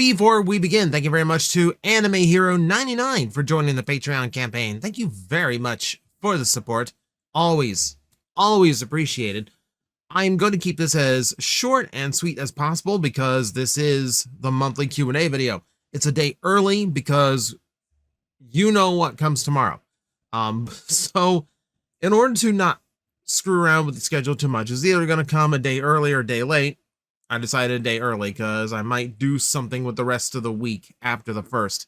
Before we begin, thank you very much to Anime Hero 99 for joining the Patreon campaign. Thank you very much for the support. Always appreciated. I'm going to keep this as short and sweet as possible because this is the monthly Q&A video. It's a day early because you know what comes tomorrow. So in order to not screw around with the schedule too much, it's either going to come a day early or a day late. I decided a day early because I might do something with the rest of the week after the first.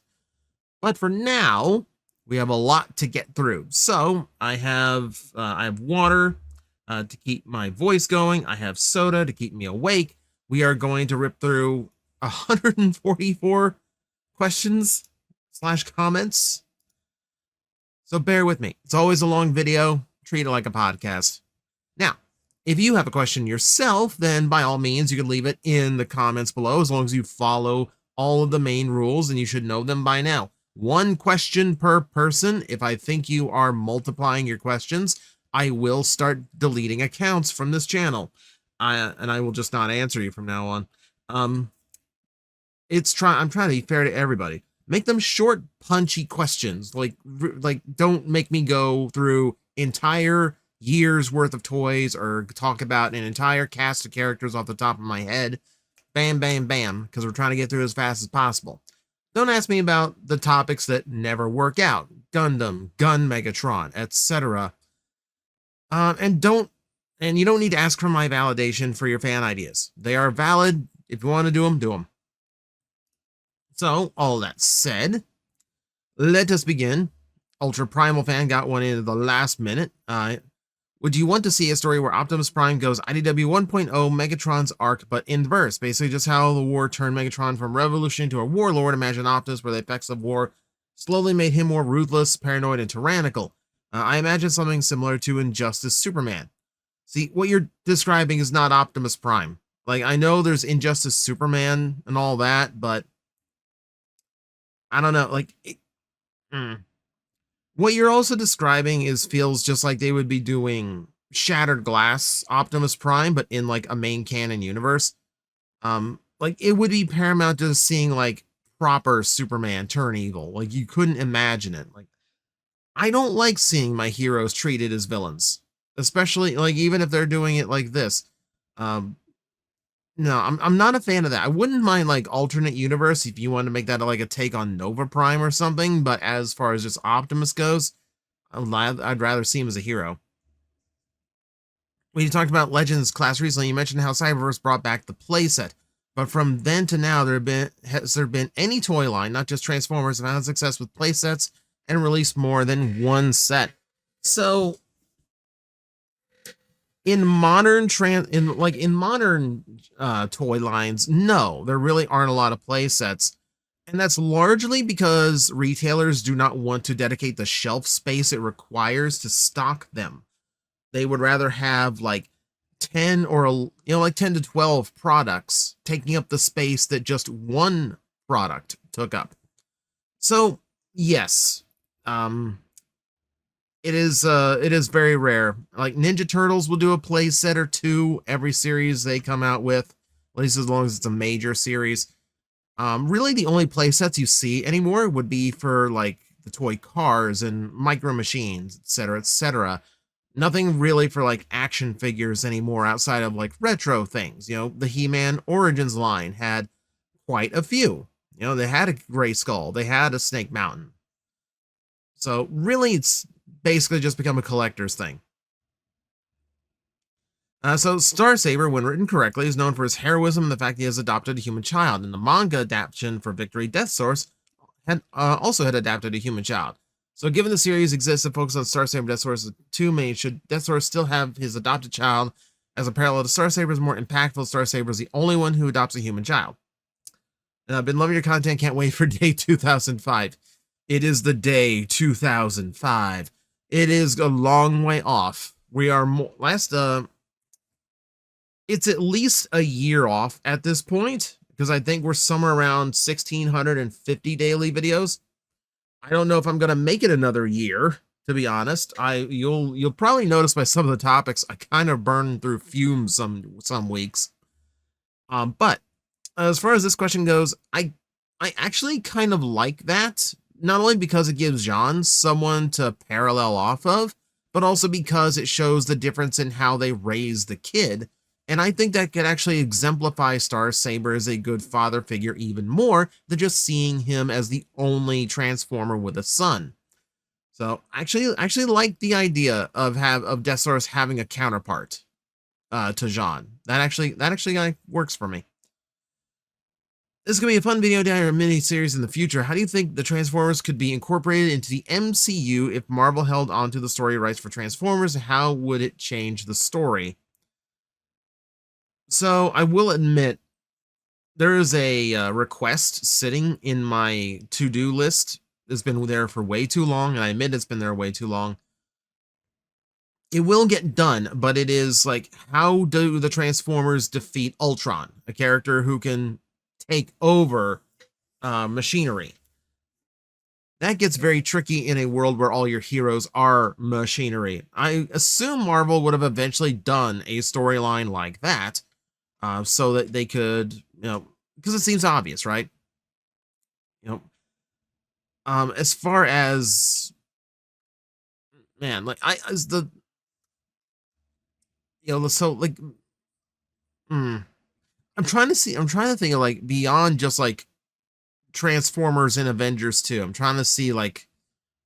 But for now, we have a lot to get through. So I have water to keep my voice going. I have soda to keep me awake. We are going to rip through 144 questions / comments. So bear with me. It's always a long video. Treat it like a podcast. Now, if you have a question yourself, then by all means, you can leave it in the comments below as long as you follow all of the main rules, and you should know them by now. One question per person. If I think you are multiplying your questions, I will start deleting accounts from this channel. And I will just not answer you from now on. I'm trying to be fair to everybody. Make them short, punchy questions. Like don't make me go through entire years worth of toys or talk about an entire cast of characters off the top of my head. Bam, bam, bam, because we're trying to get through as fast as possible. Don't ask me about the topics that never work out. Gundam, Gun Megatron, etc. And you don't need to ask for my validation for your fan ideas. They are valid. If you want to do them, do them. So, all that said, let us begin. Ultra Primal Fan got one in at the last minute. Would you want to see a story where Optimus Prime goes IDW 1.0 Megatron's arc, but in verse? Basically just how the war turned Megatron from revolution to a warlord. Imagine Optimus, where the effects of war slowly made him more ruthless, paranoid, and tyrannical. I imagine something similar to Injustice Superman. See, what you're describing is not Optimus Prime. Like, I know there's Injustice Superman and all that, but I don't know, like, what you're also describing feels just like they would be doing Shattered Glass Optimus Prime, but in like a main canon universe. Like it would be paramount to seeing like proper Superman turn evil. Like you couldn't imagine it. Like I don't like seeing my heroes treated as villains, especially like even if they're doing it like this. No, I'm not a fan of that. I wouldn't mind like alternate universe if you want to make that like a take on Nova Prime or something, but as far as just Optimus goes, I'd rather see him as a hero. When you talked about Legends class recently, you mentioned how Cyberverse brought back the playset, but from then to now, has there been any toy line, not just Transformers, that had success with playsets and released more than one set? So in modern toy lines, no, there really aren't a lot of play sets. And that's largely because retailers do not want to dedicate the shelf space it requires to stock them. They would rather have like 10 to 12 products taking up the space that just one product took up. So yes, it is very rare. Like Ninja Turtles will do a play set or two every series they come out with, at least as long as it's a major series. Really the only play sets you see anymore would be for like the toy cars and Micro Machines, etc., etc. Nothing really for like action figures anymore outside of like retro things. You know, the He-Man Origins line had quite a few. You know, they had a Gray Skull, they had a Snake Mountain. So really it's basically just become a collector's thing. So Starsaber, when written correctly, is known for his heroism and the fact he has adopted a human child. And the manga adaptation for Victory, Death Source also had adapted a human child. So given the series exists and focus on Starsaber, Death Source 2 should Death Source still have his adopted child as a parallel to Starsaber is more impactful? Starsaber is the only one who adopts a human child. And I've been loving your content. Can't wait for day 2005. It is the day 2005. It is a long way off. We are it's at least a year off at this point, because I think we're somewhere around 1,650 daily videos. I don't know if I'm gonna make it another year, to be honest. You'll probably notice by some of the topics I kind of burn through fumes some weeks. But as far as this question goes, I I actually kind of like that, not only because it gives Jean someone to parallel off of, but also because it shows the difference in how they raise the kid. And I think that could actually exemplify Star Saber as a good father figure even more than just seeing him as the only Transformer with a son. So actually like the idea of Deathsaurus having a counterpart to Jean. That actually works for me. This is going to be a fun video down your mini series in the future. How do you think the Transformers could be incorporated into the MCU if Marvel held onto the story rights for Transformers? How would it change the story? So I will admit there is a request sitting in my to-do list. It's been there for way too long, and I admit it's been there way too long. It will get done, but it is like, how do the Transformers defeat Ultron, a character who can take over machinery? That gets very tricky in a world where all your heroes are machinery. I assume Marvel would have eventually done a storyline like that, so that they could, because it seems obvious, right? As far as, man, like as the, so like, I'm trying to think of like beyond just like Transformers and Avengers 2. I'm trying to see like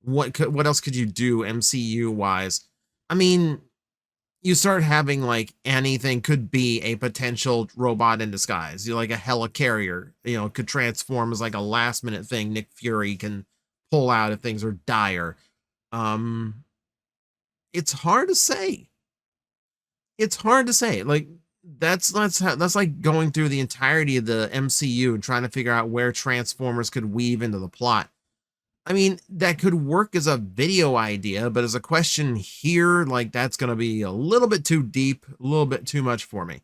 what else could you do MCU wise? I mean, you start having like anything could be a potential robot in disguise. You like a helicarrier, could transform as like a last minute thing Nick Fury can pull out if things are dire. It's hard to say. It's hard to say. Like that's like going through the entirety of the MCU and trying to figure out where Transformers could weave into the plot. I mean, that could work as a video idea, but as a question here, like that's going to be a little bit too deep, a little bit too much for me.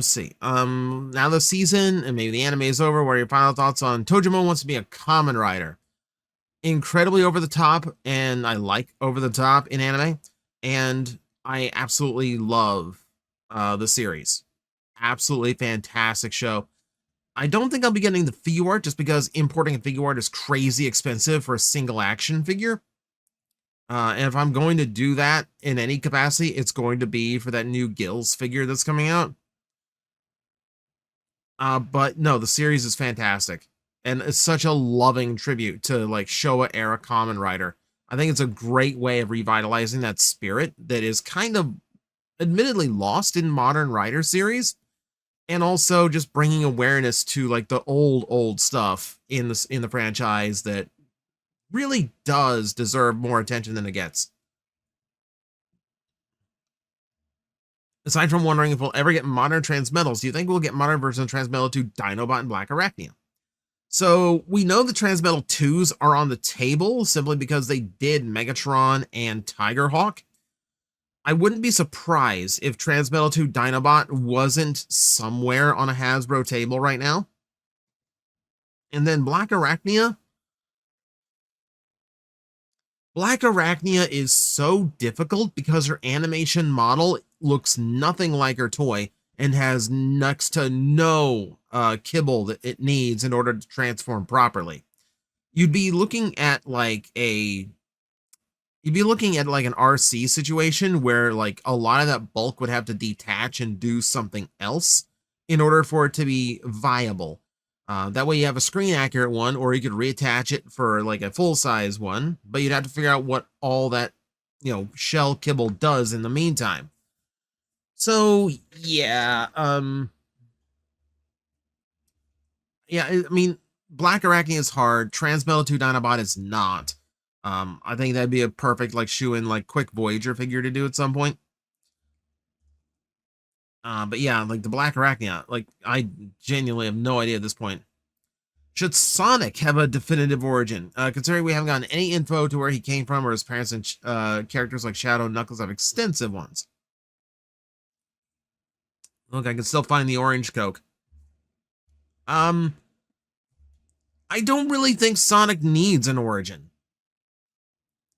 See. Now the season and maybe the anime is over. What are your final thoughts on TJOmega wants to be a Kamen Rider? Incredibly over the top, and I like over the top in anime, and I absolutely love the series. Absolutely fantastic show. I don't think I'll be getting the figure art just because importing a figure art is crazy expensive for a single action figure. And if I'm going to do that in any capacity, it's going to be for that new Gills figure that's coming out. But no, the series is fantastic. And it's such a loving tribute to like Showa era Kamen Rider. I think it's a great way of revitalizing that spirit that is kind of admittedly lost in modern Rider series, and also just bringing awareness to like the old stuff in the franchise that really does deserve more attention than it gets. Aside from wondering if we'll ever get modern Transmetals, do you think we'll get modern versions of Transmetal 2, Dinobot, and Black Arachnia? So we know the Transmetal 2s are on the table simply because they did Megatron and Tigerhawk. I wouldn't be surprised if Transmetal 2 Dinobot wasn't somewhere on a Hasbro table right now. And then Black Arachnia. Black Arachnia is so difficult because her animation model looks nothing like her toy and has next to no kibble that it needs in order to transform properly. You'd be looking at like an RC situation where like a lot of that bulk would have to detach and do something else in order for it to be viable. That way you have a screen accurate one, or you could reattach it for like a full size one, but you'd have to figure out what all that, shell kibble does in the meantime. So yeah, I mean, Black Arachnia is hard. Transmetal 2 Dinobot is not. I think that'd be a perfect like shoe-in like quick Voyager figure to do at some point. But yeah, like the Black Arachnia, like I genuinely have no idea at this point. Should Sonic have a definitive origin? Considering we haven't gotten any info to where he came from or his parents, and characters like Shadow and Knuckles have extensive ones. Look, I can still find the orange Coke. I don't really think Sonic needs an origin.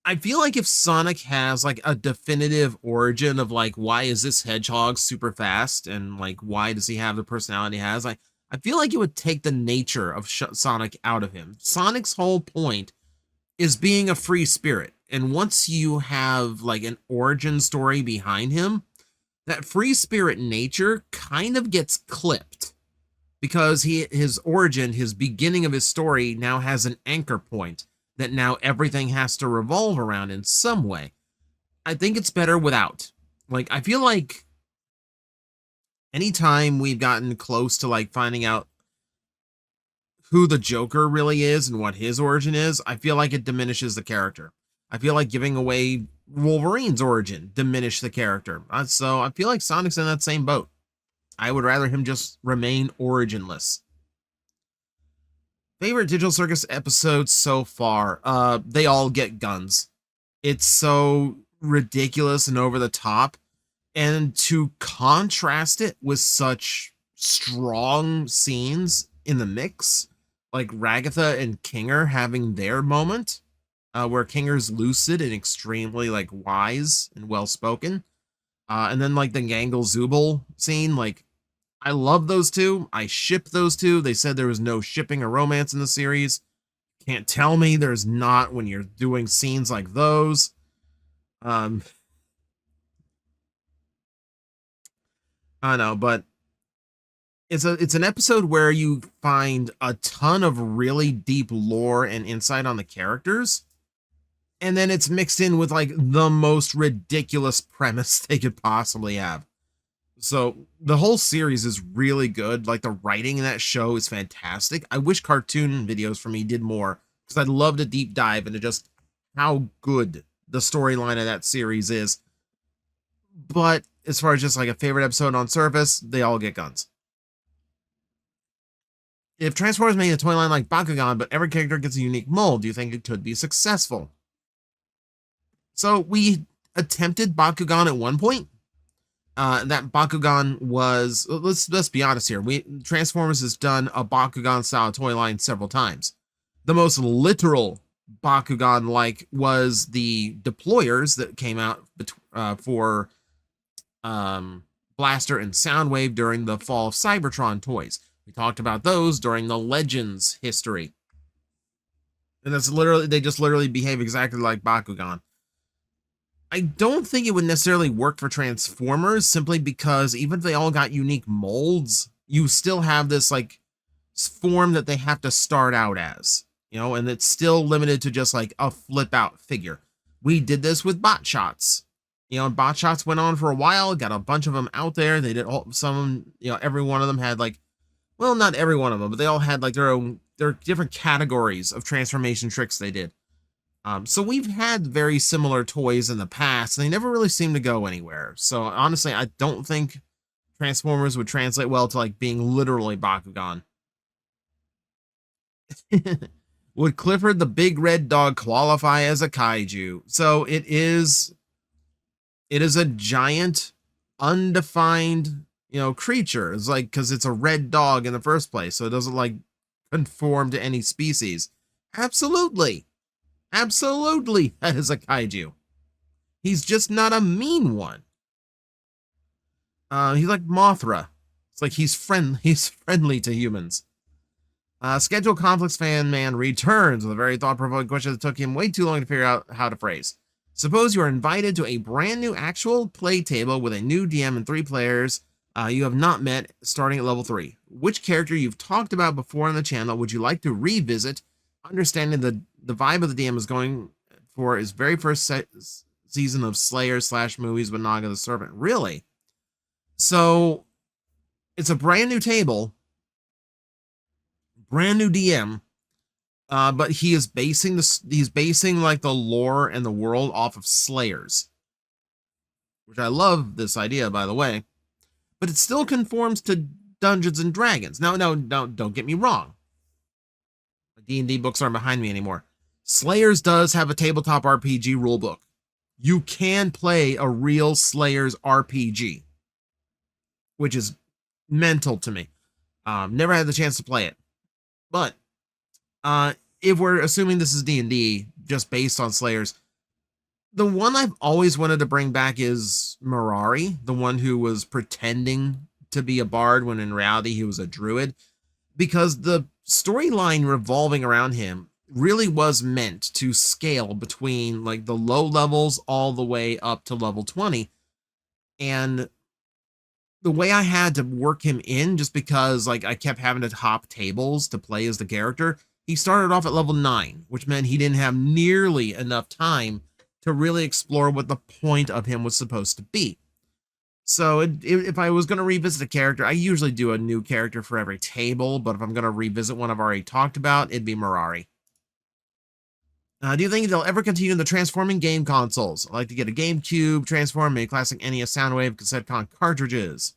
I feel like if Sonic has like a definitive origin of like why is this hedgehog super fast and like why does he have the personality he has, I feel like it would take the nature of Sonic out of him. Sonic's whole point is being a free spirit, and once you have like an origin story behind him, that free spirit nature kind of gets clipped because his origin, his beginning of his story now has an anchor point that now everything has to revolve around in some way. I think it's better without. Like, I feel like anytime we've gotten close to like finding out who the Joker really is and what his origin is, I feel like it diminishes the character. I feel like giving away Wolverine's origin diminished the character. So I feel like Sonic's in that same boat. I would rather him just remain originless. Favorite Digital Circus episodes so far? They all get guns. It's so ridiculous and over the top. And to contrast it with such strong scenes in the mix, like Ragatha and Kinger having their moment, where Kinger's lucid and extremely like wise and well spoken. And then like the Gangle Zooble scene, like I love those two. I ship those two. They said there was no shipping or romance in the series. Can't tell me there's not when you're doing scenes like those. I know, but it's an episode where you find a ton of really deep lore and insight on the characters, and then it's mixed in with like the most ridiculous premise they could possibly have. So the whole series is really good. Like the writing in that show is fantastic. I wish cartoon videos for me did more because I'd love to deep dive into just how good the storyline of that series is. But as far as just like a favorite episode on Surface, they all get guns. If Transformers made a toy line like Bakugan, but every character gets a unique mold, do you think it could be successful? So we attempted Bakugan at one point. That Bakugan was, let's be honest here. Transformers has done a Bakugan style toy line several times. The most literal Bakugan like was the deployers that came out for Blaster and Soundwave during the fall of Cybertron toys. We talked about those during the Legends history. And that's literally, they just literally behave exactly like Bakugan. I don't think it would necessarily work for Transformers simply because even if they all got unique molds, you still have this like form that they have to start out as, you know, and it's still limited to just like a flip out figure. We did this with Bot Shots. You know, Bot Shots went on for a while, got a bunch of them out there. They did some, you know, every one of them had like, well, not every one of them, but they all had like their different categories of transformation tricks they did. So we've had very similar toys in the past, and they never really seem to go anywhere. So honestly, I don't think Transformers would translate well to like being literally Bakugan. Would Clifford the Big Red Dog qualify as a kaiju? So it is a giant, undefined, you know, creature. It's like, because it's a red dog in the first place, so it doesn't like conform to any species. Absolutely. Absolutely, that is a kaiju. He's just not a mean one. He's like Mothra. It's like he's friendly to humans. Schedule Conflicts fan man returns with a very thought-provoking question that took him way too long to figure out how to phrase. Suppose you are invited to a brand new actual play table with a new DM and 3 players you have not met starting at level 3. Which character you've talked about before on the channel would you like to revisit, understanding the vibe of the DM is going for his very first season of Slayer / movies with Naga the Serpent? Really? So it's a brand new table, brand new DM, but he is basing like the lore and the world off of Slayers, which I love this idea, by the way, but it still conforms to Dungeons and Dragons. No, don't get me wrong. D&D books aren't behind me anymore. Slayers does have a tabletop RPG rulebook. You can play a real Slayers RPG, which is mental to me. Never had the chance to play it. But if we're assuming this is D&D just based on Slayers, The one I've always wanted to bring back is Mirari, the one who was pretending to be a bard when in reality he was a druid, because the storyline revolving around him really was meant to scale between like the low levels all the way up to level 20. And the way I had to work him in, just because like I kept having to hop tables to play as the character, he started off at level 9, which meant he didn't have nearly enough time to really explore what the point of him was supposed to be. So if I was going to revisit a character, I usually do a new character for every table, but if I'm going to revisit one I've already talked about, it'd be Mirari. Do you think they'll ever continue the transforming game consoles? I'd like to get a GameCube, Transform, a classic NES Soundwave, cassette cartridges.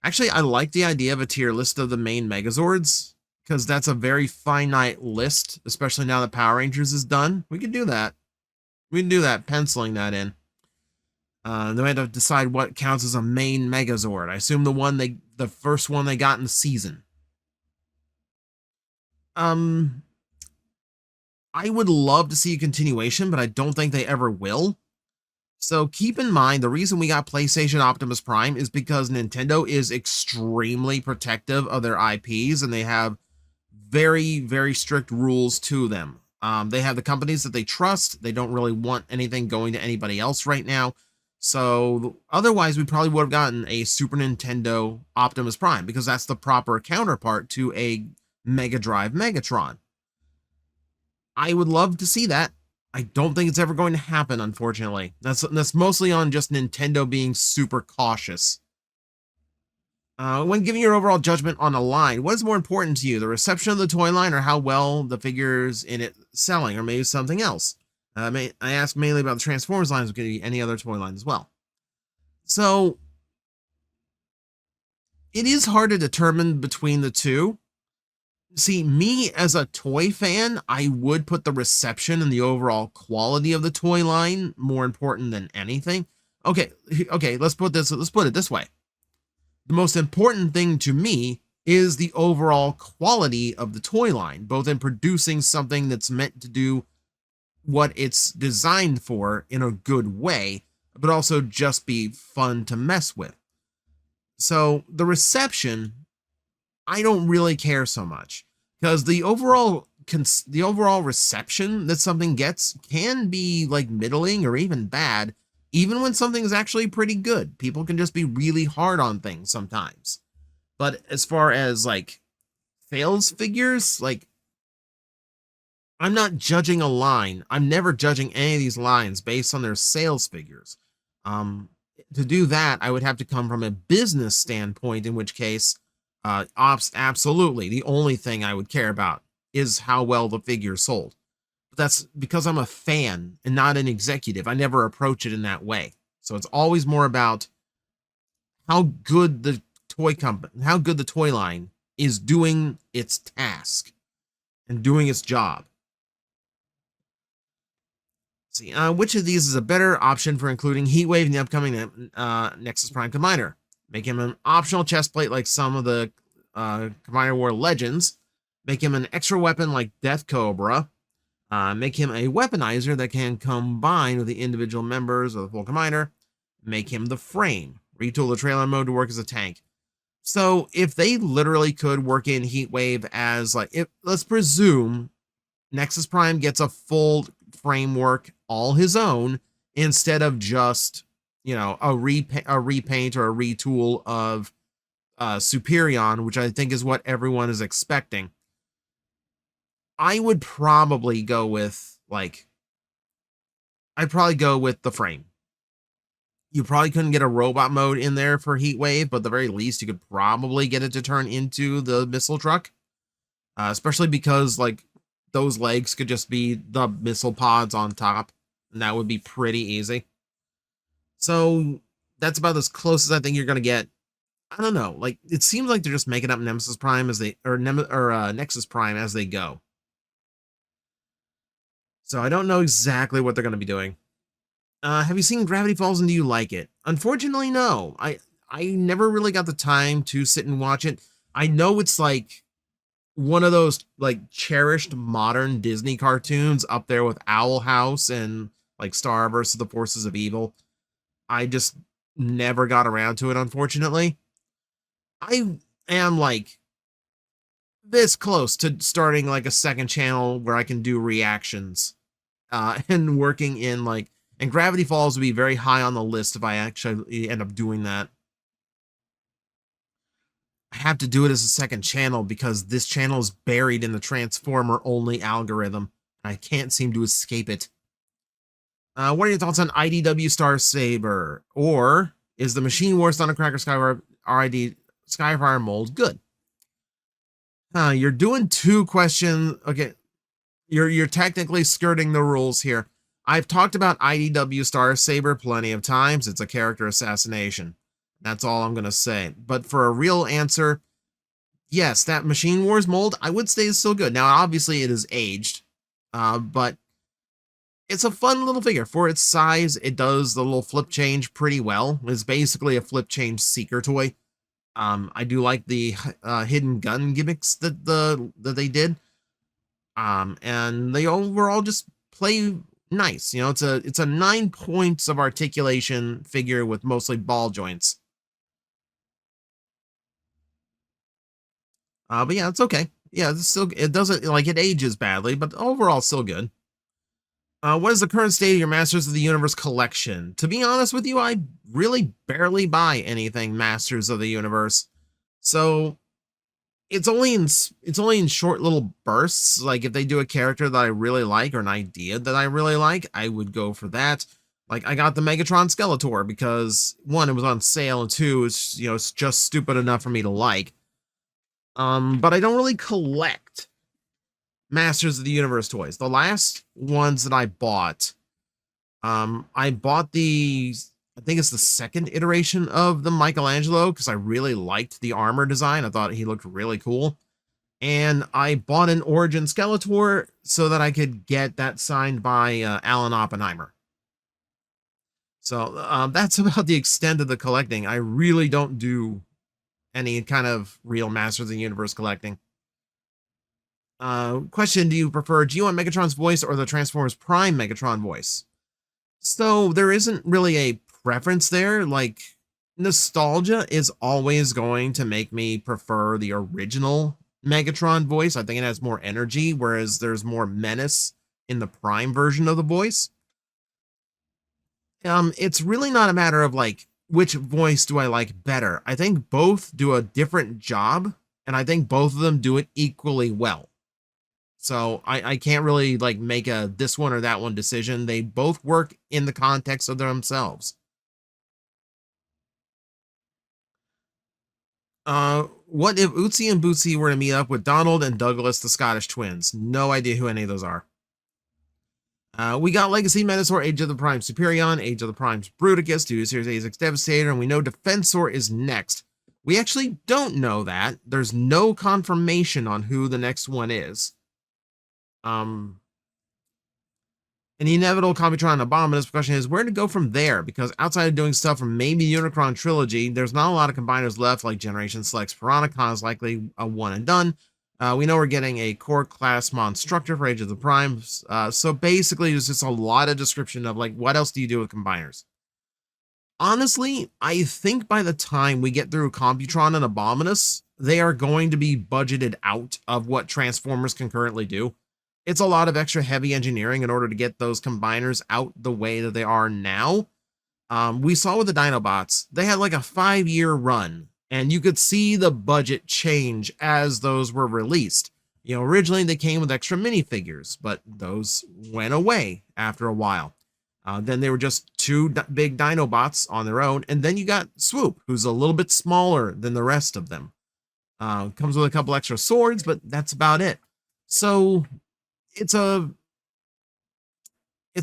Actually, I like the idea of a tier list of the main Megazords, because that's a very finite list, especially now that Power Rangers is done. We can do that. We can do that, penciling that in. Then we have to decide what counts as a main Megazord. I assume the first one they got in the season. I would love to see a continuation, but I don't think they ever will. So keep in mind, the reason we got PlayStation Optimus Prime is because Nintendo is extremely protective of their IPs, and they have very, very strict rules to them. They have the companies that they trust. They don't really want anything going to anybody else right now. So otherwise, we probably would have gotten a Super Nintendo Optimus Prime, because that's the proper counterpart to a Mega Drive Megatron. I would love to see that. I don't think it's ever going to happen, unfortunately. That's mostly on just Nintendo being super cautious. When giving your overall judgment on a line, what is more important to you, the reception of the toy line or how well the figures in it selling, or maybe something else? I asked mainly about the Transformers lines, but could be any other toy lines as well. So, it is hard to determine between the two. See, me as a toy fan, I would put the reception and the overall quality of the toy line more important than anything. Okay, let's put it this way. The most important thing to me is the overall quality of the toy line, both in producing something that's meant to do what it's designed for in a good way, but also just be fun to mess with. So the reception, I don't really care so much, because the overall reception that something gets can be like middling or even bad, even when something is actually pretty good. People can just be really hard on things sometimes. But as far as like sales figures, like, I'm not judging a line. I'm never judging any of these lines based on their sales figures. To do that, I would have to come from a business standpoint, in which case, absolutely, the only thing I would care about is how well the figure sold. But that's because I'm a fan and not an executive. I never approach it in that way. So it's always more about how good the toy line is doing its task and doing its job. See, which of these is a better option for including Heatwave in the upcoming Nexus Prime Combiner? Make him an optional chest plate like some of the Combiner War Legends. Make him an extra weapon like Death Cobra. Make him a weaponizer that can combine with the individual members of the full Combiner. Make him the Frame. Retool the trailer mode to work as a tank. So if they literally could work in Heatwave as like, let's presume Nexus Prime gets a full framework all his own, instead of just, a repaint or a retool of Superion, which I think is what everyone is expecting. I would probably go with the Frame. You probably couldn't get a robot mode in there for Heatwave, but at the very least you could probably get it to turn into the missile truck, especially because those legs could just be the missile pods on top, and that would be pretty easy. So that's about as close as I think you're going to get. I don't know. It seems like they're just making up Nemesis Prime Nexus Prime as they go. So I don't know exactly what they're going to be doing. Have you seen Gravity Falls, and do you like it? Unfortunately, no. I never really got the time to sit and watch it. I know it's one of those like cherished modern Disney cartoons up there with Owl House and like Star versus the Forces of Evil. I just never got around to it, unfortunately. I am like this close to starting like a second channel where I can do reactions, and working in like, and Gravity Falls would be very high on the list if I actually end up doing that. I have to do it as a second channel because this channel is buried in the Transformer only algorithm. I can't seem to escape it. What are your thoughts on IDW Star Saber? Or is the Machine Wars Thundercracker Skyfire RID Skyfire mold good? You're doing two questions. Okay, you're technically skirting the rules here. I've talked about IDW Star Saber plenty of times. It's a character assassination. That's all I'm gonna say. But for a real answer, yes, that Machine Wars mold, I would say is still good. Now, obviously, it is aged, but it's a fun little figure. For its size, it does the little flip change pretty well. It's basically a flip change seeker toy. I do like the hidden gun gimmicks that they did. And they overall just play nice. You know, it's a 9 points of articulation figure with mostly ball joints. But yeah, it's okay. Yeah, it's still, it doesn't like, it ages badly, but overall still good. What is the current state of your Masters of the Universe collection? To be honest with you, I really barely buy anything Masters of the Universe. So it's only in short little bursts. Like if they do a character that I really like or an idea that I really like, I would go for that. Like I got the Megatron Skeletor because one, it was on sale, and two, it's just stupid enough for me to like. But I don't really collect Masters of the Universe toys. The last ones that I bought I think it's the second iteration of the Michelangelo because I really liked the armor design. I thought he looked really cool. And I bought an Origin Skeletor so that I could get that signed by Alan Oppenheimer. So that's about the extent of the collecting. I really don't do any kind of real Masters of the Universe collecting. Question, do you prefer G1 Megatron's voice or the Transformers Prime Megatron voice? So there isn't really a preference there. Like, nostalgia is always going to make me prefer the original Megatron voice. I think it has more energy, whereas there's more menace in the Prime version of the voice. It's really not a matter of like which voice do I like better. I think both do a different job, and I think both of them do it equally well. So I can't really like make a this one or that one decision. They both work in the context of themselves. What if Ötzi and Bootsy were to meet up with Donald and Douglas, the Scottish twins? No idea who any of those are. We got Legacy Menasor, Age of the Prime Superion, Age of the Primes Bruticus, 2 Series A6 Devastator, and we know Defensor is next. We actually don't know that. There's no confirmation on who the next one is. An inevitable Combitron Abominus question is where to go from there, because outside of doing stuff from maybe Unicron Trilogy, there's not a lot of combiners left, like Generation Selects Piranacon is likely a one and done. We know we're getting a core class Monstructor for Age of the Primes. So basically, there's just a lot of description of like, what else do you do with combiners? Honestly, I think by the time we get through Computron and Abominus, they are going to be budgeted out of what Transformers can currently do. It's a lot of extra heavy engineering in order to get those combiners out the way that they are now. We saw with the Dinobots, they had like a 5-year run, and you could see the budget change as those were released. You know, originally they came with extra minifigures, but those went away after a while. Then they were just two big Dinobots on their own, and then you got Swoop, who's a little bit smaller than the rest of them. Comes with a couple extra swords, but that's about it. So it's a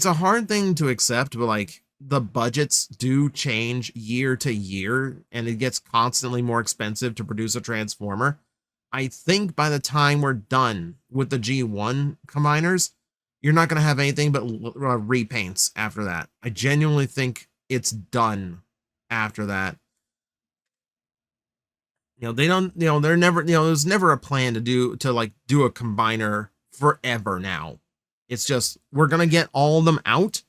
hard thing to accept, but like the budgets do change year to year, and it gets constantly more expensive to produce a Transformer. I think by the time we're done with the G1 combiners, you're not going to have anything but repaints after that. I genuinely think it's done after that. They don't, they're never, there's never a plan to do a combiner forever now. It's just, we're going to get all of them out,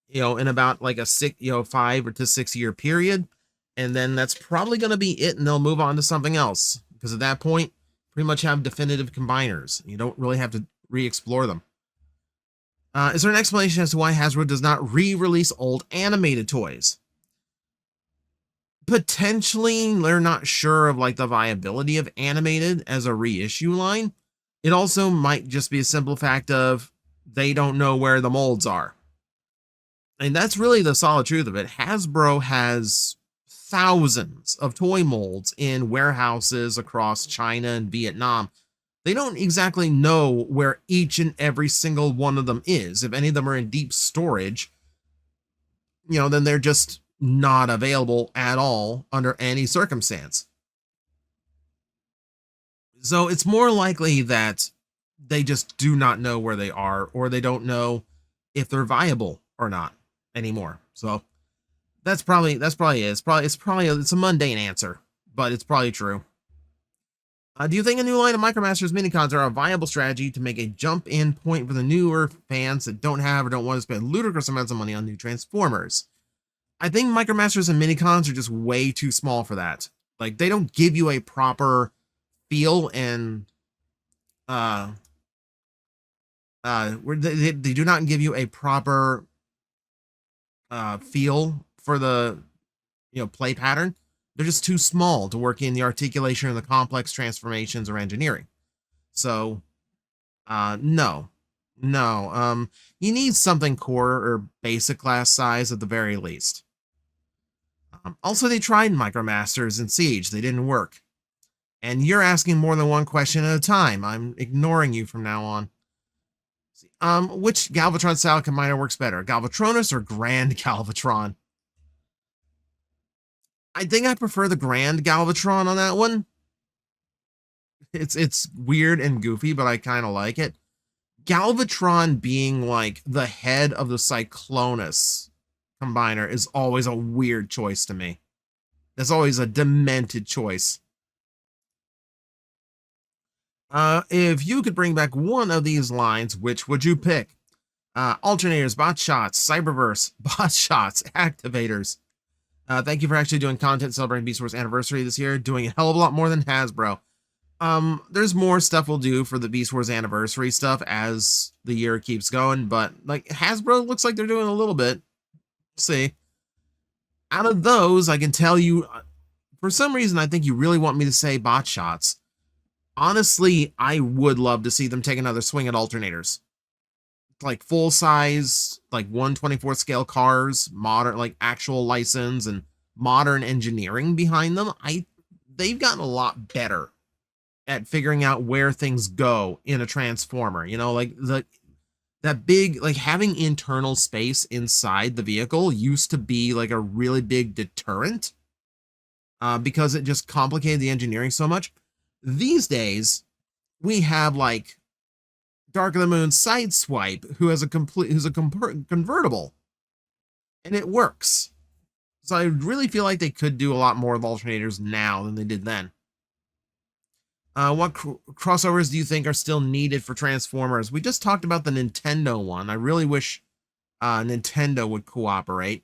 in about like a 5 or to 6 year period. And then that's probably going to be it. And they'll move on to something else, because at that point, pretty much have definitive combiners. You don't really have to re-explore them. Is there an explanation as to why Hasbro does not re-release old animated toys? Potentially, they're not sure of like the viability of animated as a reissue line. It also might just be a simple fact of they don't know where the molds are. And that's really the solid truth of it. Hasbro has thousands of toy molds in warehouses across China and Vietnam. They don't exactly know where each and every single one of them is. If any of them are in deep storage, then they're just not available at all under any circumstance. So it's more likely that they just do not know where they are, or they don't know if they're viable or not anymore. So that's probably it. It's a mundane answer, but it's probably true. Do you think a new line of Micromasters minicons are a viable strategy to make a jump in point for the newer fans that don't have or don't want to spend ludicrous amounts of money on new Transformers? I think Micromasters and minicons are just way too small for that. Like, they don't give you a proper feel, and they do not give you a proper feel for the play pattern. They're just too small to work in the articulation or the complex transformations or engineering. So no. You need something core or basic class size at the very least. Also, they tried Micromasters and Siege. They didn't work. And you're asking more than one question at a time. I'm ignoring you from now on. Which Galvatron style combiner works better, Galvatronus or Grand Galvatron? I think I prefer the Grand Galvatron on that one. It's weird and goofy, but I kind of like it. Galvatron being like the head of the Cyclonus combiner is always a weird choice to me. That's always a demented choice. If you could bring back one of these lines, which would you pick? Alternators, bot shots, Cyberverse, bot shots, activators. Thank you for actually doing content celebrating Beast Wars anniversary this year, doing a hell of a lot more than Hasbro. There's more stuff we'll do for the Beast Wars anniversary stuff as the year keeps going, but like Hasbro looks like they're doing a little bit. See, out of those, I can tell you, for some reason, I think you really want me to say bot shots. Honestly, I would love to see them take another swing at alternators. Like full size, like 1/24 scale cars, modern, like actual license and modern engineering behind them. They've gotten a lot better at figuring out where things go in a transformer. Like that big, like having internal space inside the vehicle used to be like a really big deterrent because it just complicated the engineering so much. These days, we have like Dark of the Moon Sideswipe, who's a convertible, and it works. So I really feel like they could do a lot more of alternators now than they did then. What crossovers do you think are still needed for Transformers? We just talked about the Nintendo one. I really wish Nintendo would cooperate.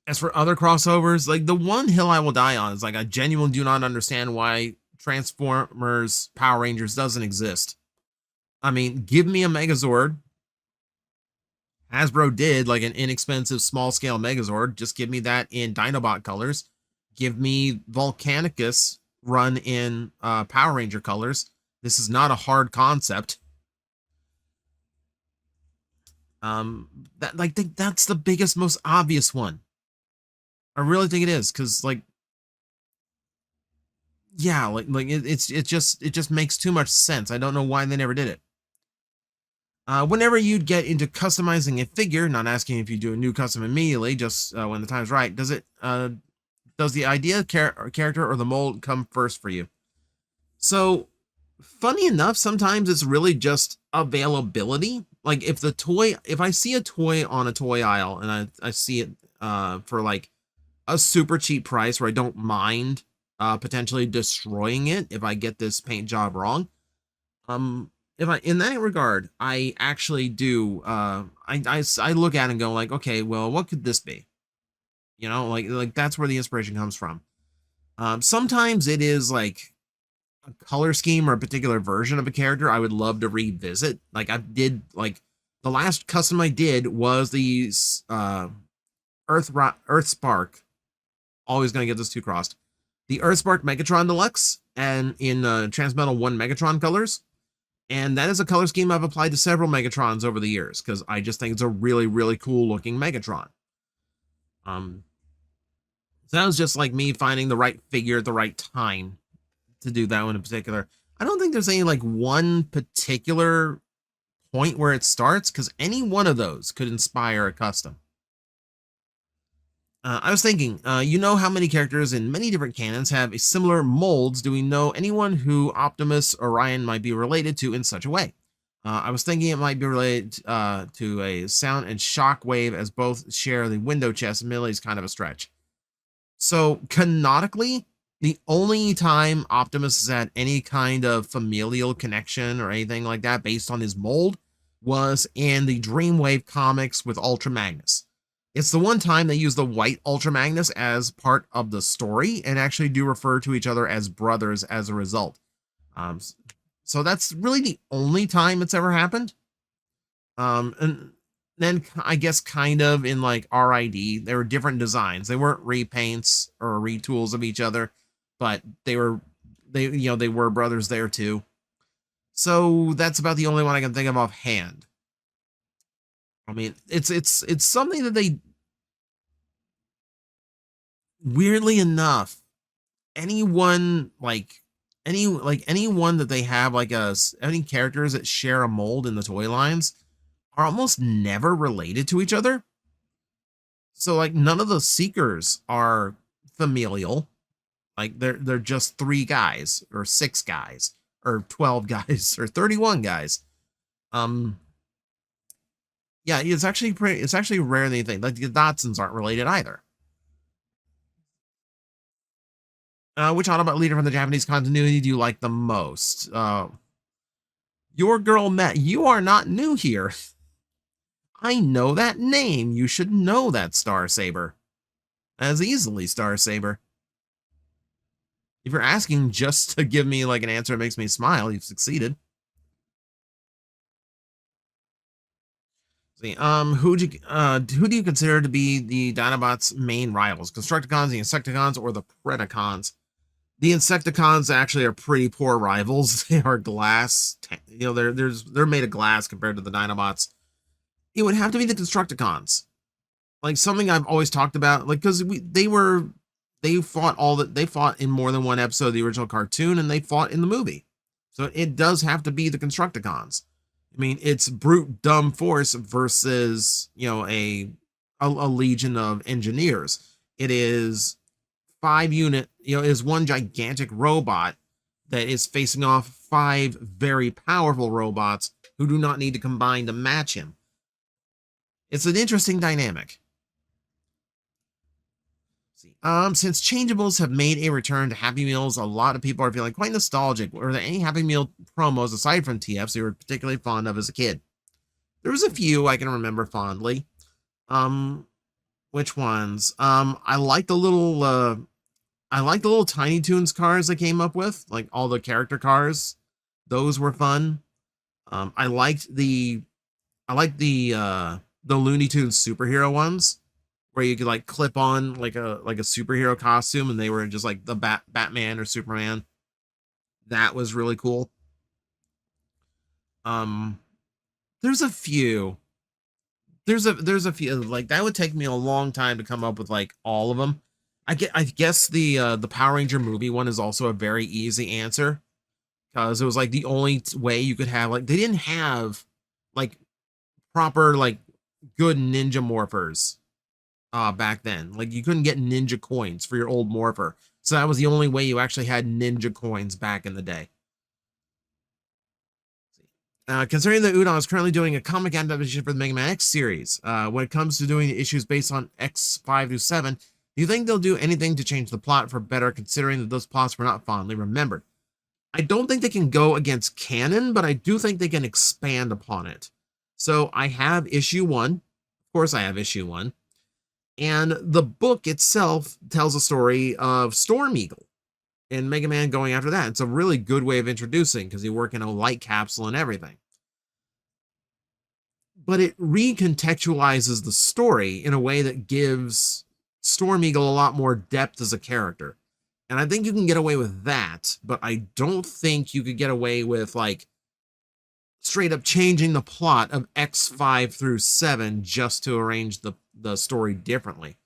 As for other crossovers, like the one hill I will die on is like I genuinely do not understand why Transformers Power Rangers doesn't exist. I mean, give me a Megazord. Hasbro did like an inexpensive small scale Megazord. Just give me that in Dinobot colors. Give me Volcanicus run in Power Ranger colors. This is not a hard concept. That's the biggest, most obvious one. I really think it is, because like, yeah, it just makes too much sense. I don't know why they never did it. Whenever you'd get into customizing a figure, not asking if you do a new custom immediately, just when the time's right, does the idea character or the mold come first for you? So, funny enough, sometimes it's really just availability. Like if I see a toy on a toy aisle and I see it for like a super cheap price where I don't mind potentially destroying it if I get this paint job wrong. If I, in that regard, I actually do, I look at it and go like, okay, well, what could this be? You know, like that's where the inspiration comes from. Sometimes it is like a color scheme or a particular version of a character I would love to revisit. Like I did, like the last custom I did was the Earth Spark. Always gonna get those two crossed. The Earth Spark Megatron Deluxe, and in Transmetal 1 Megatron colors. And that is a color scheme I've applied to several Megatrons over the years because I just think it's a really, really cool looking Megatron. So that was just like me finding the right figure at the right time to do that one in particular. I don't think there's any like one particular point where it starts because any one of those could inspire a custom. I was thinking, you know how many characters in many different canons have similar molds? Do we know anyone who Optimus Orion might be related to in such a way? I was thinking it might be related to a Sound and Shockwave, as both share the window chest. Admittedly, is kind of a stretch. So canonically, the only time Optimus has had any kind of familial connection or anything like that based on his mold was in the Dreamwave comics with Ultra Magnus. It's the one time they use the white Ultra Magnus as part of the story and actually do refer to each other as brothers as a result. So that's really the only time it's ever happened. And then I guess kind of in like RID, there were different designs. They weren't repaints or retools of each other, but they were brothers there too. So that's about the only one I can think of offhand. I mean, it's something that they, weirdly enough, anyone anyone that they have like any characters that share a mold in the toy lines are almost never related to each other. So like none of the Seekers are familial. Like they're just 3 guys or 6 guys or 12 guys or 31 guys. Yeah, it's actually rare than you think. Like the Dotsons aren't related either. Which Autobot leader from the Japanese continuity do you like the most? Your girl Met. You are not new here. I know that name. You should know that, Star Saber. As easily, Star Saber. If you're asking just to give me like an answer that makes me smile, you've succeeded. See, who do you consider to be the Dinobots' main rivals? Constructicons, the Insecticons, or the Predacons? The Insecticons actually are pretty poor rivals. They are glass. You know, they're made of glass compared to the Dinobots. It would have to be the Constructicons. Like something I've always talked about, like because they fought in more than one episode of the original cartoon, and they fought in the movie. So it does have to be the Constructicons. I mean, it's brute dumb force versus, you know, a legion of engineers. It is 5 unit, you know, is one gigantic robot that is facing off 5 very powerful robots who do not need to combine to match him. It's an interesting dynamic. Since changeables have made a return to Happy Meals, a lot of people are feeling quite nostalgic. Were there any Happy Meal promos aside from TFs you were particularly fond of as a kid? There was a few I can remember fondly. Which ones? I like the little Tiny Toons cars they came up with, like all the character cars. Those were fun. I liked the Looney Tunes superhero ones, where you could like clip on like a superhero costume and they were just like the Batman or Superman. That was really cool. There's a few. There's a few, like that would take me a long time to come up with like all of them. I guess the Power Ranger movie one is also a very easy answer because it was like the only way you could have, like, they didn't have like proper like good ninja morphers back then. Like you couldn't get ninja coins for your old morpher. So that was the only way you actually had ninja coins back in the day. Considering that Udon is currently doing a comic adaptation for the Mega Man X series, when it comes to doing the issues based on X5 through 7, Do you think they'll do anything to change the plot for better, considering that those plots were not fondly remembered? I don't think they can go against canon, but I do think they can expand upon it. So I have issue 1. Of course, I have issue 1. And the book itself tells a story of Storm Eagle and Mega Man going after that. It's a really good way of introducing, because you work in a light capsule and everything. But it recontextualizes the story in a way that gives Storm Eagle a lot more depth as a character. And I think you can get away with that, but I don't think you could get away with, like, straight up changing the plot of X5 through 7 just to arrange the story differently.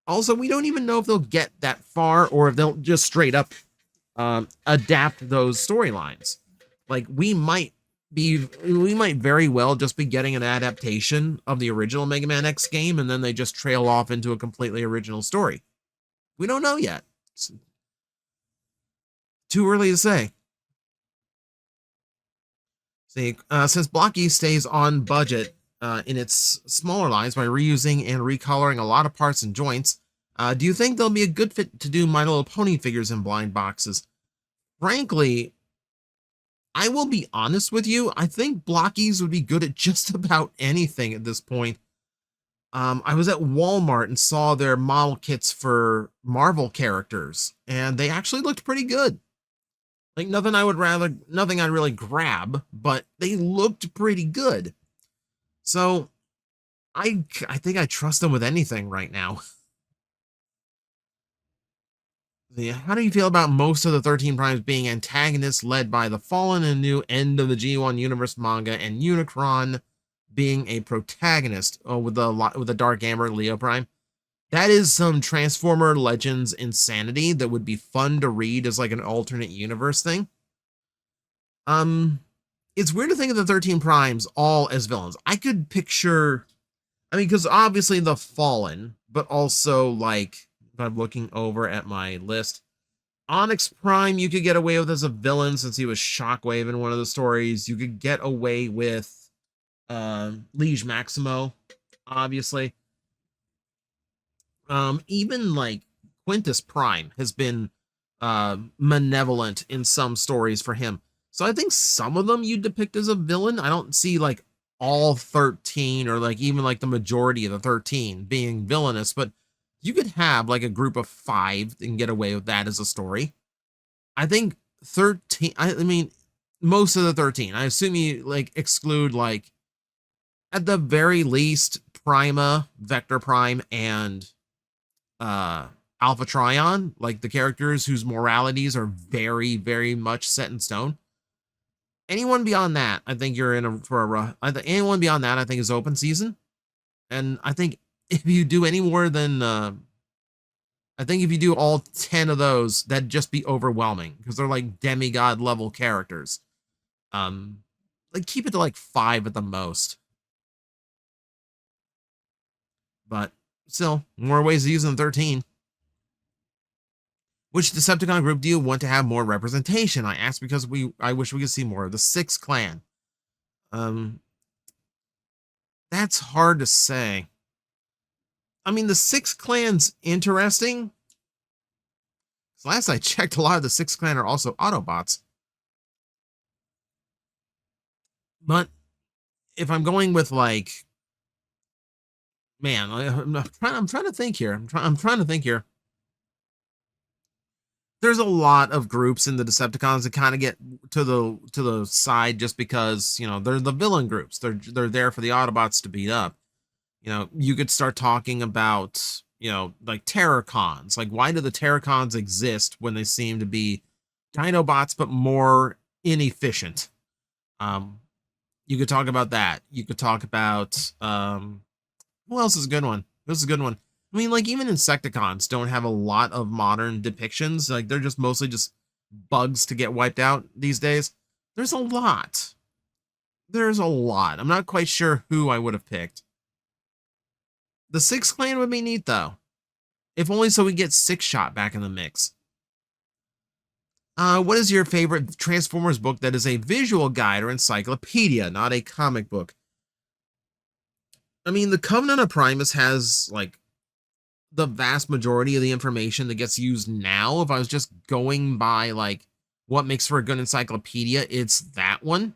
Also, we don't even know if they'll get that far, or if they'll just straight up adapt those storylines. Like, we might very well just be getting an adaptation of the original Mega Man X game, and then they just trail off into a completely original story. We don't know yet. It's too early to say. See, since Blocky stays on budget in its smaller lines by reusing and recoloring a lot of parts and joints, do you think they'll be a good fit to do My Little Pony figures in blind boxes? Frankly, I will be honest with you, I think Blockies would be good at just about anything at this point. I was at Walmart and saw their model kits for Marvel characters, and they actually looked pretty good. Like, nothing I'd really grab, but they looked pretty good. So, I think I trust them with anything right now. Yeah, how do you feel about most of the 13 Primes being antagonists led by the Fallen and new end of the G1 Universe manga, and Unicron being a protagonist with the Dark Amber Leo Prime? That is some Transformer Legends insanity that would be fun to read as like an alternate universe thing. It's weird to think of the 13 Primes all as villains. I could picture, I mean, because obviously the Fallen, but also, like, if I'm looking over at my list, Onyx Prime you could get away with as a villain since he was Shockwave in one of the stories. You could get away with Liege Maximo, obviously. Even like Quintus Prime has been malevolent in some stories for him. So I think some of them you depict as a villain. I don't see like all 13 or like even like the majority of the 13 being villainous, but you could have like a group of 5 and get away with that as a story. I think 13, I mean, most of the 13, I assume you like exclude like at the very least Prima, Vector Prime, and Alpha Trion, like the characters whose moralities are very, very much set in stone. Anyone beyond that, I think you're in for a rough. Anyone beyond that, I think, is open season. And I think if you do any more than, I think if you do all 10 of those, that'd just be overwhelming because they're like demigod level characters. Like keep it to like 5 at the most. But still, more ways to use than 13. Which Decepticon group do you want to have more representation? I asked because I wish we could see more of the 6 Clan. That's hard to say. I mean, the 6 Clan's interesting. Last I checked, a lot of the 6 Clan are also Autobots. But if I'm going with like, man, I'm trying to think here. I'm trying to think here. There's a lot of groups in the Decepticons that kind of get to the side just because, you know, they're the villain groups. They're there for the Autobots to beat up. You know, you could start talking about, you know, like Terrorcons. Like, why do the Terrorcons exist when they seem to be Dinobots but more inefficient? You could talk about that. You could talk about who else is a good one? This is a good one. I mean, like, even Insecticons don't have a lot of modern depictions. Like, they're just mostly just bugs to get wiped out these days. There's a lot. There's a lot. I'm not quite sure who I would have picked. The 6 Clan would be neat, though. If only so we get 6 Shot back in the mix. What is your favorite Transformers book that is a visual guide or encyclopedia, not a comic book? I mean, the Covenant of Primus has, like, the vast majority of the information that gets used now. If I was just going by like what makes for a good encyclopedia, it's that one.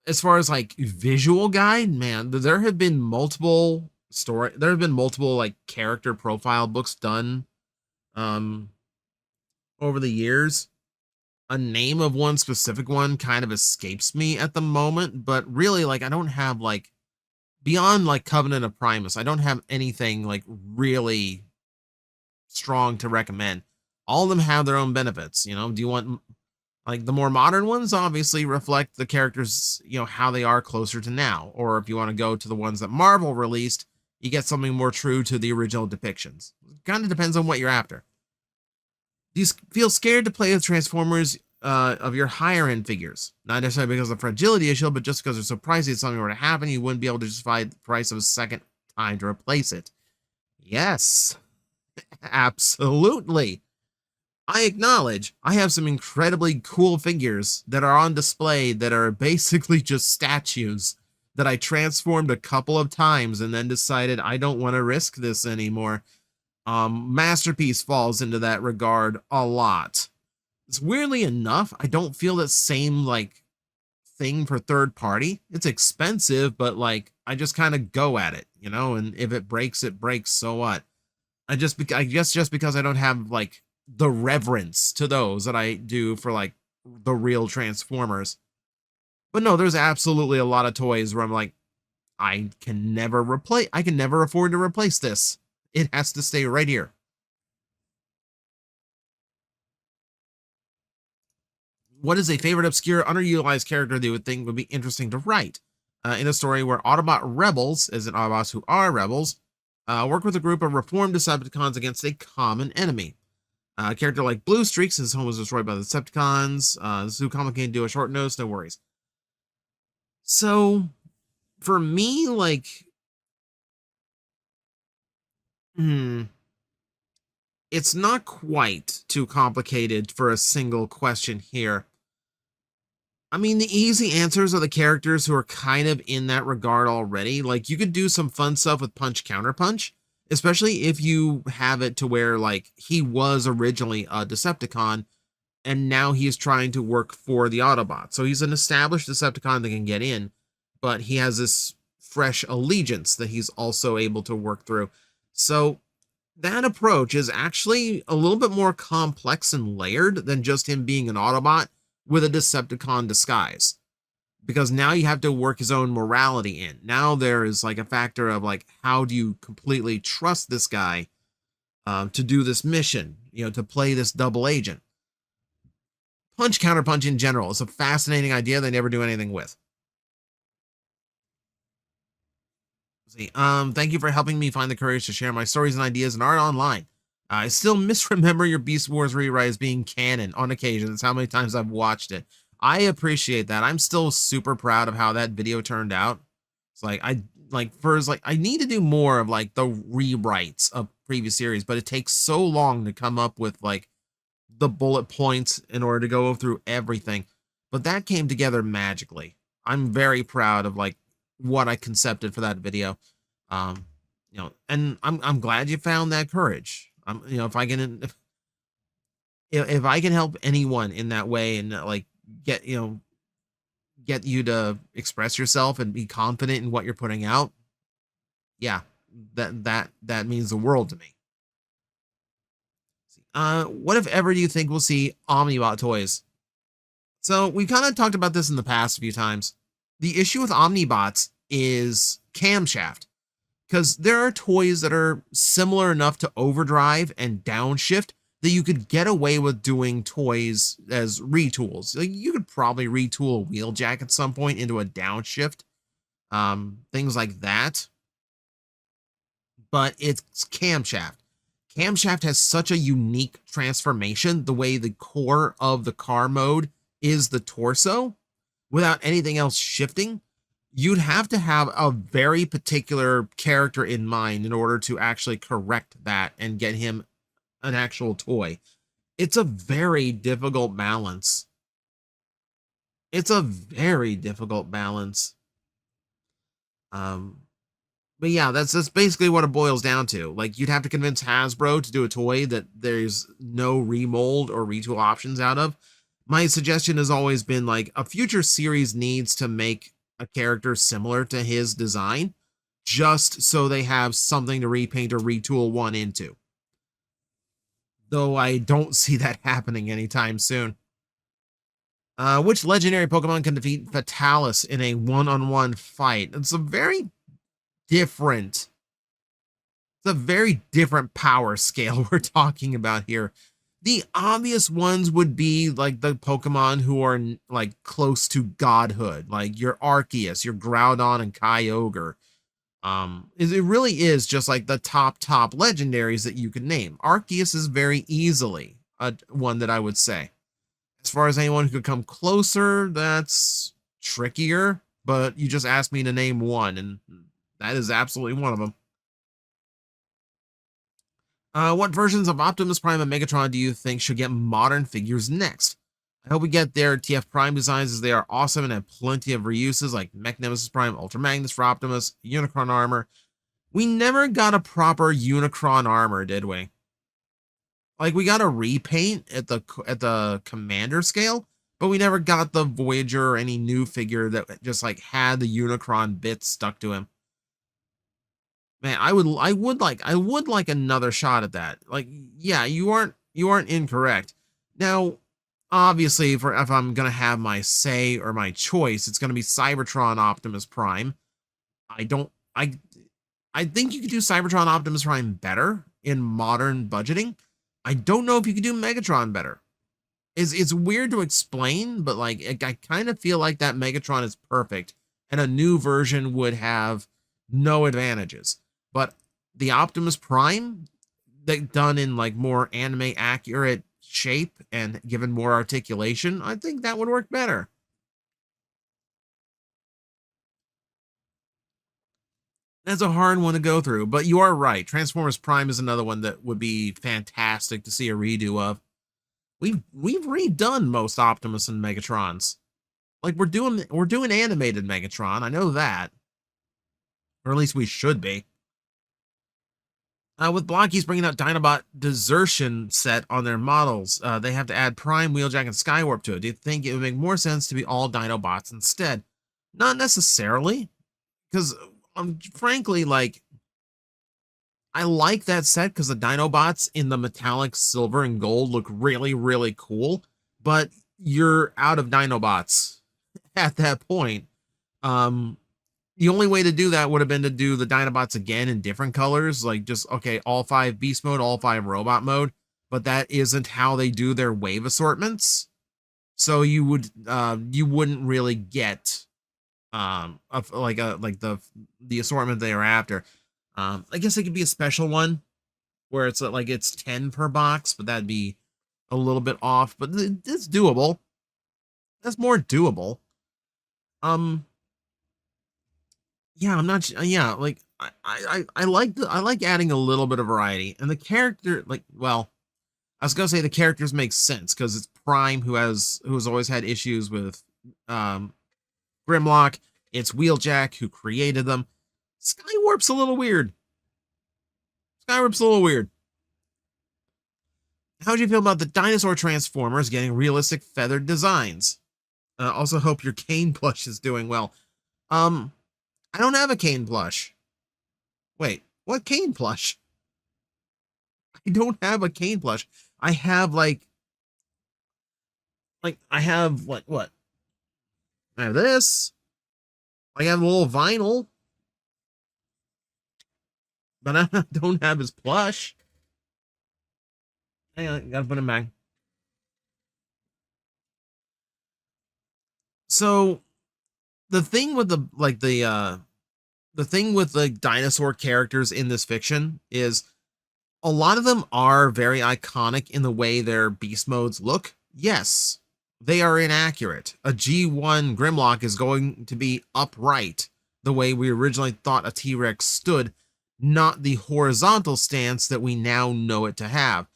As far as like visual guide, man, there have been multiple like character profile books done um over the years. A name of one specific one kind of escapes me at the moment, but really, like, I don't have like beyond like Covenant of Primus, I don't have anything like really strong to recommend. All of them have their own benefits. Do you want like the more modern ones obviously reflect the characters, how they are closer to now. Or if you want to go to the ones that Marvel released, you get something more true to the original depictions. It kind of depends on what you're after. Do you feel scared to play with Transformers of your higher end figures? Not necessarily because of the fragility issue, but just because they're so pricey, if something were to happen, you wouldn't be able to justify the price of a second time to replace it. Yes, absolutely. I acknowledge I have some incredibly cool figures that are on display that are basically just statues that I transformed a couple of times and then decided I don't want to risk this anymore. Masterpiece falls into that regard a lot. It's weirdly enough, I don't feel that same like thing for third party. It's expensive, but like I just kind of go at it, and if it breaks, it breaks. So what? I guess just because I don't have like the reverence to those that I do for like the real Transformers. But no, there's absolutely a lot of toys where I'm like, I can never afford to replace this. It has to stay right here. What is a favorite obscure, underutilized character that you would think would be interesting to write? In a story where Autobot rebels, as in Autobots who are rebels, work with a group of reformed Decepticons against a common enemy. A character like Blue Streaks, his home was destroyed by the Decepticons. This is too complicated to do a short notice, no worries. So, for me, like, it's not quite too complicated for a single question here. I mean, the easy answers are the characters who are kind of in that regard already. Like, you could do some fun stuff with Punch Counterpunch, especially if you have it to where, like, he was originally a Decepticon, and now he's trying to work for the Autobots. So he's an established Decepticon that can get in, but he has this fresh allegiance that he's also able to work through. So that approach is actually a little bit more complex and layered than just him being an Autobot with a Decepticon disguise. Because now you have to work his own morality in. Now there is like a factor of like, how do you completely trust this guy to do this mission, to play this double agent? Punch Counterpunch in general is a fascinating idea they never do anything with. See, thank you for helping me find the courage to share my stories and ideas and art online. I still misremember your Beast Wars rewrite as being canon on occasion. That's how many times I've watched it. I appreciate that. I'm still super proud of how that video turned out. It's like I need to do more of like the rewrites of previous series, but it takes so long to come up with like the bullet points in order to go through everything. But that came together magically. I'm very proud of like what I concepted for that video. Um, and I'm glad you found that courage. If I can if I can help anyone in that way and like get get you to express yourself and be confident in what you're putting out, yeah, that means the world to me. What if ever do you think we'll see Omnibot toys? So we kind of talked about this in the past a few times. The issue with Omnibots is camshaft, because there are toys that are similar enough to Overdrive and Downshift that you could get away with doing toys as retools. Like you could probably retool a Wheeljack at some point into a Downshift, things like that. But it's camshaft. Camshaft has such a unique transformation, the way the core of the car mode is the torso without anything else shifting. You'd have to have a very particular character in mind in order to actually correct that and get him an actual toy. It's a very difficult balance. It's a very difficult balance. But yeah, that's basically what it boils down to. Like, you'd have to convince Hasbro to do a toy that there's no remold or retool options out of. My suggestion has always been like a future series needs to make a character similar to his design, just so they have something to repaint or retool one into. Though I don't see that happening anytime soon. Which legendary Pokemon can defeat Fatalis in a one-on-one fight? It's a very different power scale we're talking about here. The obvious ones would be like the Pokemon who are like close to godhood, like your Arceus, your Groudon, and Kyogre. It really is just like the top legendaries that you could name. Arceus is very easily one that I would say. As far as anyone who could come closer, that's trickier, but you just asked me to name one, and that is absolutely one of them. What versions of Optimus Prime and Megatron do you think should get modern figures next? I hope we get their TF Prime designs, as they are awesome and have plenty of reuses like Mech Nemesis Prime, Ultra Magnus for Optimus, Unicron armor. We never got a proper Unicron armor, did we? Like, we got a repaint at the Commander scale, but we never got the Voyager or any new figure that just like had the Unicron bits stuck to him. Man, I would like another shot at that. Like, yeah, you aren't incorrect. Now, obviously, if I'm gonna have my say or my choice, it's gonna be Cybertron Optimus Prime. I think you could do Cybertron Optimus Prime better in modern budgeting. I don't know if you could do Megatron better. It's weird to explain, but like I kind of feel like that Megatron is perfect, and a new version would have no advantages. But the Optimus Prime, that done in like more anime accurate shape and given more articulation, I think that would work better. That's a hard one to go through, but you are right. Transformers Prime is another one that would be fantastic to see a redo of. We've redone most Optimus and Megatrons. Like, we're doing animated Megatron. I know that, or at least we should be. With Blockies bringing out Dinobot Desertion set on their models, they have to add Prime, Wheeljack, and Skywarp to it. Do you think it would make more sense to be all Dinobots instead? Not necessarily, because frankly, like, I like that set because the Dinobots in the metallic silver and gold look really, really cool, but you're out of Dinobots at that point. The only way to do that would have been to do the Dinobots again in different colors, like just, okay, all 5 beast mode, all 5 robot mode, but that isn't how they do their wave assortments. So you wouldn't really get the assortment they are after. I guess it could be a special one where it's like it's 10 per box, but that'd be a little bit off, but it's doable. That's more doable. Yeah, I'm not. Yeah, like I like adding a little bit of variety, and the character, like, well, I was gonna say the characters make sense because it's Prime who's always had issues with Grimlock. It's Wheeljack who created them. Skywarp's a little weird. Skywarp's a little weird. How do you feel about the dinosaur Transformers getting realistic feathered designs? Also hope your Kane plush is doing well. I don't have a Kane plush. Wait, what Kane plush? I don't have a Kane plush. I have like I have what? I have this. I have a little vinyl. But I don't have his plush. Hang on, gotta put him back. So the thing with the thing with the dinosaur characters in this fiction is a lot of them are very iconic in the way their beast modes look. Yes, they are inaccurate. A G1 Grimlock is going to be upright the way we originally thought a T-Rex stood, not the horizontal stance that we now know it to have.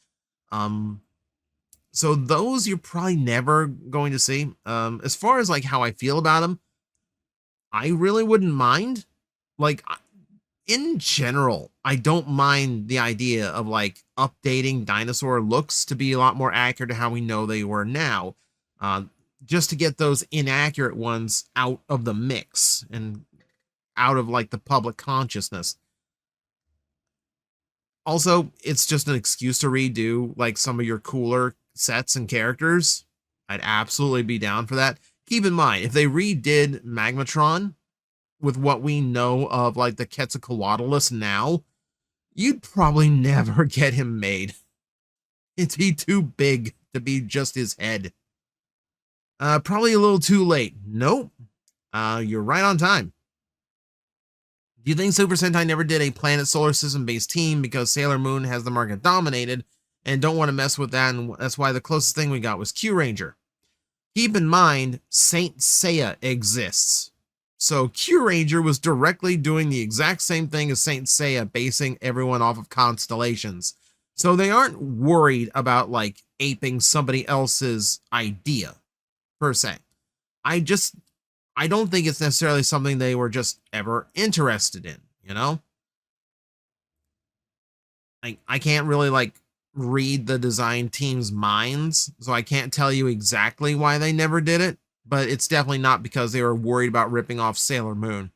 So those you're probably never going to see. As far as like how I feel about them, I really wouldn't mind. Like, In general, I don't mind the idea of like updating dinosaur looks to be a lot more accurate to how we know they were now. Uh, just to get those inaccurate ones out of the mix and out of like the public consciousness. Also, it's just an excuse to redo like some of your cooler sets and characters. I'd absolutely be down for that. Keep in mind, if they redid Magmatron with what we know of like the Quetzalcoatlus now, you'd probably never get him made. It'd be too big to be just his head. Probably a little too late. Nope. You're right on time. Do you think Super Sentai never did a planet solar system based team because Sailor Moon has the market dominated and don't want to mess with that, and that's why the closest thing we got was Q Ranger? Keep in mind, Saint Seiya exists. So Q Ranger was directly doing the exact same thing as Saint Seiya, basing everyone off of constellations. So they aren't worried about like aping somebody else's idea, per se. I don't think it's necessarily something they were just ever interested in, you know? I can't really like read the design team's minds, so I can't tell you exactly why they never did it, but it's definitely not because they were worried about ripping off Sailor Moon.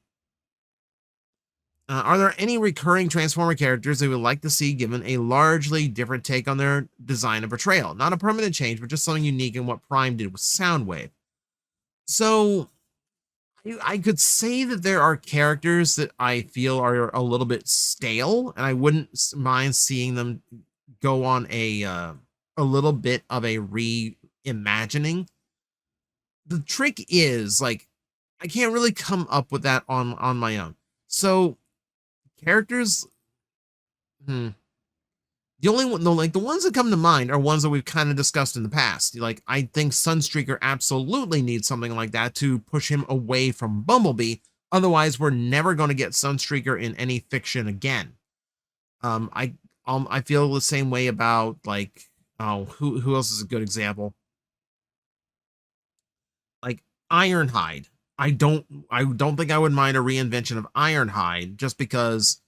Are there any recurring Transformer characters they would like to see given a largely different take on their design and portrayal? Not a permanent change, but just something unique in what Prime did with Soundwave. So I could say that there are characters that I feel are a little bit stale, and I wouldn't mind seeing them go on a little bit of a reimagining. The trick is like I can't really come up with that on my own. So characters, the only one, like the ones that come to mind are ones that we've kind of discussed in the past. Like I think Sunstreaker absolutely needs something like that to push him away from Bumblebee. Otherwise, we're never going to get Sunstreaker in any fiction again. I feel the same way about like who else is a good example? Like Ironhide. I don't think I would mind a reinvention of Ironhide just because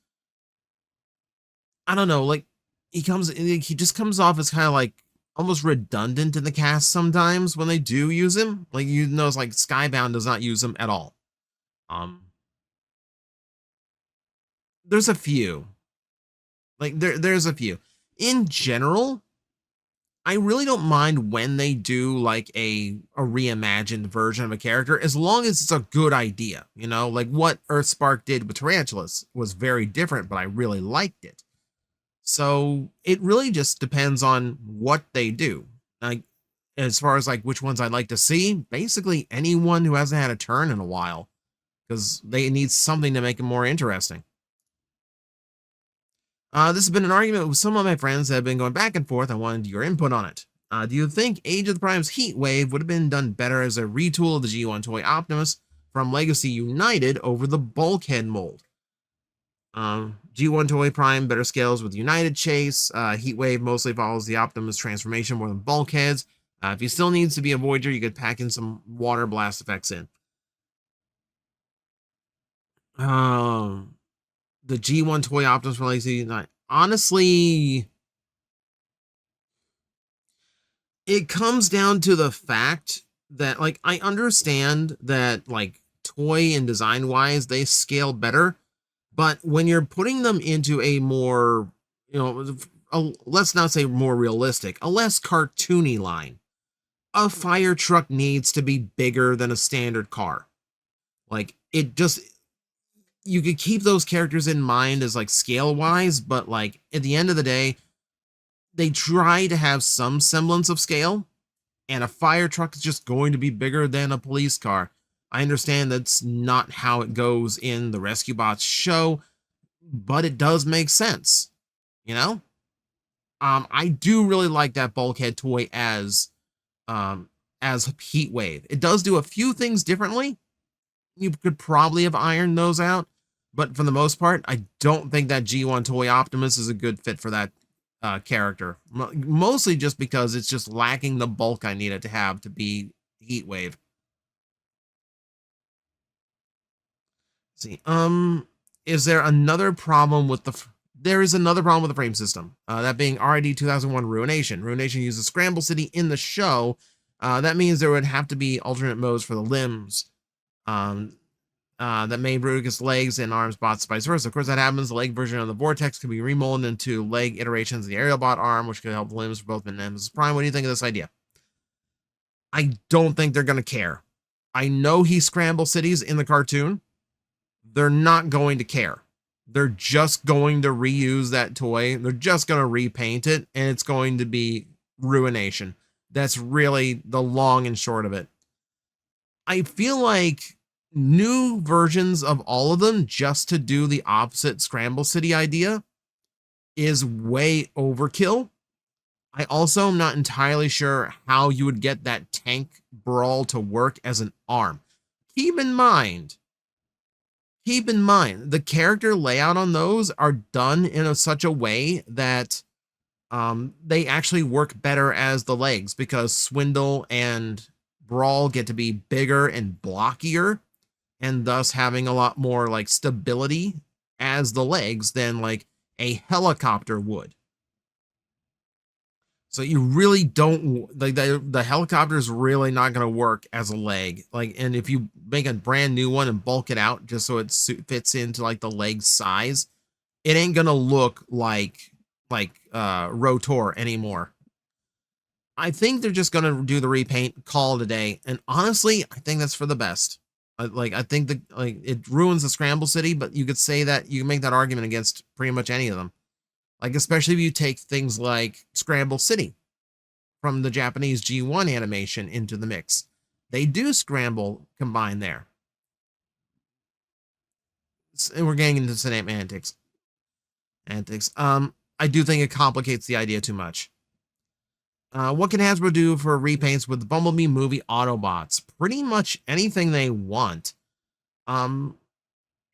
I don't know, like he just comes off as kind of like almost redundant in the cast sometimes when they do use him. Like you know, it's like Skybound does not use him at all. Um, there's a few. Like there's a few. In general, I really don't mind when they do like a reimagined version of a character as long as it's a good idea, you know? Like what Earthspark did with Tarantulas was very different, but I really liked it. So it really just depends on what they do. Like as far as like which ones I'd like to see, basically anyone who hasn't had a turn in a while, because they need something to make it more interesting. This has been an argument with some of my friends that have been going back and forth. I wanted your input on it. Do you think Age of the Prime's Heat Wave would have been done better as a retool of the G1 Toy Optimus from Legacy United over the Bulkhead mold? G1 Toy Prime better scales with United Chase. Heat Wave mostly follows the Optimus transformation more than Bulkheads. If he still needs to be a Voyager, you could pack in some water blast effects in. The G1 Toy Optimus from Legacy United. Honestly, it comes down to the fact that like I understand that like toy and design wise they scale better, but when you're putting them into a more, you know, let's not say more realistic, a less cartoony line, a fire truck needs to be bigger than a standard car. Like it just, you could keep those characters in mind as like scale wise, but like at the end of the day, they try to have some semblance of scale, and a fire truck is just going to be bigger than a police car. I understand that's not how it goes in the Rescue Bots show, but it does make sense, you know? I do really like that Bulkhead toy as Heat Wave. It does do a few things differently. You could probably have ironed those out, but for the most part, I don't think that G1 Toy Optimus is a good fit for that character. Mostly just because it's just lacking the bulk I need it to have to be Heat Wave. Let's see, is there another problem with there is another problem with the frame system, that being RID 2001 Ruination. Ruination uses Scramble City in the show. That means there would have to be alternate modes for the limbs. That made Rudica's legs and arms bots, vice versa. Of course, that happens. The leg version of the Vortex could be remolded into leg iterations of the aerial bot arm, which could help the limbs for both Min and Nemesis Prime. What do you think of this idea? I don't think they're going to care. I know he scramble cities in the cartoon. They're not going to care. They're just going to reuse that toy. They're just going to repaint it, and it's going to be Ruination. That's really the long and short of it. I feel like new versions of all of them just to do the opposite Scramble City idea is way overkill. I also am not entirely sure how you would get that tank brawl to work as an arm. Keep in mind, the character layout on those are done in such a way that they actually work better as the legs, because Swindle and Brawl get to be bigger and blockier, and thus having a lot more like stability as the legs than like a helicopter would. So you really don't like the helicopter is really not going to work as a leg. Like, and if you make a brand new one and bulk it out just so it fits into like the leg size, it ain't going to look like Rotor anymore. I think they're just going to do the repaint, call it a day. And honestly, I think that's for the best. I think it ruins the Scramble City, but you could say that you can make that argument against pretty much any of them. Like, especially if you take things like Scramble City from the Japanese G1 animation into the mix. They do scramble combine there. And we're getting into semantics. I do think it complicates the idea too much. What can Hasbro do for repaints with the Bumblebee movie Autobots? Pretty much anything they want. I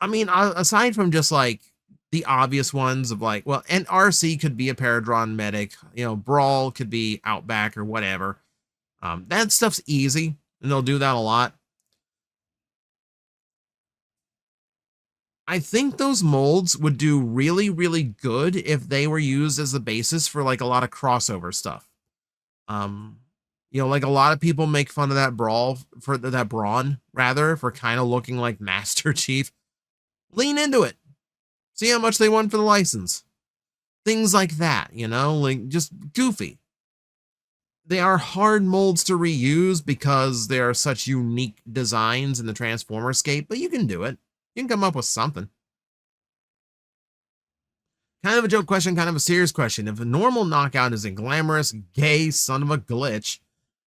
mean, aside from just like the obvious ones of like, well, and RC could be a Paradron medic, you know, Brawl could be Outback or whatever. That stuff's easy, and they'll do that a lot. I think those molds would do really, really good if they were used as the basis for like a lot of crossover stuff. You know, like a lot of people make fun of that Brawn rather, for kind of looking like Master Chief. Lean into it. See how much they want for the license. Things like that, you know, like just goofy. They are hard molds to reuse because they are such unique designs in the Transformer scape, but you can do it. You can come up with something. Kind of a joke question, kind of a serious question. If a normal knockout is a glamorous, gay son of a glitch,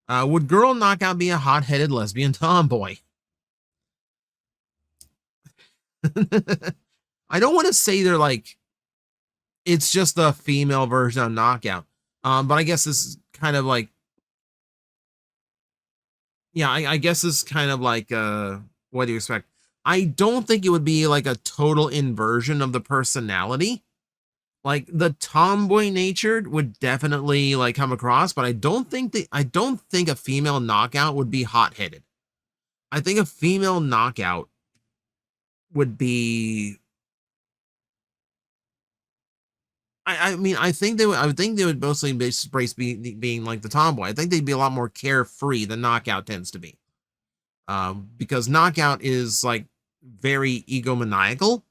would girl knockout be a hot-headed lesbian tomboy? I don't want to say they're like, it's just the female version of knockout. But I guess this is kind of like, yeah, I guess it's kind of like, what do you expect? I don't think it would be like a total inversion of the personality. Like the tomboy nature would definitely like come across, but I don't think a female knockout would be hot-headed. I think a female knockout would be, I mean, I think they would mostly be being like the tomboy. I think they'd be a lot more carefree than knockout tends to be. Because knockout is like very egomaniacal.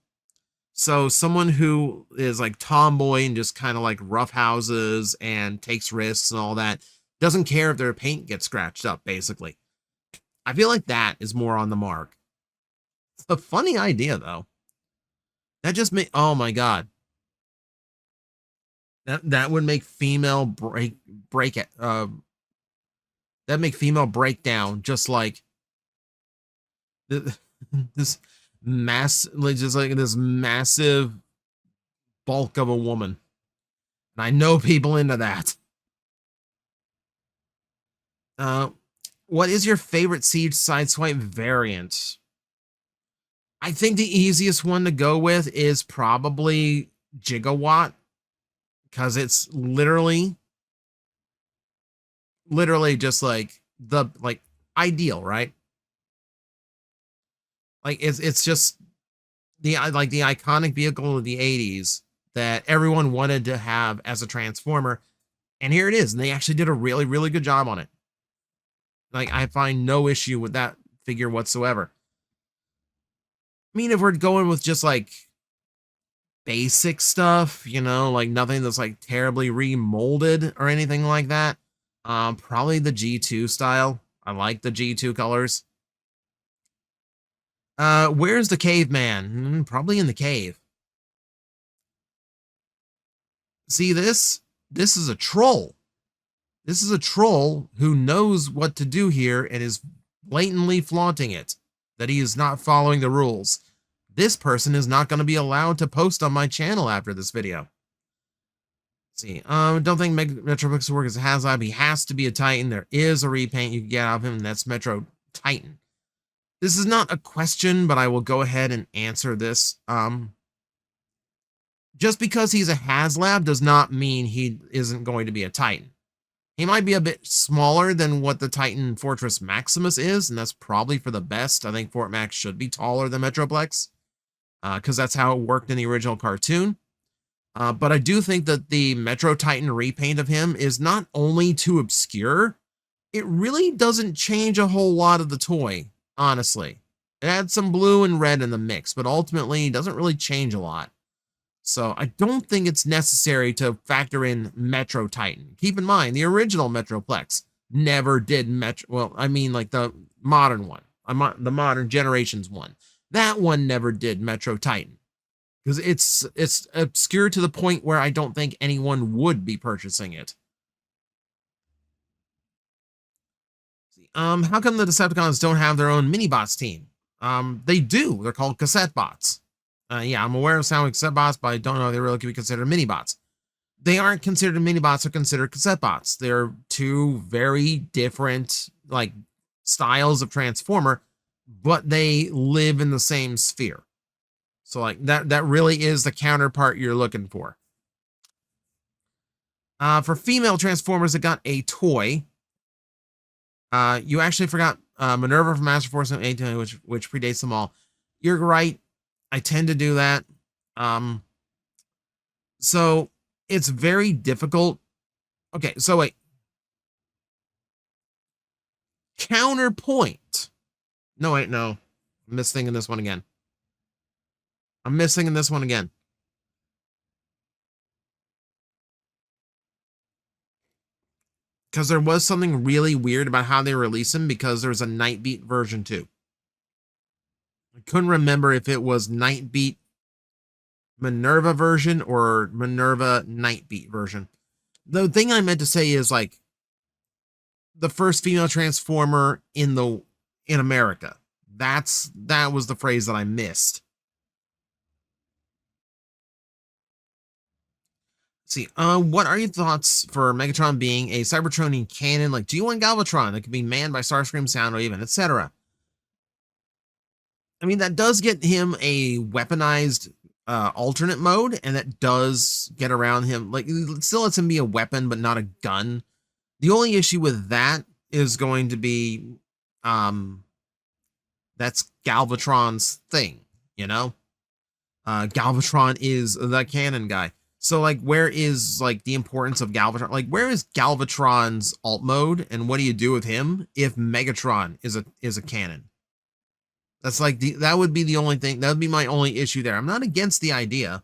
So someone who is like tomboy and just kind of like roughhouses and takes risks and all that doesn't care if their paint gets scratched up, basically. I feel like that is more on the mark. It's a funny idea, though. That just oh my god. That would make female break it. That'd make female breakdown just like this just like this massive bulk of a woman. And I know people into that. What is your favorite Siege Sideswipe variant? I think the easiest one to go with is probably Gigawatt, because it's literally just like the ideal, right? Like it's just the iconic vehicle of the 80s that everyone wanted to have as a Transformer, and here it is, and they actually did a really, really good job on it. Like, I find no issue with that figure whatsoever. I mean, if we're going with just like basic stuff, you know, like nothing that's like terribly remolded or anything like that, probably the G2 style. I like the G2 colors. Where's the caveman? Probably in the cave. See this? This is a troll. This is a troll who knows what to do here and is blatantly flaunting it, that he is not following the rules. This person is not going to be allowed to post on my channel after this video. Let's see, don't think Metro Pixel work as a HasLab. He has to be a Titan. There is a repaint you can get out of him, and that's Metro Titan. This is not a question, but I will go ahead and answer this. Just because he's a HasLab does not mean he isn't going to be a Titan. He might be a bit smaller than what the Titan Fortress Maximus is, and that's probably for the best. I think Fort Max should be taller than Metroplex, because that's how it worked in the original cartoon. But I do think that the Metro Titan repaint of him is not only too obscure, it really doesn't change a whole lot of the toy, honestly. It adds some blue and red in the mix, but ultimately it doesn't really change a lot. So I don't think it's necessary to factor in Metro Titan. Keep in mind, the original Metroplex never did Metro. Well, I mean, like the modern one, the modern generations one. That one never did Metro Titan because it's obscure to the point where I don't think anyone would be purchasing it. How come the Decepticons don't have their own Minibots team? They do. They're called cassette bots. Yeah, I'm aware of sounding cassette bots, but I don't know if they really could be considered mini-bots. They aren't considered mini-bots, they're considered cassette bots. They're two very different, like, styles of Transformer, but they live in the same sphere. So, like, that really is the counterpart you're looking for. For female Transformers that got a toy, you actually forgot Minerva from Master Force 8, which predates them all. You're right. I tend to do that. So it's very difficult. Okay, so wait. Counterpoint. No, wait, no. I'm missing this one again. Because there was something really weird about how they released them, because there was a Nightbeat version too. I couldn't remember if it was Nightbeat Minerva version or Minerva Nightbeat version. The thing I meant to say is, like, the first female Transformer in America. That was the phrase that I missed. Let's see, what are your thoughts for Megatron being a Cybertronian cannon like G1 Galvatron that can be manned by Starscream, Soundwave, even etc.? I mean, that does get him a weaponized alternate mode, and that does get around him. Like, it still lets him be a weapon, but not a gun. The only issue with that is going to be, that's Galvatron's thing, you know? Galvatron is the cannon guy. So, like, where is, like, the importance of Galvatron? Like, where is Galvatron's alt mode, and what do you do with him if Megatron is a cannon? That's like that would be the only thing. That would be my only issue there. I'm not against the idea.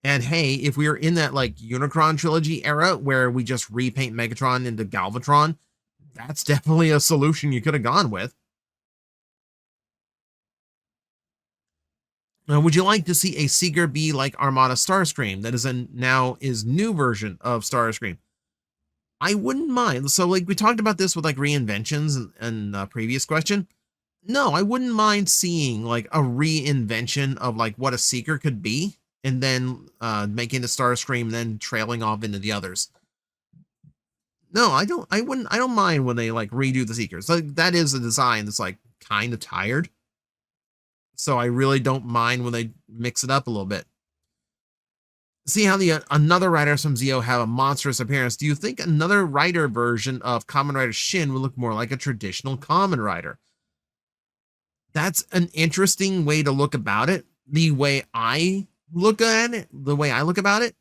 And hey, if we were in that, like, Unicron trilogy era where we just repaint Megatron into Galvatron, that's definitely a solution you could have gone with. Would you like to see a Seeker be like Armada Starscream that is now new version of Starscream? I wouldn't mind. So, like, we talked about this with, like, reinventions and previous question. No, I wouldn't mind seeing, like, a reinvention of, like, what a Seeker could be, and then making the Starscream, then trailing off into the others. No, I don't mind when they, like, redo the Seekers. Like, that is a design that's, like, kind of tired. So I really don't mind when they mix it up a little bit. See how the another Riders from Zeo have a monstrous appearance. Do you think another Rider version of Kamen Rider Shin would look more like a traditional Kamen Rider? That's an interesting way to look about it. the way I look at it, the way I look about it,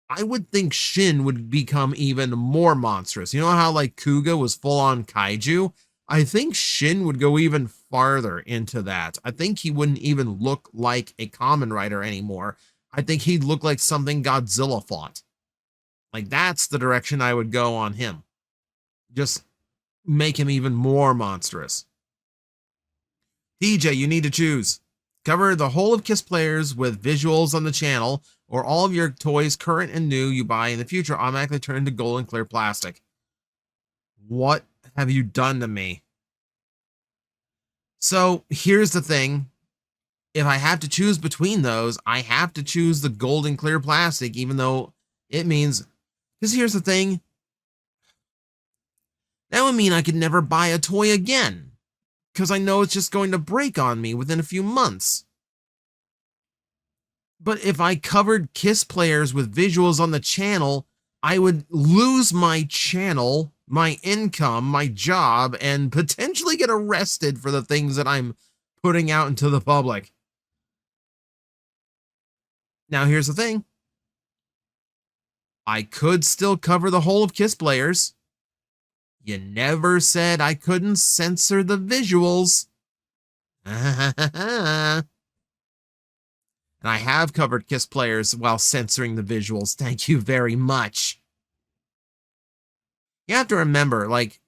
I would think Shin would become even more monstrous. You know how like Kuga was full on kaiju? I think Shin would go even farther into that. I think he wouldn't even look like a common rider anymore. I think he'd look like something Godzilla fought. Like that's the direction I would go on him. Just make him even more monstrous. DJ, you need to choose. Cover the whole of KISS players with visuals on the channel, or all of your toys, current and new, you buy in the future automatically turn into gold and clear plastic. What have you done to me? So here's the thing. If I have to choose between those, I have to choose the gold and clear plastic, even though it means, because here's the thing. That would mean I could never buy a toy again, because I know it's just going to break on me within a few months. But if I covered KISS players with visuals on the channel, I would lose my channel, my income, my job, and potentially get arrested for the things that I'm putting out into the public. Now, here's the thing. I could still cover the whole of KISS players. You never said I couldn't censor the visuals. And I have covered KISS players while censoring the visuals. Thank you very much. You have to remember, like,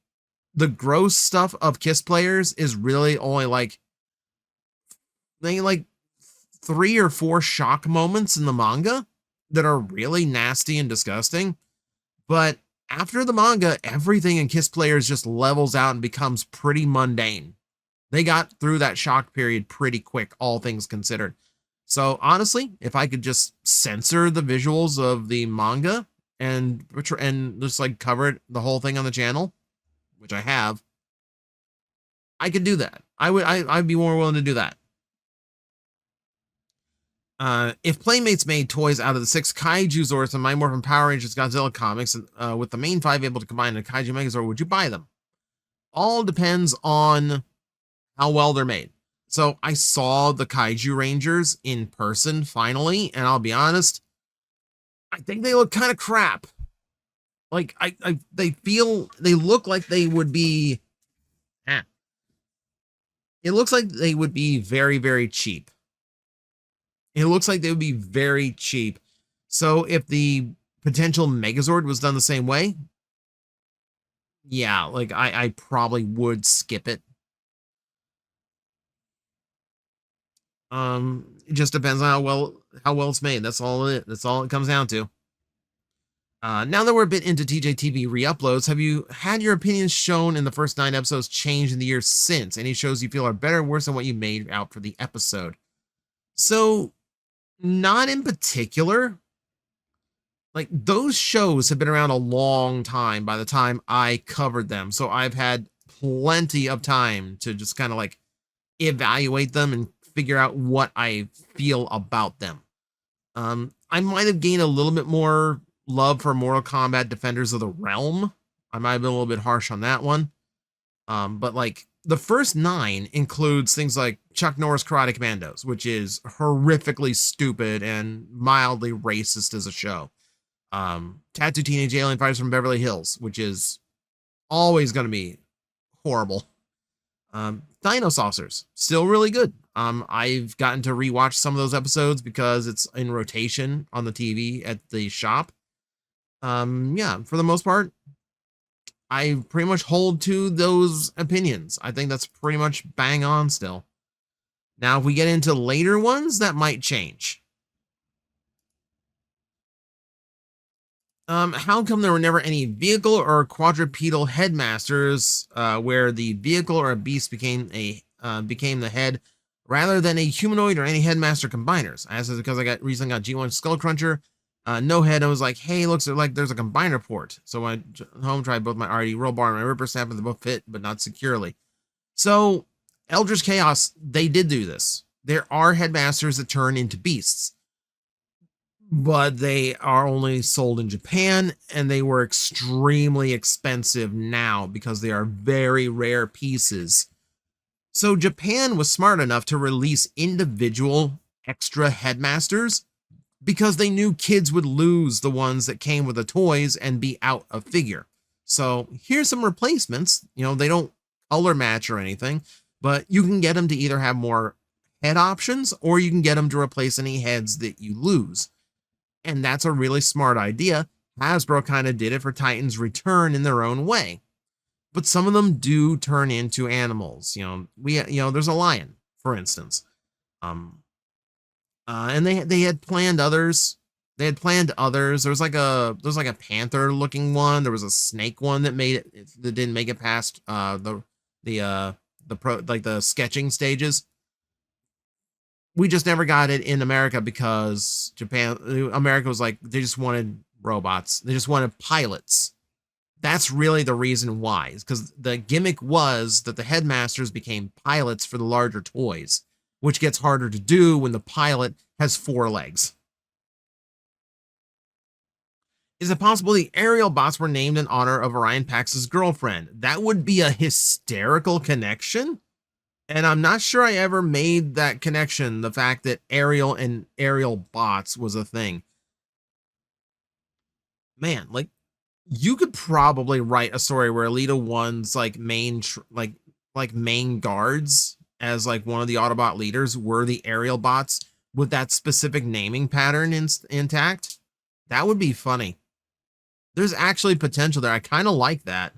the gross stuff of KISS players is really only like 3 or 4 shock moments in the manga that are really nasty and disgusting. But after the manga, everything in KISS players just levels out and becomes pretty mundane. They got through that shock period pretty quick, all things considered. So honestly, if I could just censor the visuals of the manga and just like cover it, the whole thing on the channel, which I have, I could do that. I'd be more willing to do that. If Playmates made toys out of the 6 Kaiju Zords and Mighty Morphin Power Rangers Godzilla comics, with the main 5 able to combine in a Kaiju Megazord, would you buy them? All depends on how well they're made. So I saw the Kaiju Rangers in person finally, and I'll be honest, I think they look kind of crap. Like they look like they would be. It looks like they would be very, very cheap. It looks like they would be very cheap. So if the potential Megazord was done the same way, yeah, like I probably would skip it. It just depends on how well it's made. That's all it comes down to. Now that we're a bit into TJTV re-uploads, have you had your opinions shown in the first 9 episodes changed in the years since? Any shows you feel are better or worse than what you made out for the episode? So, not in particular. Like, those shows have been around a long time by the time I covered them. So I've had plenty of time to just kind of like evaluate them and figure out what I feel about them. I might have gained a little bit more love for Mortal Kombat Defenders of the Realm. I might have been a little bit harsh on that one. But like the first 9 includes things like Chuck Norris Karate Commandos, which is horrifically stupid and mildly racist as a show. Tattoo Teenage Alien Fighters from Beverly Hills, which is always going to be horrible. Dino Saucers, still really good. I've gotten to rewatch some of those episodes because it's in rotation on the TV at the shop. Yeah, for the most part, I pretty much hold to those opinions. I think that's pretty much bang on still. Now, if we get into later ones, that might change. How come there were never any vehicle or quadrupedal headmasters, where the vehicle or a beast became the head rather than a humanoid or any headmaster combiners? I asked this because I recently got G1 Skull Cruncher, no head. I was like, hey, looks like there's a combiner port. So I went home, tried both my RD roll bar and my Ripper Snap, and they both fit, but not securely. So Eldritch Chaos, they did do this. There are headmasters that turn into beasts, but they are only sold in Japan, and they were extremely expensive now because they are very rare pieces. So Japan was smart enough to release individual extra headmasters because they knew kids would lose the ones that came with the toys and be out of figure. So here's some replacements. They don't color match or anything, but you can get them to either have more head options or you can get them to replace any heads that you lose. And that's a really smart idea. Hasbro kind of did it for Titans Return in their own way. But some of them do turn into animals. There's a lion, for instance. And they had planned others. There was like a panther looking one. There was a snake one that didn't make it past the sketching stages. We just never got it in America because America was like, they just wanted robots. They just wanted pilots. That's really the reason why, is because the gimmick was that the headmasters became pilots for the larger toys, which gets harder to do when the pilot has 4 legs. Is it possible the aerial bots were named in honor of Orion Pax's girlfriend? That would be a hysterical connection. And I'm not sure I ever made that connection, the fact that Ariel and aerial bots was a thing. Man, like, you could probably write a story where Elita 1's like main main guards as like one of the Autobot leaders were the aerial bots with that specific naming pattern intact. That would be funny. There's actually potential there. I kind of like that.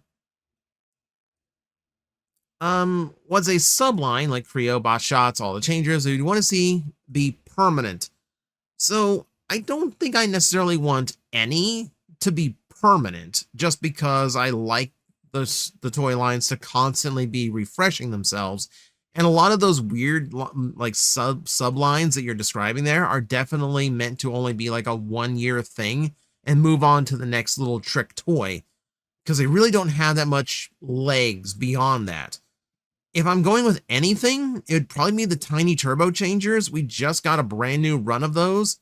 Was a subline like Creo, bot shots, all the changes that you want to see be permanent. So I don't think I necessarily want any to be permanent, just because I like the toy lines to constantly be refreshing themselves. And a lot of those weird like sublines that you're describing there are definitely meant to only be like a 1-year thing and move on to the next little trick toy, because they really don't have that much legs beyond that. If I'm going with anything, it would probably be the tiny turbo changers. We just got a brand new run of those.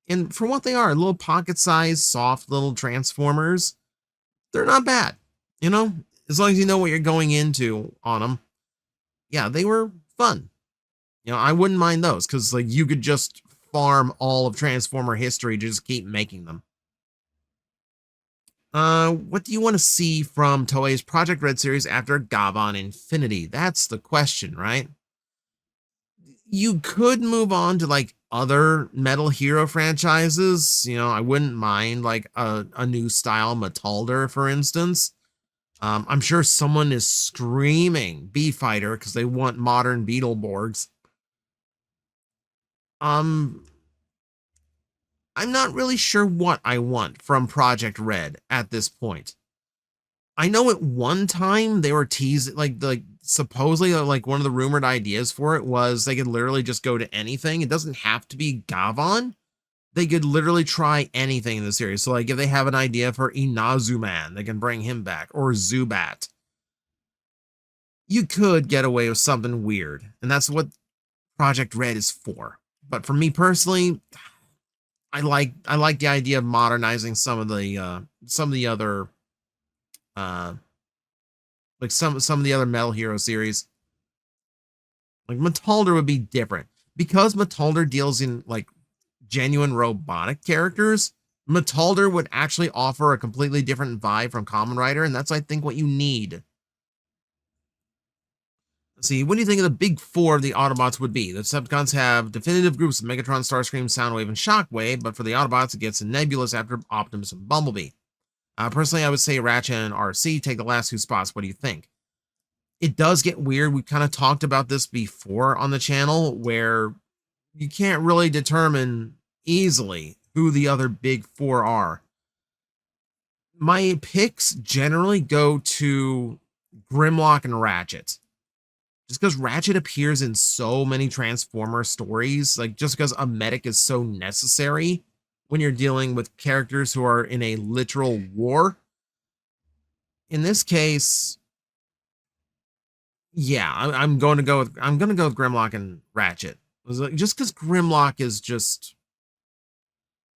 And for what they are, little pocket-sized, soft little transformers, they're not bad. As long as you know what you're going into on them. Yeah, they were fun. I wouldn't mind those, because like you could just farm all of Transformer history to just keep making them. What do you want to see from Toei's Project Red series after Gavon Infinity? That's the question, right? You could move on to like other Metal Hero franchises. I wouldn't mind like a new style Metalder, for instance. I'm sure someone is screaming B-Fighter because they want modern Beetleborgs. I'm not really sure what I want from Project Red at this point. I know at one time they were teasing, like supposedly like one of the rumored ideas for it was they could literally just go to anything. It doesn't have to be Gavon. They could literally try anything in the series. So like if they have an idea for Inazuman, they can bring him back, or Zubat. You could get away with something weird, and that's what Project Red is for. But for me personally, I like the idea of modernizing some of the other like some of the other Metal Hero series. Like Metalder would be different, because Metalder deals in like genuine robotic characters. Metalder would actually offer a completely different vibe from Kamen Rider, and that's, I think, what you need. See, what do you think of the big 4 of the Autobots would be? The Decepticons have definitive groups of Megatron, Starscream, Soundwave, and Shockwave, but for the Autobots, it gets Nebulous after Optimus and Bumblebee. Personally, I would say Ratchet and RC take the last 2 spots. What do you think? It does get weird. We kind of talked about this before on the channel, where you can't really determine easily who the other big 4 are. My picks generally go to Grimlock and Ratchet. Just because Ratchet appears in so many Transformer stories, like just because a medic is so necessary when you're dealing with characters who are in a literal war. In this case, yeah, I'm going to go with Grimlock and Ratchet. Just because Grimlock is just,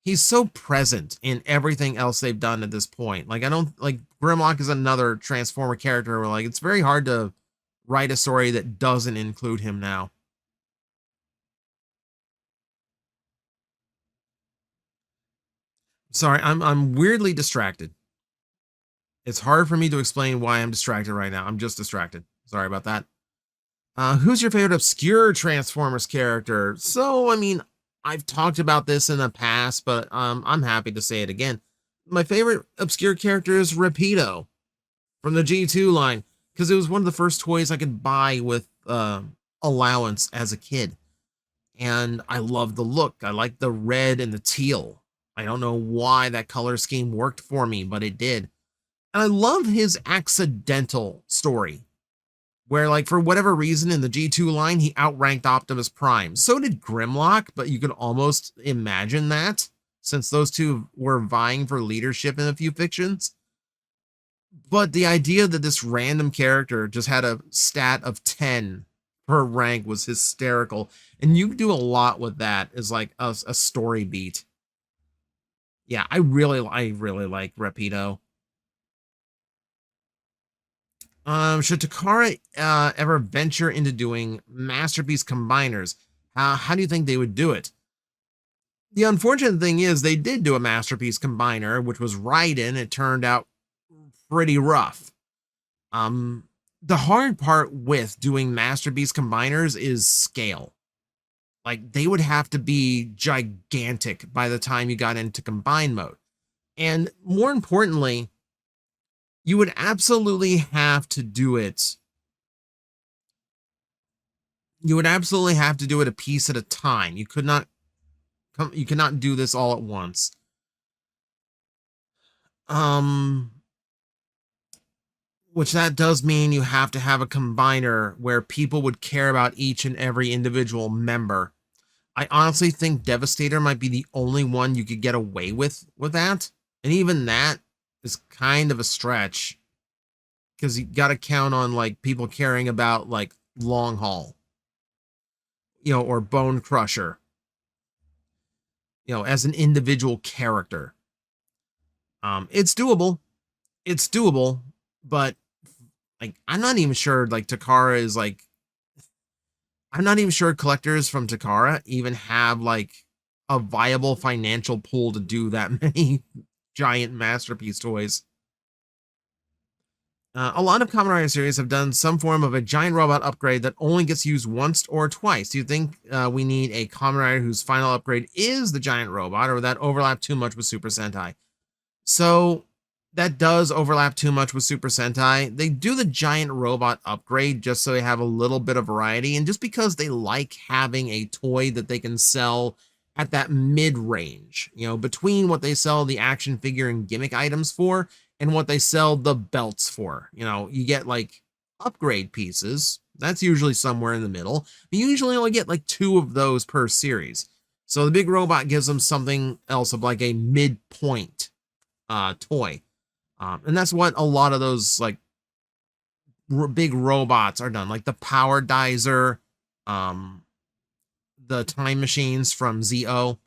he's so present in everything else they've done at this point. Like, I don't, like, Grimlock is another Transformer character where, like, it's very hard to write a story that doesn't include him now. Sorry, I'm weirdly distracted. It's hard for me to explain why I'm distracted right now. I'm just distracted. Sorry about that. Who's your favorite obscure Transformers character? So, I mean, I've talked about this in the past, but I'm happy to say it again. My favorite obscure character is Rapido from the G2 line, because it was one of the first toys I could buy with allowance as a kid. And I love the look. I like the red and the teal. I don't know why that color scheme worked for me, but it did. And I love his accidental story, where, like, for whatever reason in the G2 line, he outranked Optimus Prime. So did Grimlock, but you could almost imagine that, since those two were vying for leadership in a few fictions. But the idea that this random character just had a stat of 10 per rank was hysterical. And you can do a lot with that as like a story beat. Yeah, I really like Rapido. Should Takara ever venture into doing masterpiece combiners? How do you think they would do it? The unfortunate thing is they did do a masterpiece combiner, which was Raiden. It turned out pretty rough. Um, the hard part with doing masterpiece combiners is scale. Like, they would have to be gigantic by the time you got into combine mode. And more importantly, you would absolutely have to do it. You would absolutely have to do it a piece at a time. You cannot do this all at once. Which that does mean you have to have a combiner where people would care about each and every individual member. I honestly think Devastator might be the only one you could get away with that. And even that is kind of a stretch, because you got to count on like people caring about like Long Haul, or Bone Crusher, as an individual character. It's doable. It's doable, but like I'm not even sure like Takara is like I'm not even sure collectors from Takara even have like a viable financial pool to do that many giant masterpiece toys. A lot of Kamen Rider series have done some form of a giant robot upgrade that only gets used once or twice. Do you think we need a Kamen Rider whose final upgrade is the giant robot, or would that overlap too much with Super Sentai? So that does overlap too much with Super Sentai. They do the giant robot upgrade just so they have a little bit of variety, and just because they like having a toy that they can sell at that mid-range, between what they sell the action figure and gimmick items for and what they sell the belts for. You get like upgrade pieces. That's usually somewhere in the middle. You usually only get like 2 of those per series. So the big robot gives them something else of like a midpoint toy. And that's what a lot of those like big robots are done, like the Power Dizer, the Time Machines from ZO.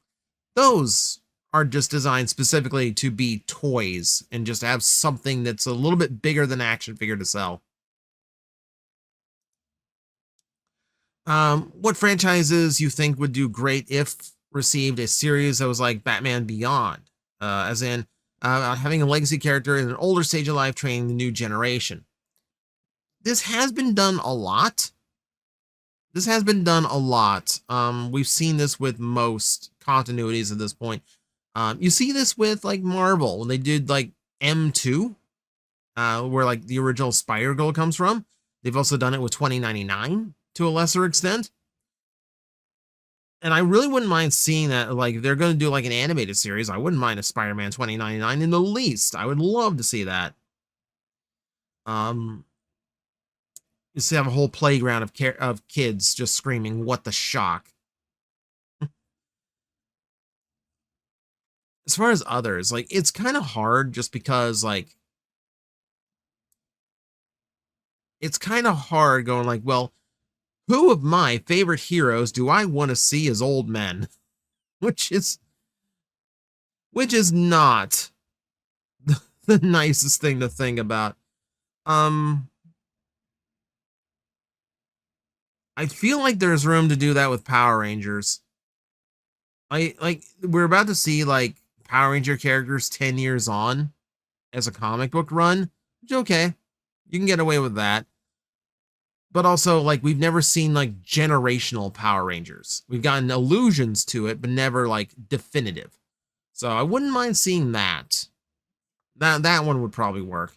Those are just designed specifically to be toys and just have something that's a little bit bigger than an action figure to sell. What franchises you think would do great if received a series that was like Batman Beyond, as in having a legacy character in an older stage of life training the new generation? This has been done a lot. We've seen this with most continuities at this point. You see this with like Marvel when they did like M2, where like the original Spider-Girl comes from. They've also done it with 2099 to a lesser extent. And I really wouldn't mind seeing that. Like, they're going to do like an animated series. I wouldn't mind a Spider-Man 2099 in the least. I would love to see that. Just have a whole playground of kids just screaming, "What the shock!" As far as others, like, it's kind of hard just because like it's kind of hard going like, well, who of my favorite heroes do I want to see as old men? which is which is not the nicest thing to think about. Um, I feel like there's room to do that with Power Rangers. We're about to see like Power Ranger characters 10 years on as a comic book run, which okay, you can get away with that. But also, like, we've never seen like generational Power Rangers. We've gotten allusions to it, but never like definitive. So I wouldn't mind seeing that. That one would probably work.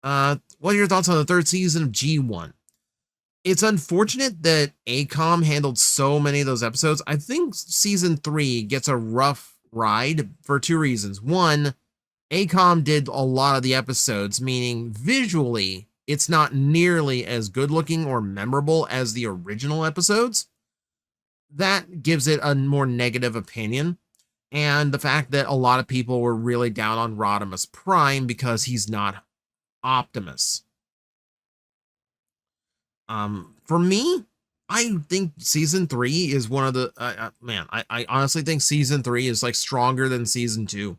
What are your thoughts on the third season of G1? It's unfortunate that ACOM handled so many of those episodes. I think season 3 gets a rough ride for 2 reasons. One, ACOM did a lot of the episodes, meaning visually, it's not nearly as good looking or memorable as the original episodes. That gives it a more negative opinion. And the fact that a lot of people were really down on Rodimus Prime because he's not Optimus. For me, I think season 3 is one of the I honestly think season 3 is like stronger than season 2.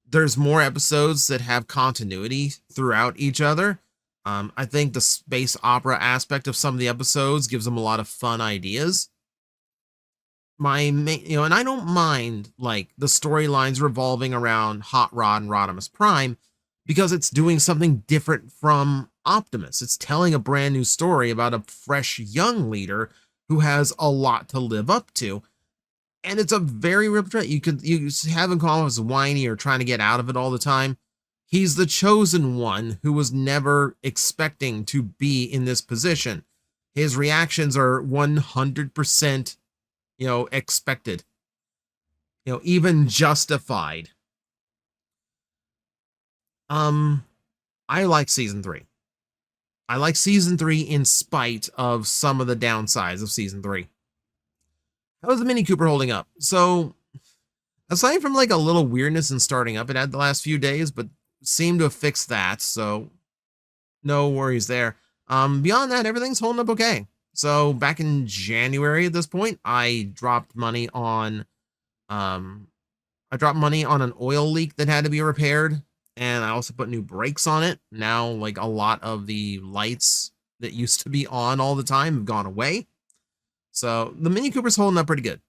There's more episodes that have continuity throughout each other. I think the space opera aspect of some of the episodes gives them a lot of fun ideas. And I don't mind like the storylines revolving around Hot Rod and Rodimus Prime because it's doing something different from Optimus. It's telling a brand new story about a fresh young leader who has a lot to live up to. And it's a very real threat. You have him call him as whiny or trying to get out of it all the time. He's the chosen one who was never expecting to be in this position. His reactions are 100%, expected, even justified. I like season 3. I like season 3 in spite of some of the downsides of season 3. How's the Mini Cooper holding up? So, aside from like a little weirdness in starting up, it had the last few days, but seemed to have fixed that, so no worries there. Beyond that, everything's holding up okay. So back in January at this point, I dropped money on an oil leak that had to be repaired, and I also put new brakes on it. Now, like, a lot of the lights that used to be on all the time have gone away. So the Mini Cooper's holding up pretty good.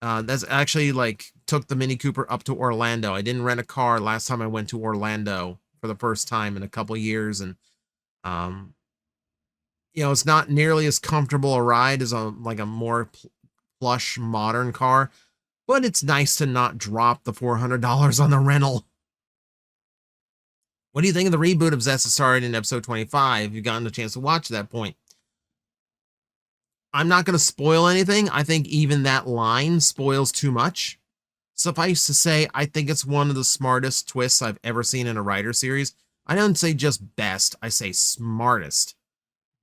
That's actually like took the Mini Cooper up to Orlando. I didn't rent a car last time I went to Orlando for the first time in a couple years, and it's not nearly as comfortable a ride as a more plush modern car, but it's nice to not drop the $400 on the rental. What do you think of the reboot of Zest that started in episode 25? You've gotten a chance to watch that point. I'm not going to spoil anything. I think even that line spoils too much. Suffice to say, I think it's one of the smartest twists I've ever seen in a writer series. I don't say just best, I say smartest.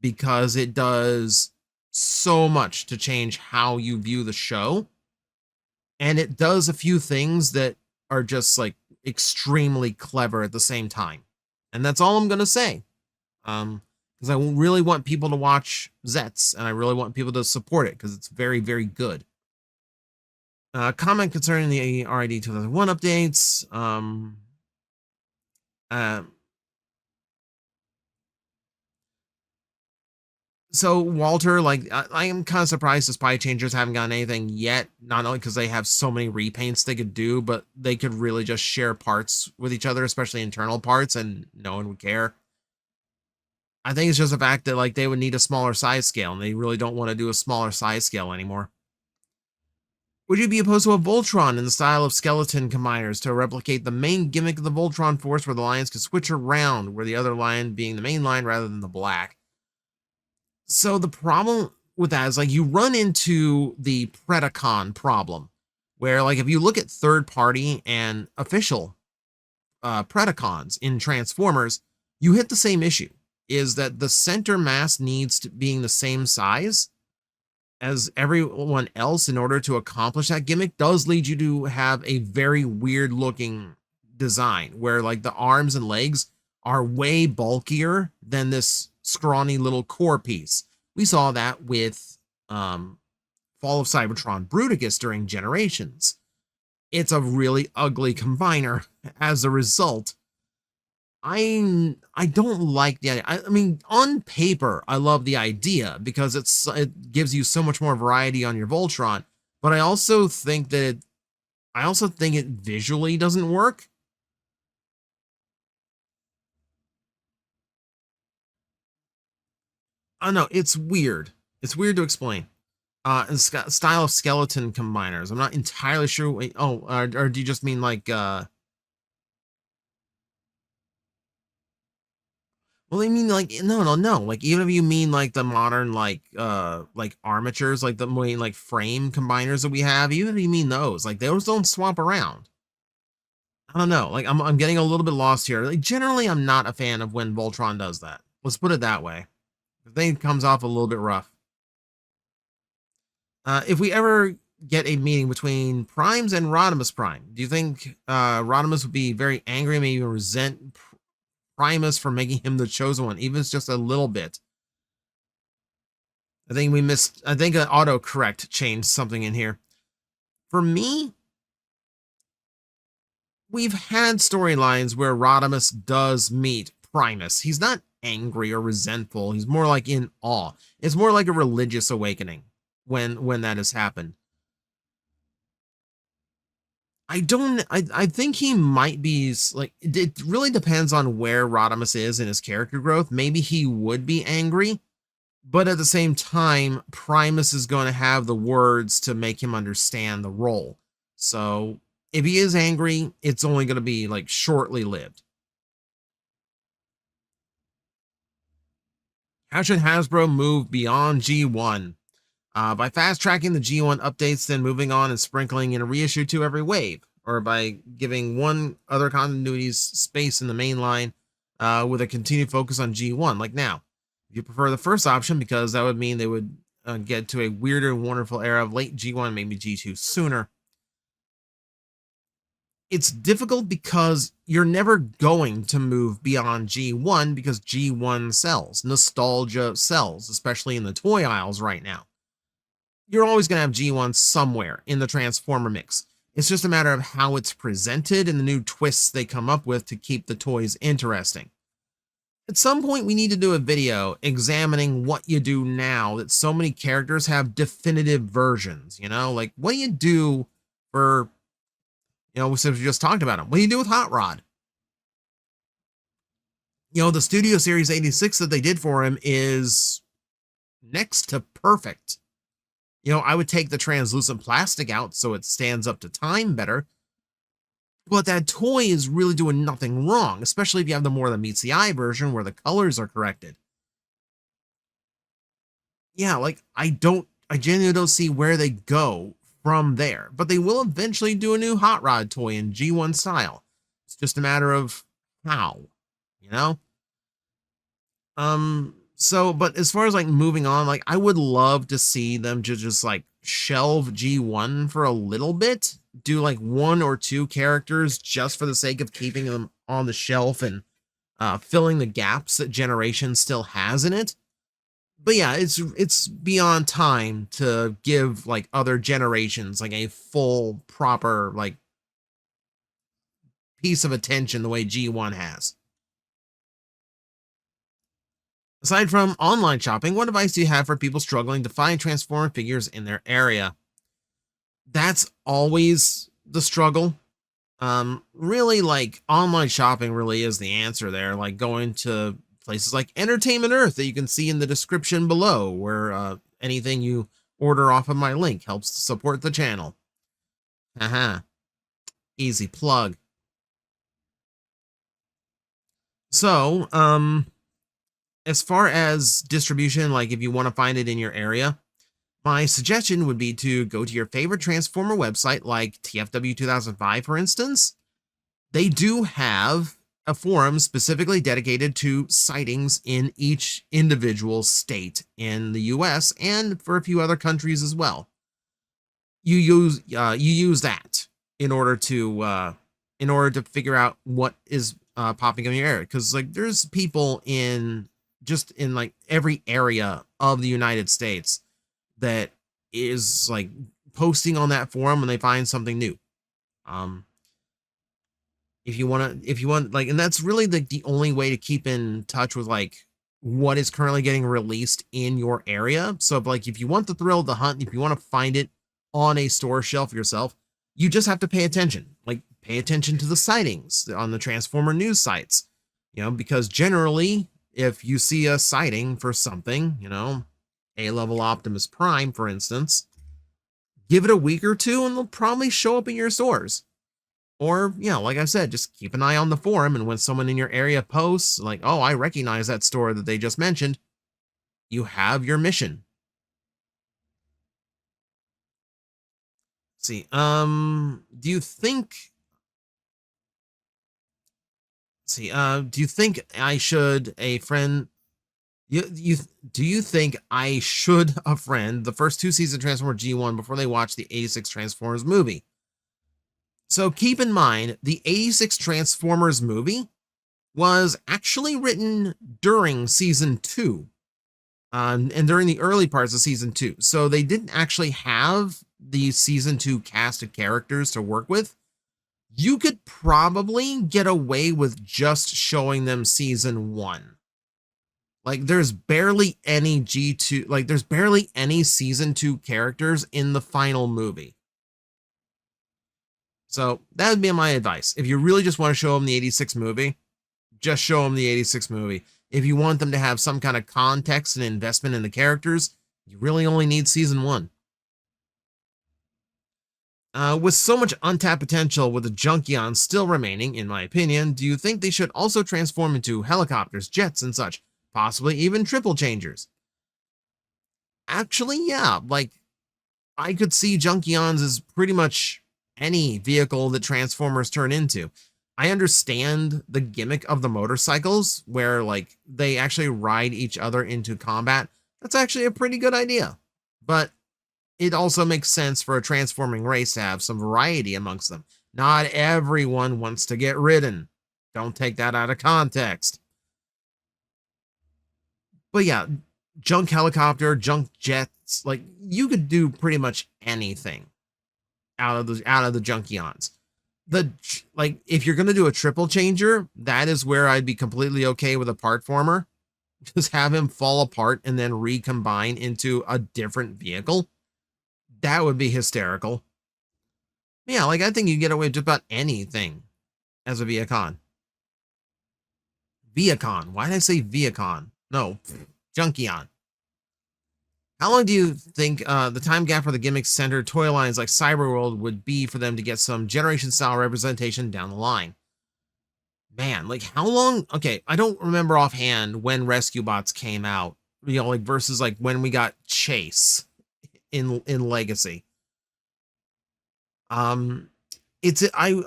Because it does so much to change how you view the show. And it does a few things that are just like extremely clever at the same time. And that's all I'm going to say. Because I really want people to watch Zets, and I really want people to support it because it's very, very good. Comment concerning the RID 2001 updates. So Walter, like, I am kind of surprised the Spy Changers haven't gotten anything yet. Not only because they have so many repaints they could do, but they could really just share parts with each other, especially internal parts, and no one would care. I think it's just the fact that like they would need a smaller size scale, and they really don't want to do a smaller size scale anymore. Would you be opposed to a Voltron in the style of skeleton combiners to replicate the main gimmick of the Voltron Force, where the lions could switch around, where the other lion being the main line rather than the black? So the problem with that is like you run into the Predacon problem, where like if you look at third party and official Predacons in Transformers, you hit the same issue. Is that the center mass needs to being the same size as everyone else in order to accomplish that gimmick does lead you to have a very weird looking design where like the arms and legs are way bulkier than this scrawny little core piece. We saw that with Fall of Cybertron Bruticus during Generations. It's a really ugly combiner as a result. I don't like the idea. I mean, on paper, I love the idea because it gives you so much more variety on your Voltron. but I also think that it visually doesn't work. Oh no, it's weird. It's weird to explain. And style of skeleton combiners. I'm not entirely sure. Wait, or do you just mean like well, I mean like no. Like even if you mean like the modern like armatures, like the main like frame combiners that we have, even if you mean those, like those don't swap around. I don't know. Like I'm getting a little bit lost here. Like generally I'm not a fan of when Voltron does that. Let's put it that way. The thing comes off a little bit rough. If we ever get a meeting between Primes and Rodimus Prime, do you think Rodimus would be very angry, maybe even resent Primus for making him the chosen one, even if it's just a little bit? I think we missed. I think an autocorrect changed something in here. For me, we've had storylines where Rodimus does meet Primus. He's not angry or resentful. He's more like in awe. It's more like a religious awakening when that has happened. I think he might be like, it really depends on where Rodimus is in his character growth. Maybe he would be angry, but at the same time, Primus is going to have the words to make him understand the role. So if he is angry, it's only going to be like shortly lived. How should Hasbro move beyond G1? By fast tracking the G1 updates, then moving on and sprinkling in a reissue to every wave, or by giving one other continuities space in the main line with a continued focus on G1, like now. If you prefer the first option, because that would mean they would get to a weirder and wonderful era of late G1, maybe G2 sooner. It's difficult because you're never going to move beyond G1 because G1 sells. Nostalgia sells, especially in the toy aisles right now. You're always going to have G1 somewhere in the Transformer mix. It's just a matter of how it's presented and the new twists they come up with to keep the toys interesting. At some point, we need to do a video examining what you do now that so many characters have definitive versions, you know? Like, what do you do for, since we just talked about them, what do you do with Hot Rod? The Studio Series 86 that they did for him is next to perfect. I would take the translucent plastic out so it stands up to time better. But that toy is really doing nothing wrong, especially if you have the more than meets the eye version where the colors are corrected. Yeah, like I genuinely don't see where they go from there. But they will eventually do a new Hot Rod toy in G1 style. It's just a matter of how, So, but as far as like moving on, like I would love to see them just like shelve G1 for a little bit, do like one or two characters just for the sake of keeping them on the shelf and filling the gaps that Generation still has in it. But yeah, it's beyond time to give like other generations like a full proper like piece of attention the way G1 has. Aside from online shopping, what advice do you have for people struggling to find Transformer figures in their area? That's always the struggle. Really, like, online shopping really is the answer there. Like, going to places like Entertainment Earth that you can see in the description below, where anything you order off of my link helps to support the channel. Haha. Easy plug. So, as far as distribution, like if you want to find it in your area, my suggestion would be to go to your favorite Transformer website, like TFW 2005, for instance. They do have a forum specifically dedicated to sightings in each individual state in the US and for a few other countries as well. You use that in order to figure out what is popping in your area, because like there's people in like every area of the United States that is like posting on that forum when they find something new. If you want like, and that's really the only way to keep in touch with like what is currently getting released in your area. So like if you want the thrill of the hunt, if you want to find it on a store shelf yourself. You just have to pay attention. Like, pay attention to the sightings on the Transformer news sites, because generally, if you see a sighting for something, A-level Optimus Prime, for instance, give it a week or two and they'll probably show up in your stores. Or, like I said, just keep an eye on the forum, and when someone in your area posts, like, oh, I recognize that store that they just mentioned, you have your mission. Let's see, do you think I should do you think I should a friend the first 2 seasons of Transformers G1 before they watch the 86 Transformers movie? So keep in mind, the 86 Transformers movie was actually written during season 2, and during the early parts of season 2. So they didn't actually have the season 2 cast of characters to work with. You could probably get away with just showing them season 1. Like, there's barely any G2, like, there's barely any season 2 characters in the final movie. So that would be my advice. If you really just want to show them the 86 movie, just show them the 86 movie. If you want them to have some kind of context and investment in the characters, you really only need season 1. With so much untapped potential with the Junkions still remaining, in my opinion, do you think they should also transform into helicopters, jets, and such? Possibly even triple changers? Actually, yeah. Like, I could see Junkions as pretty much any vehicle that Transformers turn into. I understand the gimmick of the motorcycles, where, like, they actually ride each other into combat. That's actually a pretty good idea. But it also makes sense for a transforming race to have some variety amongst them. Not everyone wants to get ridden. Don't take that out of context. But yeah, junk helicopter, junk jets, like, you could do pretty much anything out of the Junkions. Like, if you're gonna do a triple changer, that is where I'd be completely okay with a part former. Just have him fall apart and then recombine into a different vehicle. That would be hysterical. Yeah, like, I think you get away with just about anything as a Viacon. Viacon. Why did I say Viacon? No, Junkion. How long do you think the time gap for the gimmick-centered toy lines like Cyberworld would be for them to get some generation-style representation down the line? Man, like, how long? Okay, I don't remember offhand when Rescue Bots came out, like, versus, like, when we got Chase in Legacy. I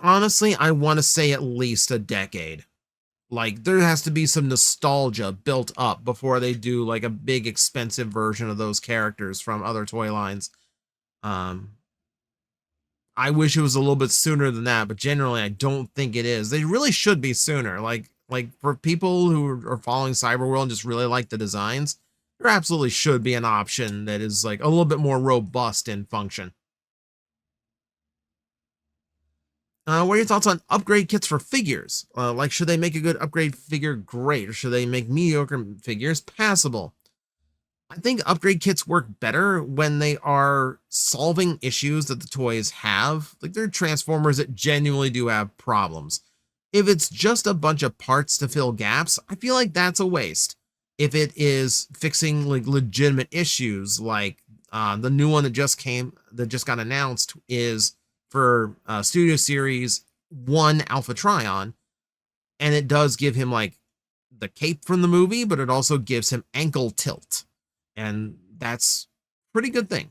honestly, I want to say at least a decade. Like, there has to be some nostalgia built up before they do, like, a big expensive version of those characters from other toy lines. I wish it was a little bit sooner than that, but generally I don't think it is. They really should be sooner. Like for people who are following Cyberworld and just really like the designs, there absolutely should be an option that is, like, a little bit more robust in function. What are your thoughts on upgrade kits for figures? Like, should they make a good upgrade figure great, or should they make mediocre figures passable? I think upgrade kits work better when they are solving issues that the toys have. Like, they're Transformers that genuinely do have problems. If it's just a bunch of parts to fill gaps, I feel like that's a waste. If it is fixing, like, legitimate issues, like the new one that just got announced is for Studio Series 1 Alpha Trion, and it does give him, like, the cape from the movie, but it also gives him ankle tilt, and that's a pretty good thing.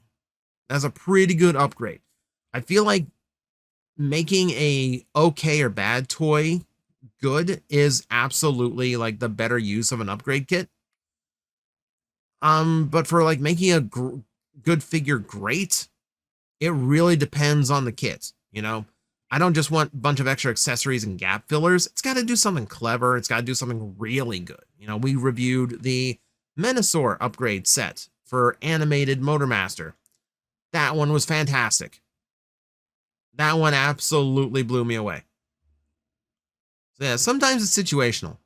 That's a pretty good upgrade. I feel like making a okay or bad toy good is absolutely, like, the better use of an upgrade kit. But for, like, making a good figure great, it really depends on the kit, I don't just want a bunch of extra accessories and gap fillers. It's got to do something clever. It's got to do something really good. We reviewed the Menasor upgrade set for animated Motormaster. That one was fantastic. That one absolutely blew me away. So yeah, sometimes it's situational.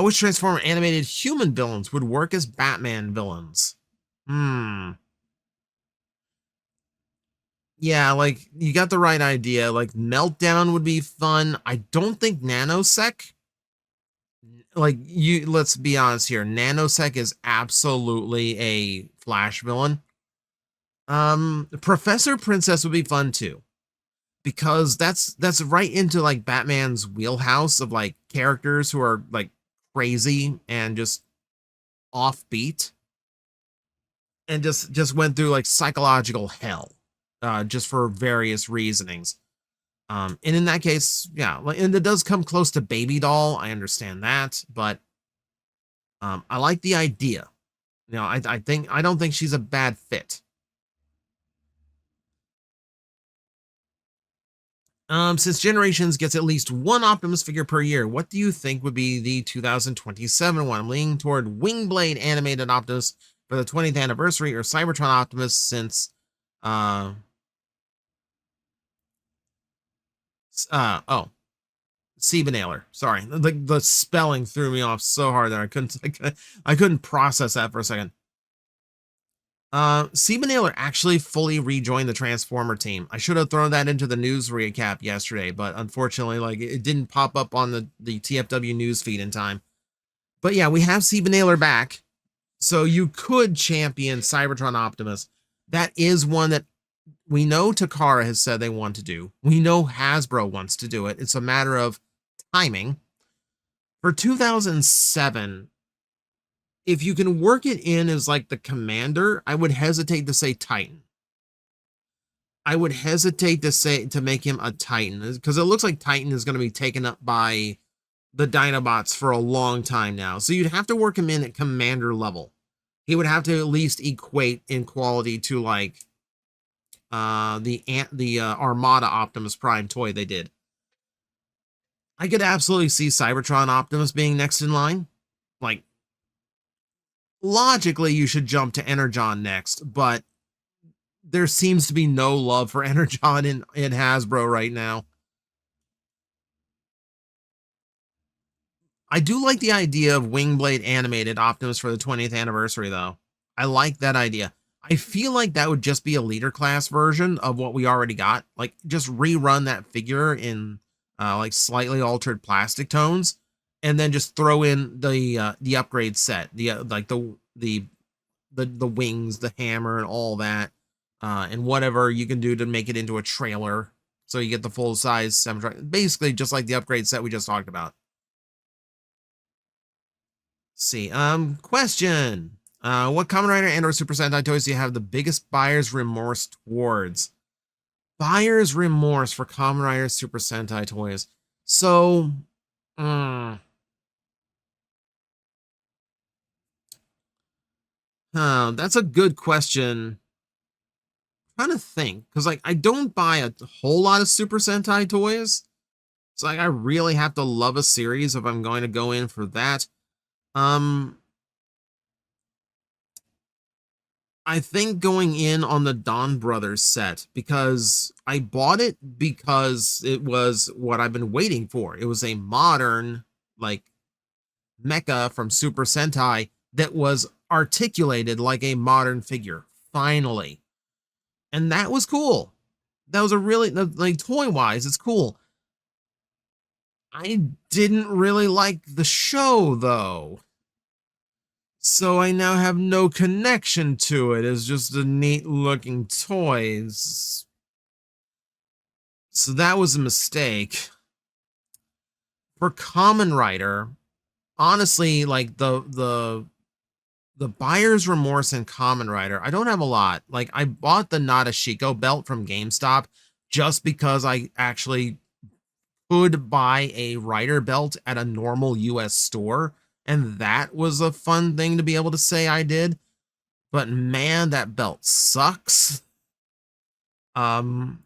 Which Transformer animated human villains would work as Batman villains? Yeah, like, you got the right idea. Like, Meltdown would be fun. I don't think Nanosec, like, let's be honest here. Nanosec is absolutely a Flash villain. Professor Princess would be fun too, because that's right into like Batman's wheelhouse of like characters who are like crazy and just offbeat and just went through like psychological hell, just for various reasonings. And in that case, yeah, like, and it does come close to Baby Doll. I understand that, but I like the idea. You know, I don't think she's a bad fit. Since Generations gets at least one Optimus figure per year, what do you think would be the 2027 one? I'm leaning toward Wingblade animated Optimus for the 20th anniversary, or Cybertron Optimus since uh oh, Siebenailer. Sorry, the spelling threw me off so hard that I couldn't process that for a second. Siebenailer actually fully rejoined the Transformer team. I should have thrown that into the news recap yesterday, but unfortunately, like, it didn't pop up on the TFW news feed in time. But yeah, we have Siebenailer back, so you could champion Cybertron Optimus. That is one that we know Takara has said they want to do. We know Hasbro wants to do it. It's a matter of timing. For 2007, if you can work it in as like the commander, I would hesitate to say Titan. I would hesitate to make him a Titan, because it looks like Titan is going to be taken up by the Dinobots for a long time now. So you'd have to work him in at commander level. He would have to at least equate in quality to like the Armada Optimus Prime toy they did. I could absolutely see Cybertron Optimus being next in line. Like, logically, you should jump to Energon next, but there seems to be no love for Energon in Hasbro right now. I do like the idea of Wingblade animated Optimus for the 20th anniversary, though. I like that idea. I feel like that would just be a leader class version of what we already got. Like, just rerun that figure in like slightly altered plastic tones, and then just throw in the upgrade set, like the wings, the hammer, and all that, and whatever you can do to make it into a trailer, so you get the full size basically just like the upgrade set we just talked about. Let's see. Question. What Kamen Rider and or Super Sentai toys do you have the biggest buyer's remorse towards? Buyer's remorse for Kamen Rider Super Sentai toys. So, that's a good question. I'm trying to think, because like I don't buy a whole lot of Super Sentai toys. So like I really have to love a series if I'm going to go in for that. I think going in on the Don Brothers set, because I bought it because it was what I've been waiting for. It was a modern, like, mecha from Super Sentai that was articulated like a modern figure, finally. And that was cool. That was a really, like, toy-wise, it's cool. I didn't really like the show, though. So I now have no connection to it. It's just a neat looking toy. So that was a mistake. For Kamen Rider, honestly, like the buyer's remorse in Kamen Rider, I don't have a lot. Like, I bought the Nadeshiko belt from GameStop just because I actually could buy a Rider belt at a normal US store, and that was a fun thing to be able to say I did. But man, that belt sucks. If I'm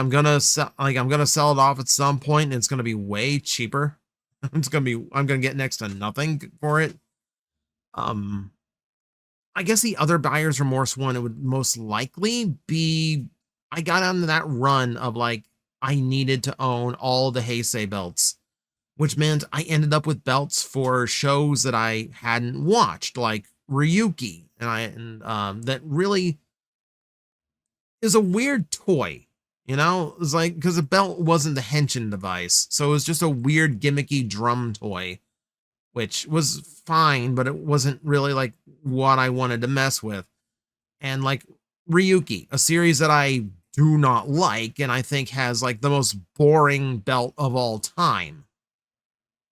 gonna sell, like, I'm gonna sell it off at some point, and it's gonna be way cheaper. I'm gonna get next to nothing for it. I guess the other buyer's remorse one, it would most likely be, I got on that run of like, I needed to own all the Heisei belts, which meant I ended up with belts for shows that I hadn't watched, like Ryuki, and that really is a weird toy. You know, it's like, because the belt wasn't the henshin device, so it was just a weird gimmicky drum toy, which was fine, but it wasn't really like what I wanted to mess with. And like Ryuki, a series that I do not like, and I think has like the most boring belt of all time.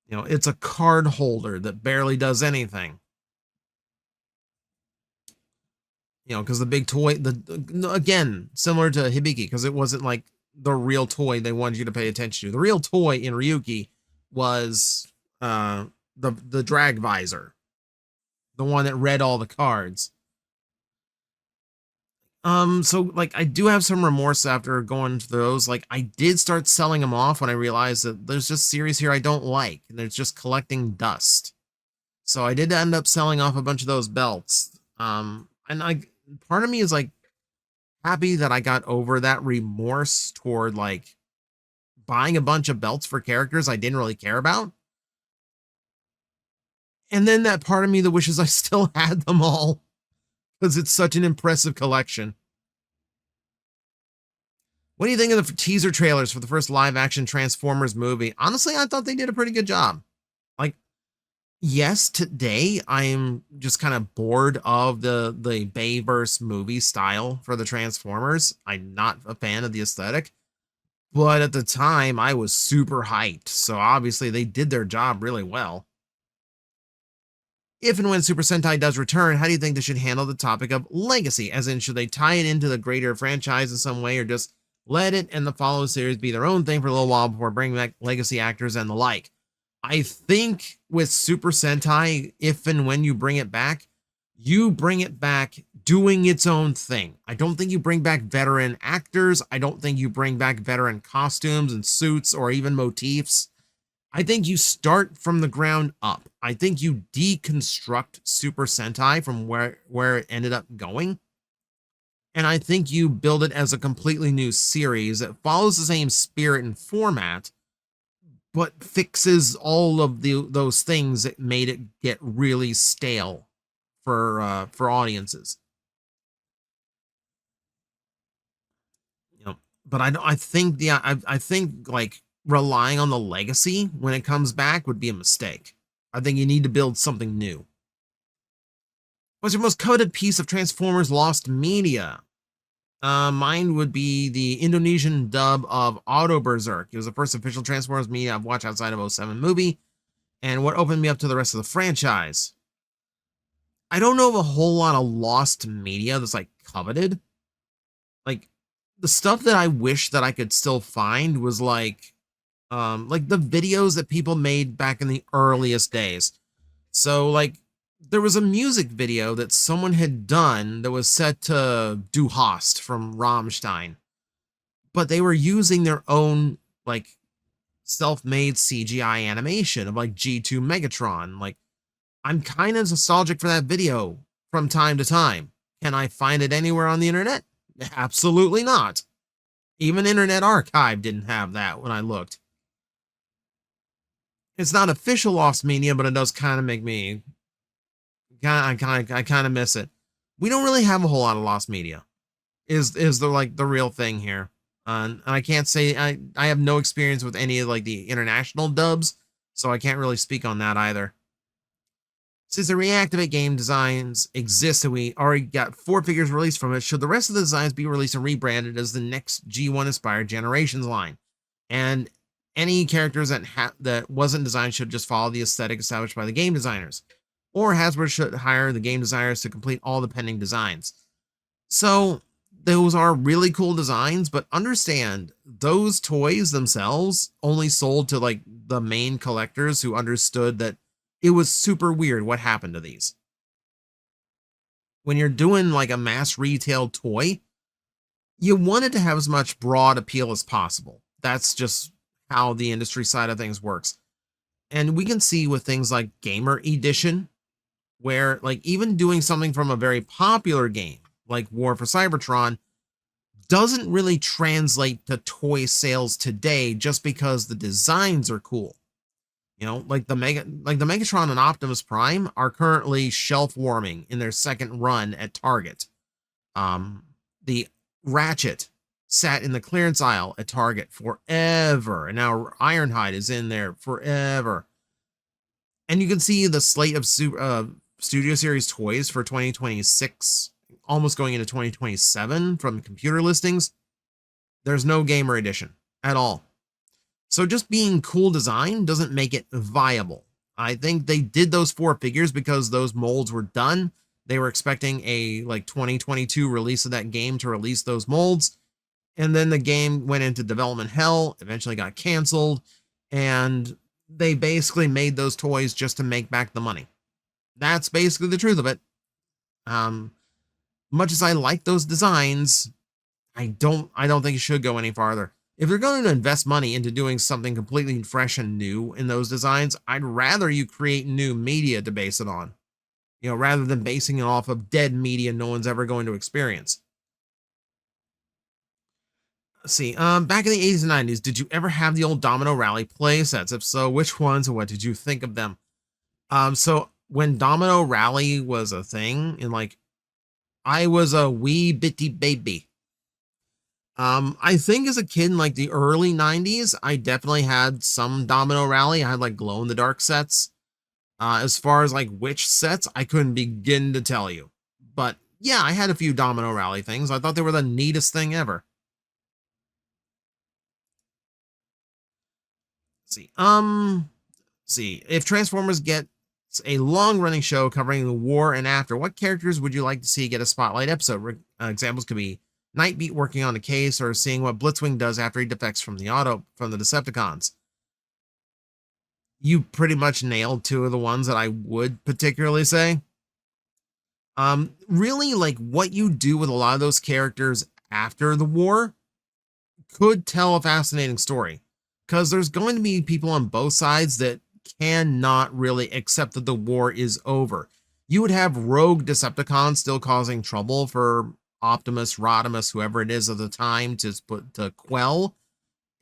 You know, it's a card holder that barely does anything. You know, because the big toy, again, similar to Hibiki, because it wasn't like the real toy they wanted you to pay attention to. The real toy in Ryuki was the drag visor, the one that read all the cards. So like I do have some remorse after going to those. Like I did start selling them off when I realized that there's just series here I don't like, and it's just collecting dust. So I did end up selling off a bunch of those belts. And part of me is like happy that I got over that remorse toward like buying a bunch of belts for characters I didn't really care about. And then that part of me that wishes I still had them all, because it's such an impressive collection. What do you think of the teaser trailers for the first live action Transformers movie? Honestly, I thought they did a pretty good job. Like, yes, today I'm just kind of bored of the Bayverse movie style for the Transformers. I'm not a fan of the aesthetic, but at the time I was super hyped. So obviously they did their job really well. If and when Super Sentai does return, how do you think they should handle the topic of legacy? As in, should they tie it into the greater franchise in some way, or just let it and the follow series be their own thing for a little while before bringing back legacy actors and the like? I think with Super Sentai, if and when you bring it back doing its own thing. I don't think you bring back veteran actors. I don't think you bring back veteran costumes and suits or even motifs. I think you start from the ground up. I think you deconstruct Super Sentai from where it ended up going. And I think you build it as a completely new series that follows the same spirit and format, but fixes all of those things that made it get really stale for audiences. You know, but I think I think like relying on the legacy when it comes back would be a mistake. I think you need to build something new. What's your most coveted piece of Transformers Lost Media? Mine would be the Indonesian dub of Auto Berserk. It was the first official Transformers media I've watched outside of 07 movie, and what opened me up to the rest of the franchise. I don't know of a whole lot of lost media that's like coveted. Like the stuff that I wish that I could still find was like the videos that people made back in the earliest days. So like there was a music video that someone had done that was set to Du Hast from Rammstein, but they were using their own like self-made CGI animation of like G2 Megatron. Like I'm kind of nostalgic for that video from time to time. Can I find it anywhere on the internet? Absolutely not. Even Internet Archive didn't have that when I looked. It's not official lost media, but it does kind of make me I kind of miss it. We don't really have a whole lot of lost media. Is the real thing here. And I can't say I have no experience with any of like the international dubs, so I can't really speak on that either. Since the Reactivate game designs exist and we already got 4 figures released from it, should the rest of the designs be released and rebranded as the next G1 Inspired Generations line? And any characters that wasn't designed should just follow the aesthetic established by the game designers. Or Hasbro should hire the game designers to complete all the pending designs. So those are really cool designs, but understand those toys themselves only sold to like the main collectors who understood that it was super weird what happened to these. When you're doing like a mass retail toy, you want it to have as much broad appeal as possible. That's just how the industry side of things works. And we can see with things like Gamer Edition, where like even doing something from a very popular game like War for Cybertron doesn't really translate to toy sales today just because the designs are cool. You know, like the Megatron and Optimus Prime are currently shelf warming in their second run at Target. The Ratchet sat in the clearance aisle at Target forever, and now Ironhide is in there forever. And you can see the slate of Studio Series toys for 2026, almost going into 2027 from computer listings. There's no gamer edition at all. So just being cool design doesn't make it viable. I think they did those 4 figures because those molds were done. They were expecting a like 2022 release of that game to release those molds. And then the game went into development hell, eventually got canceled, and they basically made those toys just to make back the money. That's basically the truth of it. Much as I like those designs, I don't think it should go any farther. If you're going to invest money into doing something completely fresh and new in those designs, I'd rather you create new media to base it on, rather than basing it off of dead media no one's ever going to experience. Let's see. Back in the 80s and 90s, did you ever have the old Domino Rally play sets? If so, which ones and what did you think of them? So when Domino Rally was a thing, and I was a wee bitty baby. I think as a kid in the early 90s, I definitely had some Domino Rally. I had glow in the dark sets. As far as which sets, I couldn't begin to tell you. But yeah, I had a few Domino Rally things. I thought they were the neatest thing ever. See. If Transformers gets a long-running show covering the war and after, what characters would you like to see get a spotlight episode? Examples could be Nightbeat working on a case, or seeing what Blitzwing does after he defects from the Decepticons. You pretty much nailed 2 of the ones that I would particularly say. Really, what you do with a lot of those characters after the war could tell a fascinating story. Because there's going to be people on both sides that cannot really accept that the war is over. You would have rogue Decepticons still causing trouble for Optimus, Rodimus, whoever it is at the time to quell,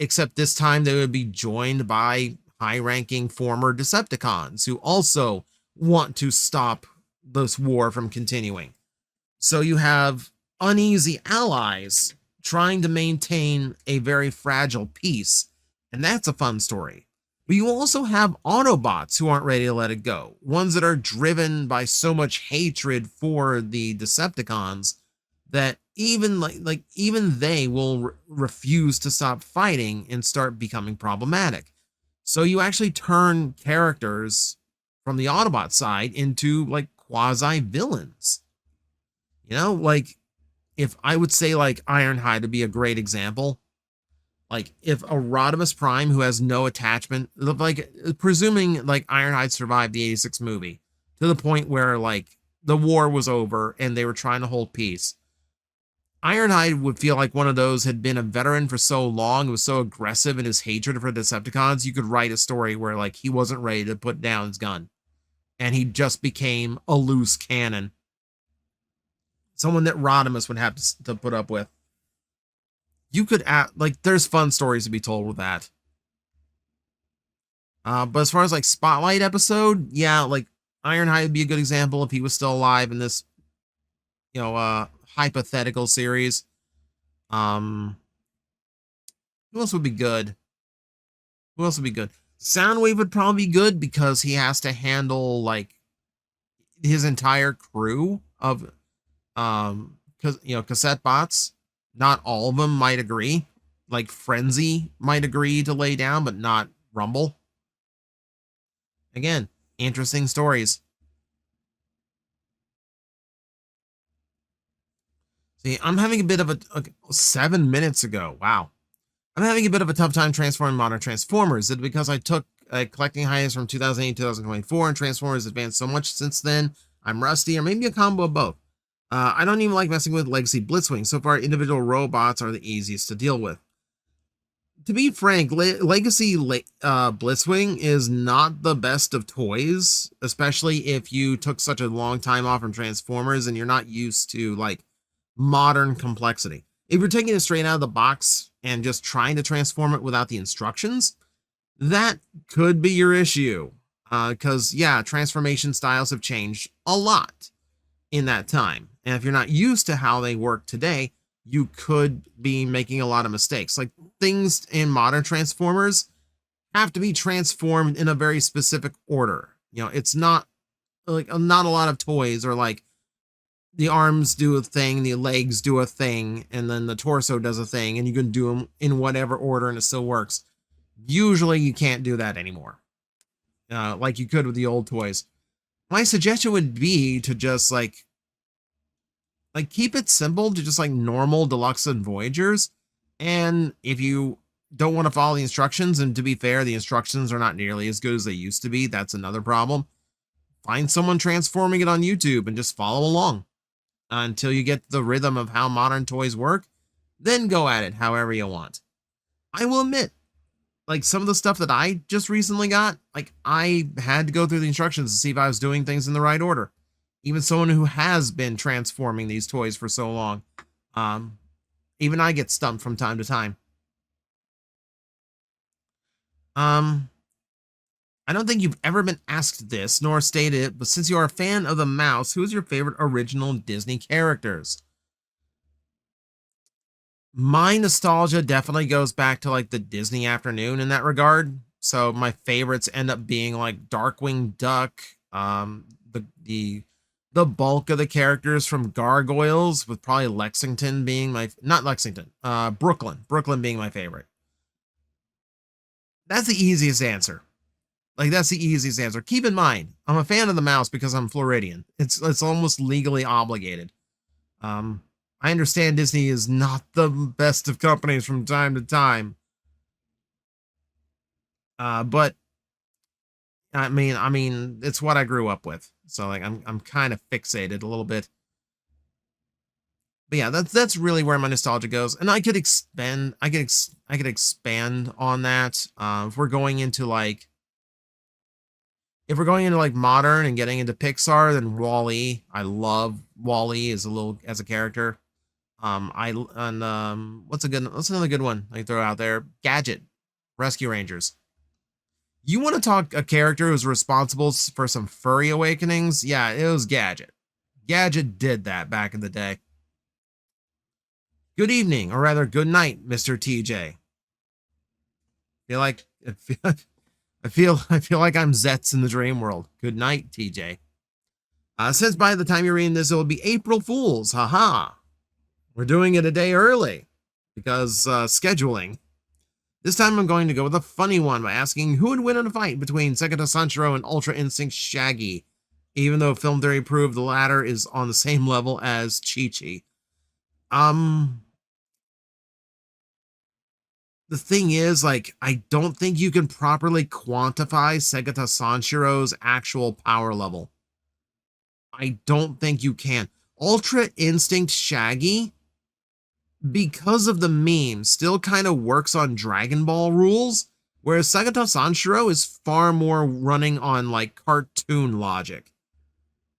except this time they would be joined by high-ranking former Decepticons who also want to stop this war from continuing. So you have uneasy allies trying to maintain a very fragile peace, and that's a fun story. But you also have Autobots who aren't ready to let it go, ones that are driven by so much hatred for the Decepticons that even even they will refuse to stop fighting and start becoming problematic. So you actually turn characters from the Autobot side into quasi villains. If I would say Ironhide would be a great example. If a Rodimus Prime who has no attachment, presuming Ironhide survived the 86 movie to the point where the war was over and they were trying to hold peace, Ironhide would feel like one of those had been a veteran for so long, was so aggressive in his hatred for Decepticons, you could write a story where he wasn't ready to put down his gun and he just became a loose cannon. Someone that Rodimus would have to put up with. You could there's fun stories to be told with that. But as far as spotlight episode, yeah, Ironhide would be a good example if he was still alive in this, hypothetical series. Who else would be good? Soundwave would probably be good because he has to handle his entire crew of cassette bots. Not all of them might agree. Frenzy might agree to lay down, but not Rumble. Again, interesting stories. See, I'm having a bit of a 7 minutes ago. Wow. I'm having a bit of a tough time transforming modern Transformers. Is it because I took a collecting hiatus from 2008 to 2024 and Transformers advanced so much since then? I'm rusty, or maybe a combo of both. I don't even like messing with Legacy Blitzwing. So far, individual robots are the easiest to deal with. To be frank, Legacy Blitzwing is not the best of toys, especially if you took such a long time off from Transformers and you're not used to modern complexity. If you're taking it straight out of the box and just trying to transform it without the instructions, that could be your issue. Because, yeah, transformation styles have changed a lot in that time. And if you're not used to how they work today, you could be making a lot of mistakes. Like, things in modern Transformers have to be transformed in a very specific order. You know, it's not like not a lot of toys are like the arms do a thing, the legs do a thing, and then the torso does a thing, and you can do them in whatever order and it still works. Usually you can't do that anymore, like you could with the old toys. My suggestion would be to just like keep it simple to just like normal Deluxe and Voyagers. And if you don't want to follow the instructions, and to be fair, the instructions are not nearly as good as they used to be, that's another problem. Find someone transforming it on YouTube and just follow along until you get the rhythm of how modern toys work. Then go at it however you want. I will admit, like, some of the stuff that I just recently got, like, I had to go through the instructions to see if I was doing things in the right order. Even someone who has been transforming these toys for so long, even I get stumped from time to time. I don't think you've ever been asked this, nor stated it, but since you are a fan of the mouse, who is your favorite original Disney characters? My nostalgia definitely goes back to like the Disney afternoon in that regard. So my favorites end up being like Darkwing Duck, the bulk of the characters from Gargoyles, with probably Lexington being not Lexington, Brooklyn being my favorite. That's the easiest answer. Like, that's the easiest answer. Keep in mind, I'm a fan of the mouse because I'm Floridian. It's almost legally obligated. I understand Disney is not the best of companies from time to time. But I mean, it's what I grew up with. So like, I'm kind of fixated a little bit. But yeah, that's really where my nostalgia goes. And I could expand on that. If we're going into like modern and getting into Pixar, then WALL-E. I love WALL-E as a character. What's another good one I throw out there? Gadget, Rescue Rangers. You want to talk a character who's responsible for some furry awakenings? Yeah, it was Gadget. Gadget did that back in the day. Good evening, or rather, good night, Mr. TJ. I feel like I'm Zetz in the dream world. Good night, TJ. Since by the time you're reading this, it will be April Fool's. Haha. We're doing it a day early because scheduling. This time I'm going to go with a funny one by asking who would win in a fight between Segata Sanshiro and Ultra Instinct Shaggy, even though film theory proved the latter is on the same level as Chi-Chi. The thing is, like, I don't think you can properly quantify Segata Sanshiro's actual power level. I don't think you can. Ultra Instinct Shaggy, because of the meme, still kind of works on Dragon Ball rules, whereas Segata Sanshiro is far more running on like cartoon logic,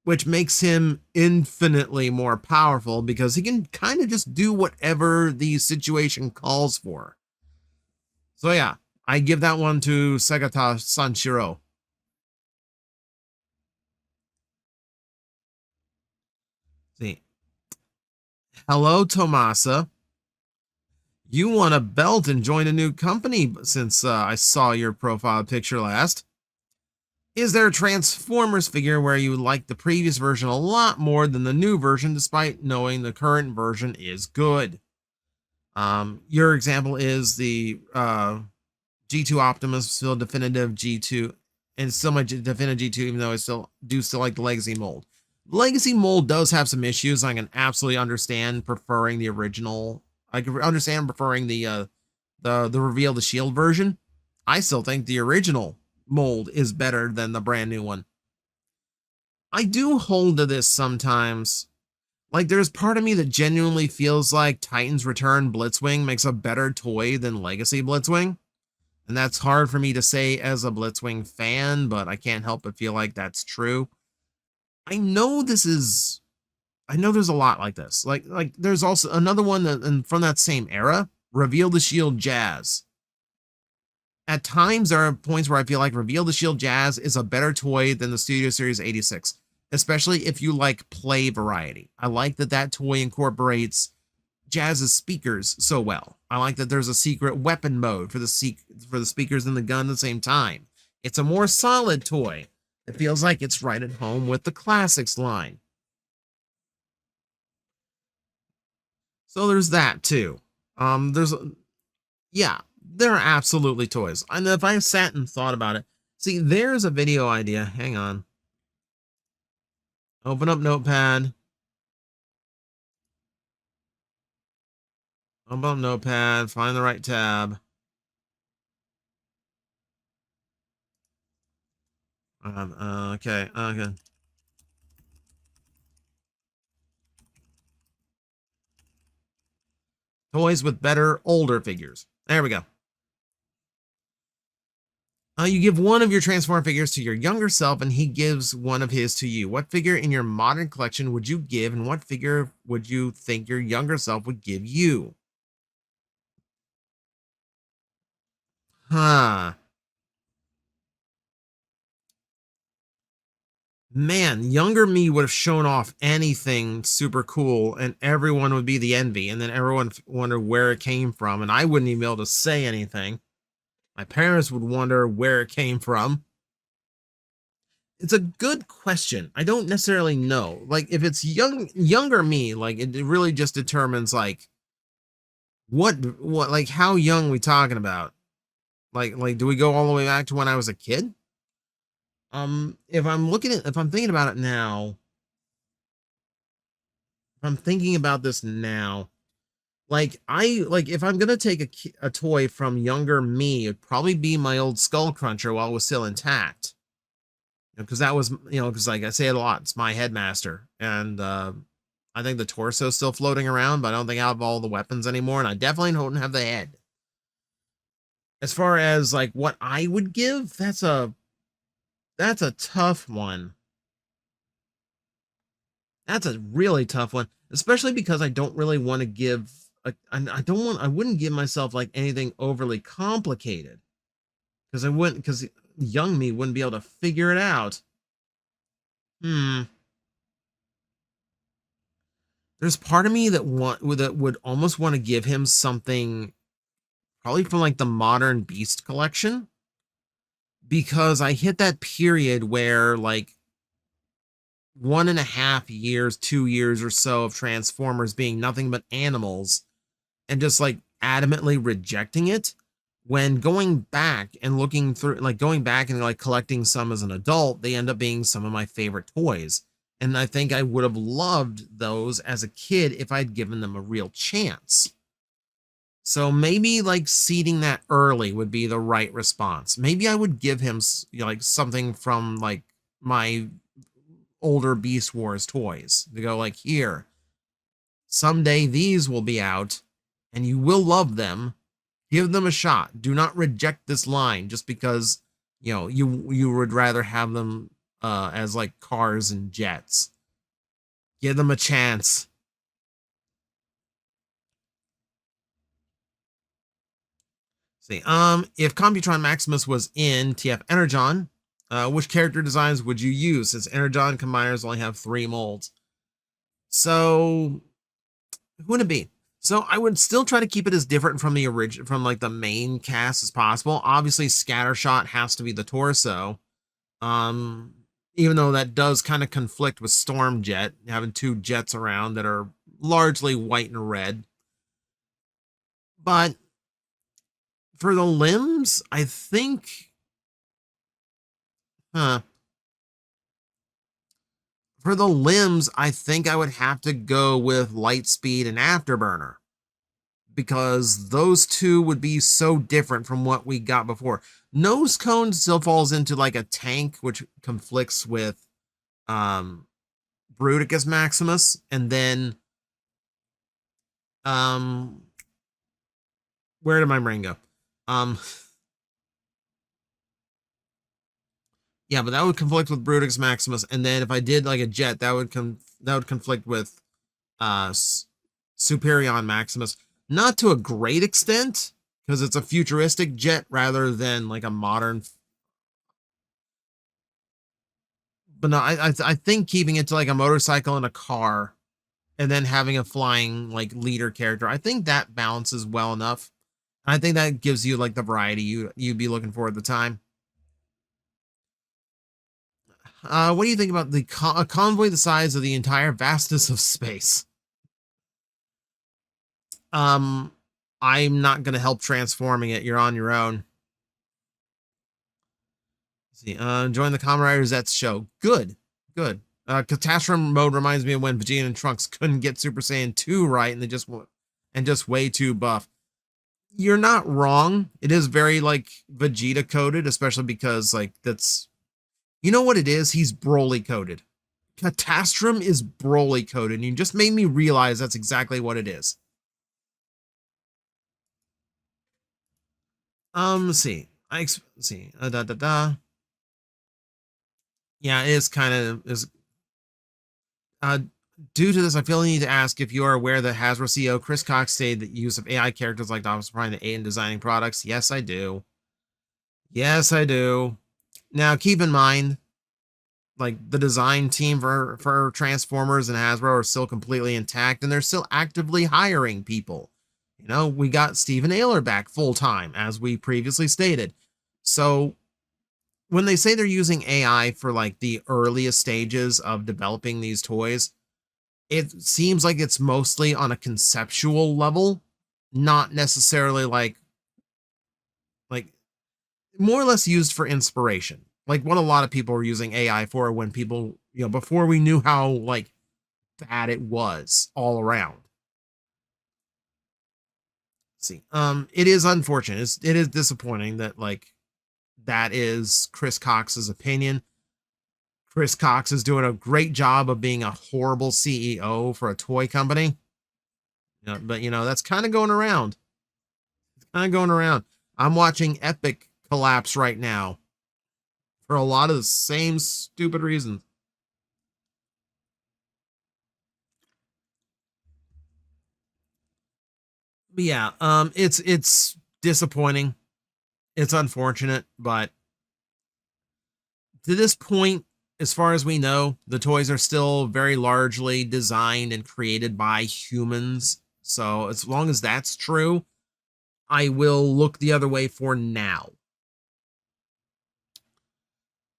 which makes him infinitely more powerful because he can kind of just do whatever the situation calls for. So yeah, I give that one to Segata Sanshiro. See. Hello, Tomasa. You won a belt and joined a new company since I saw your profile picture last. Is there a Transformers figure where you like the previous version a lot more than the new version, despite knowing the current version is good? Your example is the G2 Optimus, still definitive G2, and still my definitive G2, even though I still like the Legacy mold. The Legacy mold does have some issues. I can absolutely understand preferring the original. I can understand preferring the Reveal the Shield version. I still think the original mold is better than the brand new one. I do hold to this sometimes. Like, there's part of me that genuinely feels like Titans Return Blitzwing makes a better toy than Legacy Blitzwing. And that's hard for me to say as a Blitzwing fan, but I can't help but feel like that's true. I know there's a lot like this. Like there's also another one that, from that same era, Reveal the Shield Jazz. At times, there are points where I feel like Reveal the Shield Jazz is a better toy than the Studio Series 86, especially if you like play variety. I like that toy incorporates Jazz's speakers so well. I like that there's a secret weapon mode for the speakers and the gun at the same time. It's a more solid toy. It feels like it's right at home with the classics line. So there's that too. Yeah, there are absolutely toys. And if I sat and thought about it, see, there's a video idea. Hang on. Open up Notepad. Open up Notepad. Find the right tab. Okay. Toys with better older figures. There we go. You give one of your Transform figures to your younger self, and he gives one of his to you. What figure in your modern collection would you give, and what figure would you think your younger self would give you? Huh. Man, younger me would have shown off anything super cool, and everyone would be the envy, and then everyone wonder where it came from, and I wouldn't even be able to say anything. My parents would wonder where it came from. It's a good question. I don't necessarily know. Like, if it's younger me, like, it really just determines, like, what, like, how young we talking about? Like, do we go all the way back to when I was a kid? If I'm thinking about it now, if I'm thinking about this now, like, if I'm gonna take a toy from younger me, it'd probably be my old Skull Cruncher while it was still intact. Because that was, because like I say it a lot, it's my headmaster, and I think the torso's still floating around, but I don't think I have all the weapons anymore, and I definitely don't have the head. As far as like what I would give, that's a tough one. That's a really tough one, especially because I don't really want to give. I wouldn't give myself like anything overly complicated, because young me wouldn't be able to figure it out. There's part of me that would almost want to give him something probably from like the modern Beast collection, because I hit that period where like 1.5 years, 2 years or so of Transformers being nothing but animals and just like adamantly rejecting it. When going back and looking through, like going back and like collecting some as an adult, they end up being some of my favorite toys. And I think I would have loved those as a kid if I'd given them a real chance. So maybe like seeding that early would be the right response. Maybe I would give him like something from like my older Beast Wars toys to go like, here, someday these will be out and you will love them. Give them a shot. Do not reject this line just because, you would rather have them as like cars and jets. Give them a chance. See, if Computron Maximus was in TF Energon, which character designs would you use, since Energon combiners only have 3 molds? So, who would it be? So I would still try to keep it as different from the from like the main cast as possible. Obviously, Scattershot has to be the torso. Even though that does kind of conflict with Stormjet, having 2 jets around that are largely white and red. But for the limbs, I think, for the limbs, I think I would have to go with Lightspeed and Afterburner, because those two would be so different from what we got before. Nose Cone still falls into like a tank, which conflicts with Bruticus Maximus, and then where did my brain go? Yeah, but that would conflict with Bruticus Maximus, and then if I did like a jet, that would conflict with Superion Maximus. Not to a great extent, because it's a futuristic jet rather than like a modern. But no, I think keeping it to like a motorcycle and a car and then having a flying like leader character. I think that balances well enough. I think that gives you like the variety you'd be looking for at the time. What do you think about a convoy the size of the entire vastness of space? Um, I'm not gonna help transforming it. You're on your own. Let's see, join the Kamen Rider Zets show. Good, good. Catastrophe mode reminds me of when Vegeta and Trunks couldn't get Super Saiyan 2 right, and they just way too buff. You're not wrong. It is very like Vegeta coded, especially because like that's, you know what it is? He's Broly coded. Catastrum is Broly coded, and you just made me realize that's exactly what it is. Let's see. Let's see. Yeah, it is kind of is. Uh, Due to this, I feel the need to ask if you are aware that Hasbro CEO Chris Cox stated that use of AI characters like Optimus Prime to aid in designing products. Yes, I do. Yes, I do. Now, keep in mind, like the design team for Transformers and Hasbro are still completely intact, and they're still actively hiring people. You know, we got Steven Ayler back full time, as we previously stated. So when they say they're using AI for like the earliest stages of developing these toys, it seems like it's mostly on a conceptual level, not necessarily like more or less used for inspiration. Like what a lot of people were using AI for when people, before we knew how like bad it was all around. Let's see. It is unfortunate. It is disappointing that like that is Chris Cox's opinion. Chris Cox is doing a great job of being a horrible CEO for a toy company. But that's kind of going around. It's kind of going around. I'm watching Epic collapse right now for a lot of the same stupid reasons. But yeah, it's disappointing. It's unfortunate, but to this point, as far as we know, the toys are still very largely designed and created by humans. So as long as that's true, I will look the other way for now.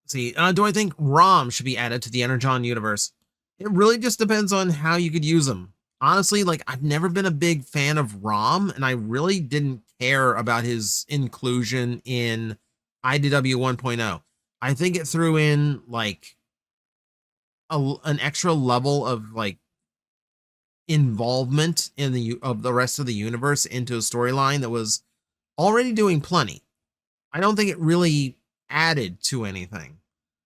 See, do I think ROM should be added to the Energon universe? It really just depends on how you could use them. Honestly, like I've never been a big fan of ROM, and I really didn't care about his inclusion in IDW 1.0. I think it threw in like an extra level of like involvement in the rest of the universe into a storyline that was already doing plenty. I don't think it really added to anything.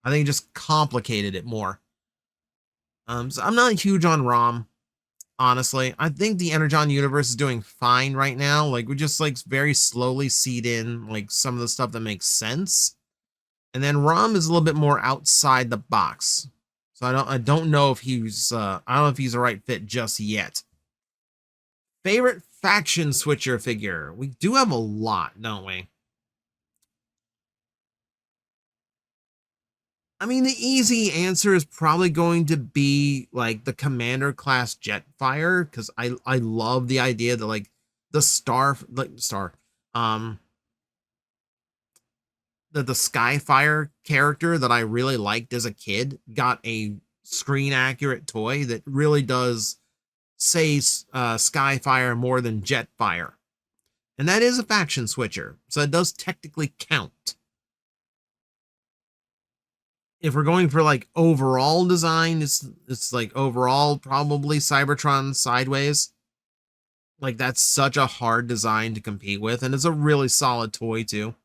I think it just complicated it more. So I'm not huge on ROM, honestly. I think the Energon universe is doing fine right now. Like we just like very slowly seed in like some of the stuff that makes sense. And then ROM is a little bit more outside the box. So I don't know if he's I don't know if he's the right fit just yet. Favorite faction switcher figure? We do have a lot, don't we? I mean, the easy answer is probably going to be like the Commander class Jetfire, because I love the idea that like the um that the Skyfire character that I really liked as a kid got a screen accurate toy that really does say Skyfire more than Jetfire. And that is a faction switcher, so it does technically count. If we're going for like overall design, it's like overall probably Cybertron Sideways. Like that's such a hard design to compete with, and it's a really solid toy too.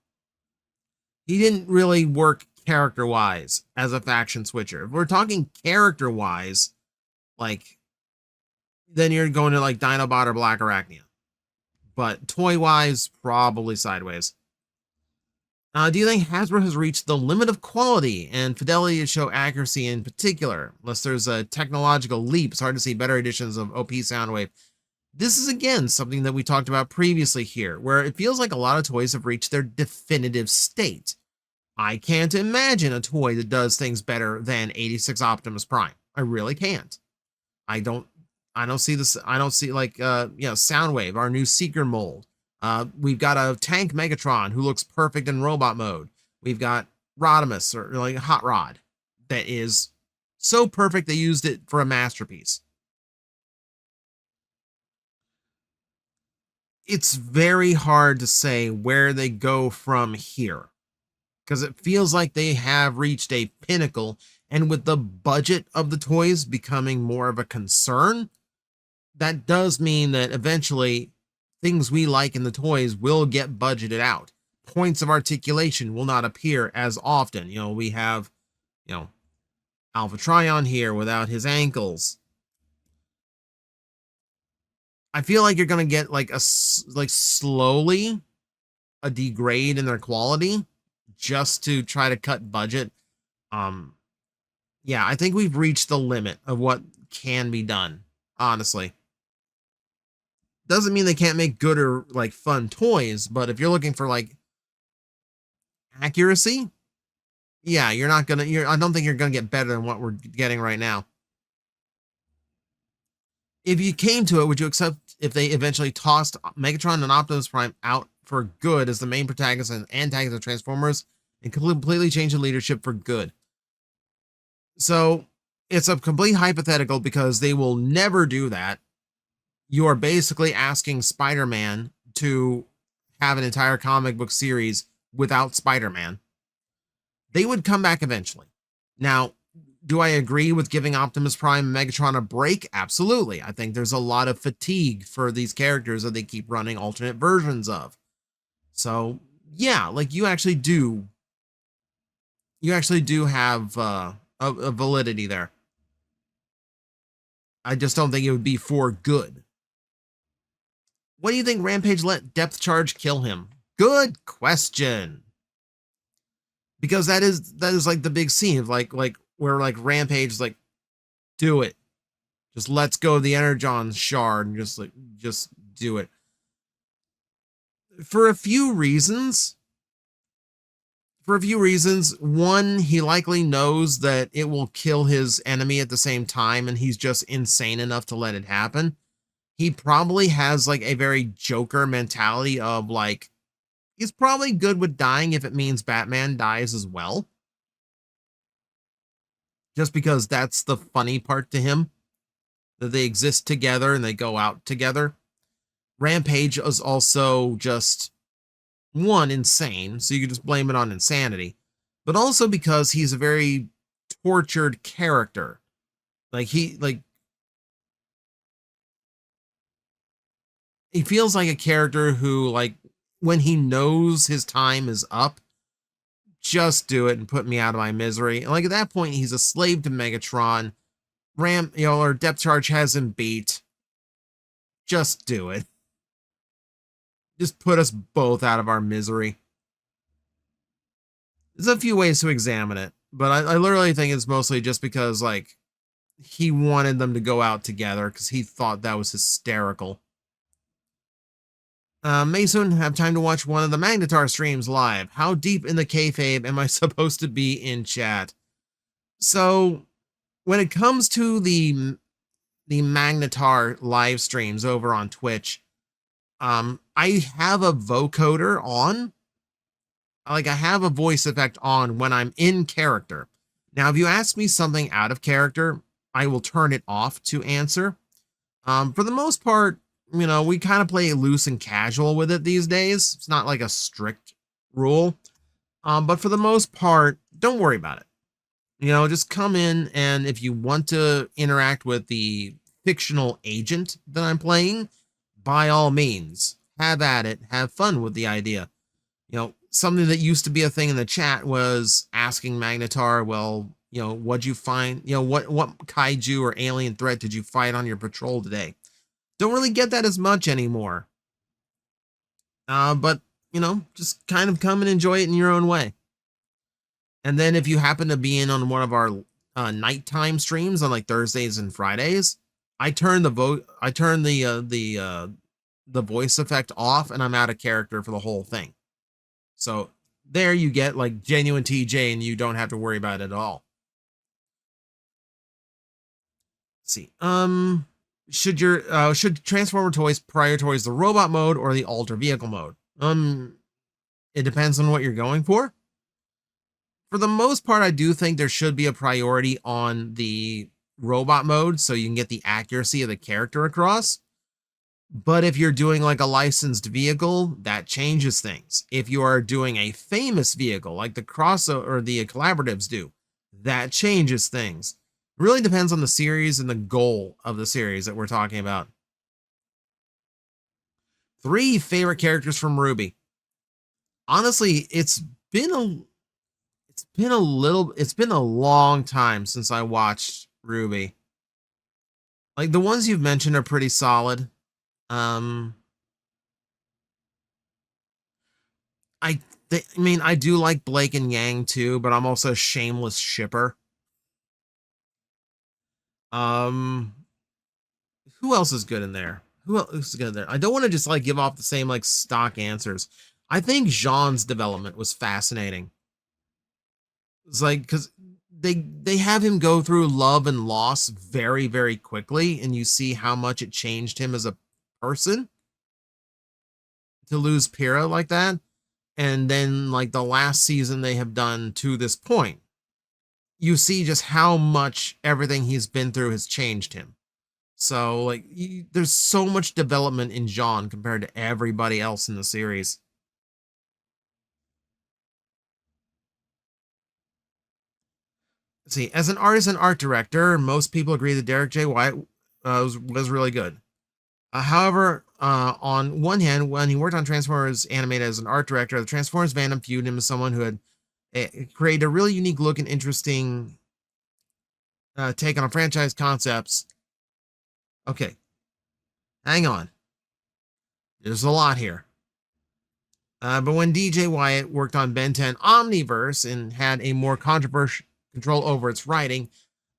He didn't really work character wise as a faction switcher. If we're talking character wise, like then you're going to like Dinobot or Black Arachnia. But toy wise, probably Sideways. Do you think Hasbro has reached the limit of quality and fidelity to show accuracy in particular? Unless there's a technological leap, it's hard to see better editions of OP Soundwave. This is again something that we talked about previously here, where it feels like a lot of toys have reached their definitive state. I can't imagine a toy that does things better than 86 Optimus Prime. I really can't. I don't. I don't see this. I don't see like Soundwave, our new Seeker mold. We've got a tank Megatron who looks perfect in robot mode. We've got Rodimus, or like Hot Rod, that is so perfect they used it for a masterpiece. It's very hard to say where they go from here, because it feels like they have reached a pinnacle, and with the budget of the toys becoming more of a concern, that does mean that eventually things we like in the toys will get budgeted out. Points of articulation will not appear as often. We have, you know, Alpha Trion here without his ankles. I feel like you're going to get like slowly a degrade in their quality just to try to cut budget. Yeah, I think we've reached the limit of what can be done, honestly. Doesn't mean they can't make good or like fun toys, but if you're looking for like accuracy, yeah, you're not gonna. I don't think you're gonna get better than what we're getting right now. If you came to it, would you accept if they eventually tossed Megatron and Optimus Prime out for good as the main protagonists and antagonists of Transformers and completely changed the leadership for good? So it's a complete hypothetical because they will never do that. You are basically asking Spider-Man to have an entire comic book series without Spider-Man. They would come back eventually. Now, do I agree with giving Optimus Prime and Megatron a break? Absolutely. I think there's a lot of fatigue for these characters that they keep running alternate versions of. So, yeah, like you actually do have a validity there. I just don't think it would be for good. What do you think Rampage let Depth Charge kill him? Good question. Because that is like the big scene of like where like Rampage is like, do it. Just let's go the Energon shard and just do it. For a few reasons. One, he likely knows that it will kill his enemy at the same time, and he's just insane enough to let it happen. He probably has like a very Joker mentality of like, he's probably good with dying if it means Batman dies as well. Just because that's the funny part to him, that they exist together and they go out together. Rampage is also just, one, insane, so you can just blame it on insanity, but also because he's a very tortured character. He feels like a character who, like, when he knows his time is up, just do it and put me out of my misery. And like at that point, he's a slave to Megatron. Or Depth Charge has him beat. Just do it. Just put us both out of our misery. There's a few ways to examine it, but I literally think it's mostly just because, like, he wanted them to go out together because he thought that was hysterical. Mason, have time to watch one of the Magnetar streams live. How deep in the kayfabe am I supposed to be in chat? So, when it comes to the Magnetar live streams over on Twitch, I have a vocoder on. Like, I have a voice effect on when I'm in character. Now, if you ask me something out of character, I will turn it off to answer. For the most part, we kind of play loose and casual with it these days. It's not like a strict rule. But for the most part, don't worry about it. Just come in, and if you want to interact with the fictional agent that I'm playing, by all means, have at it. Have fun with the idea. Something that used to be a thing in the chat was asking Magnetar, well, what'd you find? What kaiju or alien threat did you fight on your patrol today? Don't really get that as much anymore. But, just kind of come and enjoy it in your own way. And then if you happen to be in on one of our nighttime streams on like Thursdays and Fridays, I turn the voice effect off, and I'm out of character for the whole thing. So there you get like genuine TJ, and you don't have to worry about it at all. Let's see. Should Transformer toys prioritize the robot mode or the alter vehicle mode? It depends on what you're going for. For the most part, I do think there should be a priority on the robot mode so you can get the accuracy of the character across. But if you're doing like a licensed vehicle, that changes things. If you are doing a famous vehicle like the crossover or the collaboratives do, that changes things. It really depends on the series and the goal of the series that we're talking about. 3 favorite characters from RWBY. Honestly, it's been a long time since I watched RWBY. Like the ones you've mentioned are pretty solid. I mean, I do like Blake and Yang too, but I'm also a shameless shipper. Um, who else is good in there? Who else is good in there? I don't want to just like give off the same like stock answers. I think Jean's development was fascinating. It's like because they have him go through love and loss very, very quickly, and you see how much it changed him as a person to lose Pyrrha like that. And then like the last season they have done to this point, you see just how much everything he's been through has changed him. So like there's so much development in Jean compared to everybody else in the series. Let's see, as an artist and art director, most people agree that Derek J. White was really good. However, on one hand, when he worked on Transformers animated as an art director, the Transformers fandom viewed him as someone who had created a really unique look and interesting take on franchise concepts. Okay, hang on. There's a lot here. But when DJ Wyatt worked on Ben 10 Omniverse and had a more controversial control over its writing,